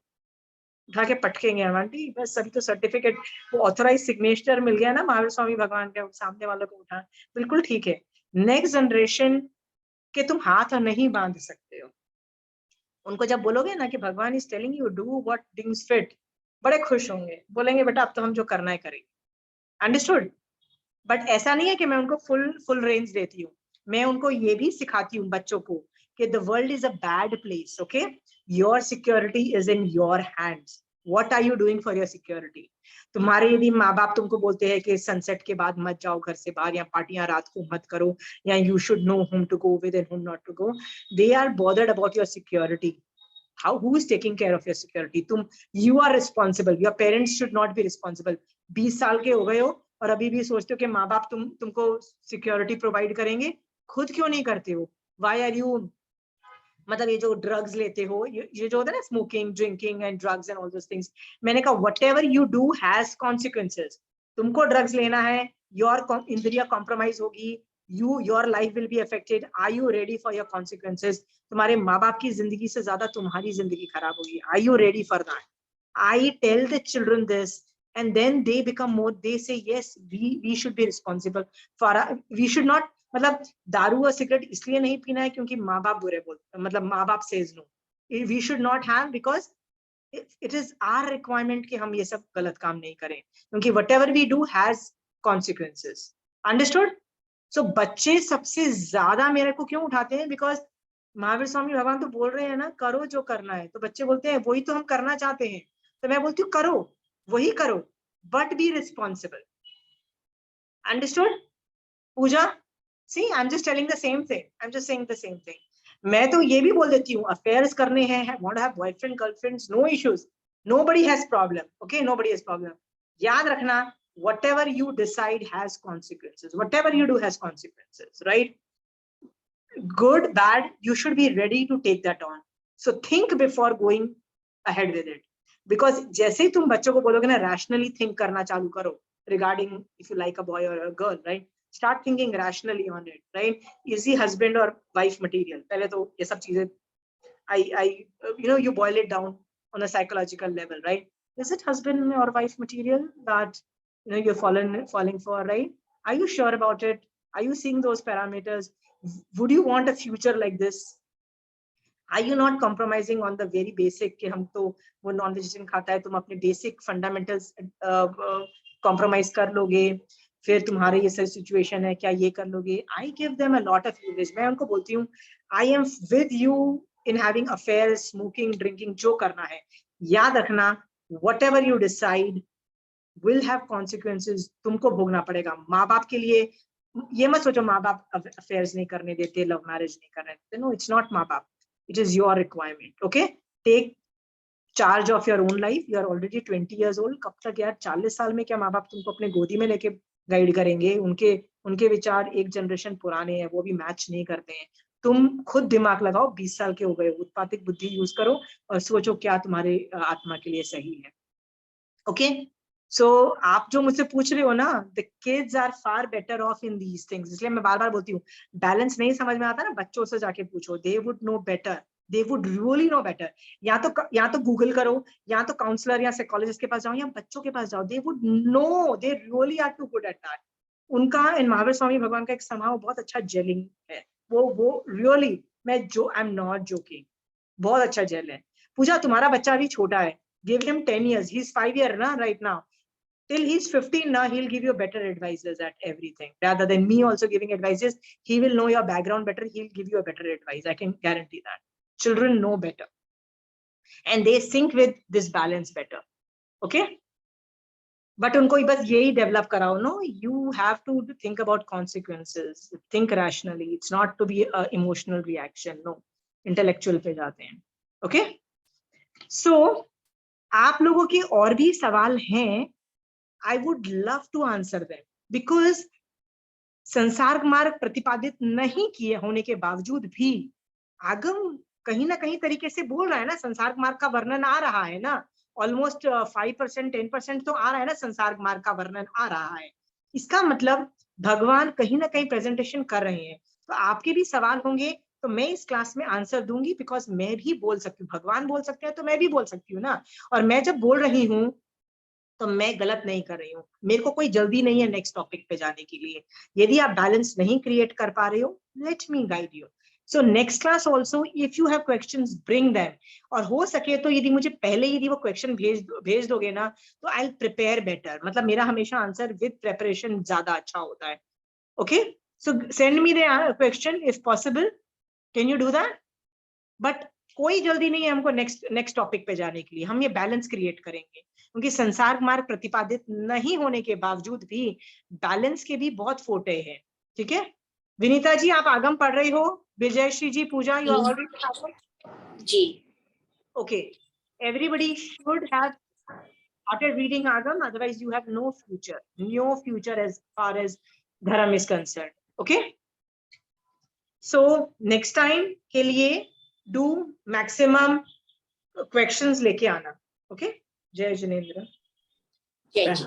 उठा के पटकेंगे हम आंटी, बस अभी तो सर्टिफिकेट वो ऑथराइज सिग्नेचर मिल गया ना महावीर स्वामी भगवान के, सामने वालों को उठा, बिल्कुल ठीक है। नेक्स्ट जनरेशन के तुम हाथ नहीं बांध सकते हो, उनको जब बोलोगे ना कि भगवान is telling you do what deems fit, बड़े खुश होंगे, बोलेंगे बेटा अब तो हम जो करना है करेंगे। अंडरस्टूड? बट ऐसा नहीं है कि मैं उनको फुल रेंज देती हूँ, मैं उनको ये भी सिखाती हूँ बच्चों को कि the world is a bad place, okay, your security is in your hands, what are you doing for your security. तुम्हारे यदि माँ बाप तुमको बोलते हैं कि सनसेट के बाद मत जाओ घर से बाहर, या पार्टियां रात को मत करो, या you should know whom to go with and whom not to go, they are bothered about your security. Who is taking care of your security? You are responsible, your parents should not be responsible. 20 साल के हो गए हो और अभी भी सोचते हो कि माँ बाप तुमको सिक्योरिटी प्रोवाइड करेंगे, खुद क्यों नहीं करते हो? Why are you, मतलब ये जो ड्रग्स लेते हो, ये जो होता है ना smoking, drinking and drugs and all those things, मैंने कहा whatever you do has consequences. तुमको ड्रग्स लेना है, योर इंद्रिया कॉम्प्रोमाइज होगी, your life will be affected, are you ready for your consequences? तुम्हारे माँ बाप की जिंदगी से ज्यादा तुम्हारी जिंदगी खराब होगी, are you ready for that? I tell the children this and then they become more, they say yes, we should be responsible for we should not, मतलब दारू और सिगरेट इसलिए नहीं पीना है क्योंकि माँ बाप बुरे बोलते, मतलब माँ बाप says no, we should not have, because it is our requirement कि हम ये सब गलत काम नहीं करें, क्योंकि whatever we do has consequences. Understood? So बच्चे सबसे ज्यादा मेरे को क्यों उठाते हैं? बिकॉज महावीर स्वामी भगवान तो बोल रहे हैं ना, करो जो करना है, तो बच्चे बोलते हैं वही तो हम करना चाहते हैं, तो मैं बोलती हूँ करो, वही करो, but be responsible. Understood? Puja, see, I'm just telling the same thing. I'm just saying the same thing. मैं तो ये भी बोल देती हूँ, affairs करने हैं, want to have boyfriend, girlfriends, no issues. Nobody has problem. Okay, nobody has problem. याद रखना, whatever you decide has consequences. Whatever you do has consequences, right? Good, bad, you should be ready to take that on. So think before going ahead with it. Because जैसे तुम बच्चों को बोलोगे ना rationally think करना चालू करो regarding if you like a boy or a girl, right? Start thinking rationally on it, right? Is he husband or wife material? पहले तो ये सब चीजें you boil it down on a psychological level, right? Is it husband or wife material that you're falling for, right? Are you sure about it? Are you seeing those parameters? Would you want a future like this? Are you not compromising on the very basic कि हम तो वो नॉन वेजिटेरियन खाता है, तुम अपने बेसिक फंडामेंटल्स कॉम्प्रोमाइज कर लोगे, फिर तुम्हारे ये सही सिचुएशन है, क्या ये कर लोगे? I give them a lot of leverage. मैं उनको बोलती हूँ I am with you in having affairs, smoking, drinking, जो करना है, याद रखना whatever you decide will have consequences, तुमको भोगना पड़ेगा. माँ बाप के लिए ये मत सोचो माँ बाप अफेयर्स नहीं करने देते, लव मैरिज नहीं करने देते. नो, इट्स नॉट माँ बाप. It is your requirement. Okay, take charge of your own life. You are already 20 years old. कब तक यार, 40 साल में क्या माँ बाप तुमको अपने गोदी में लेके गाइड करेंगे? उनके विचार एक जनरेशन पुराने हैं, वो भी मैच नहीं करते हैं. तुम खुद दिमाग लगाओ, 20 साल के हो गए, उत्पादिक बुद्धि यूज करो और सोचो क्या तुम्हारे आत्मा के लिए सही है. ओके, सो आप जो मुझसे पूछ रहे हो ना, the kids are far better off in these things. इसलिए मैं बार बार बोलती हूँ, बैलेंस नहीं समझ में आता ना, बच्चों से जाके पूछो, they would know better, they would really know better. या तो गूगल करो, या तो काउंसलर या साइकोलॉजिस्ट के पास जाओ, या बच्चों के पास जाओ. They would know, they really are too good at that. उनका इन महावीर स्वामी भगवान का एक समाव बहुत अच्छा जेलिंग है, वो रियली, मैं जो आई एम नॉट जोकिंग, बहुत अच्छा जेल है. पूजा, तुम्हारा बच्चा अभी छोटा है, give him 10 years, he's 5 years na right now, till he's 15 now, he'll give you better advices at everything rather than me also giving advices. He will know your background better, he'll give you a better advice, I can guarantee that. Children know better and they sync with this balance better. Okay, but unko bas yahi develop karao. No, you have to think about consequences, think rationally. It's not to be a emotional reaction. No, intellectual pe jaate hain. Okay, so आप लोगों के और भी सवाल हैं, I would love to answer them, because संसार मार्ग प्रतिपादित नहीं किए होने के बावजूद भी आगम कहीं ना कहीं तरीके से बोल रहा है ना, संसार मार्ग का वर्णन आ रहा है ना, ऑलमोस्ट 5% 10% तो आ रहा है ना, संसार मार्ग का वर्णन आ रहा है. इसका मतलब भगवान कहीं ना कहीं प्रेजेंटेशन कर रहे हैं. तो आपके भी सवाल होंगे तो मैं इस क्लास में आंसर दूंगी, बिकॉज मैं भी बोल सकती हूँ, भगवान बोल सकते हैं तो मैं भी बोल सकती हूँ ना. और मैं जब बोल रही हूँ तो मैं गलत नहीं कर रही हूँ, मेरे को कोई जल्दी नहीं है नेक्स्ट टॉपिक पे जाने के लिए. यदि आप बैलेंस नहीं क्रिएट कर पा रहे हो, let me guide you. So next class also, if you have questions, bring them. और हो सके तो यदि मुझे पहले यदि वो क्वेश्चन भेज दोगे ना, तो I'll prepare better. मतलब मेरा हमेशा आंसर with preparation ज्यादा अच्छा होता है. Okay, so send me the question if possible. Can you do that? But कोई जल्दी नहीं है हमको नेक्स्ट टॉपिक पे जाने के लिए. हम ये बैलेंस क्रिएट करेंगे, क्योंकि संसार मार्ग प्रतिपादित नहीं होने के बावजूद भी बैलेंस के भी बहुत फोटे हैं. ठीक है, विनीता जी आप आगम पढ़ रही हो. Vijayshree ji, Pooja, you are already जी. Okay, everybody should have started reading Agam, otherwise you have no future as far as dharam is concerned. Okay, so next time के लिए do maximum questions लेके आना. Okay, जय जिनेंद्र. जय जी.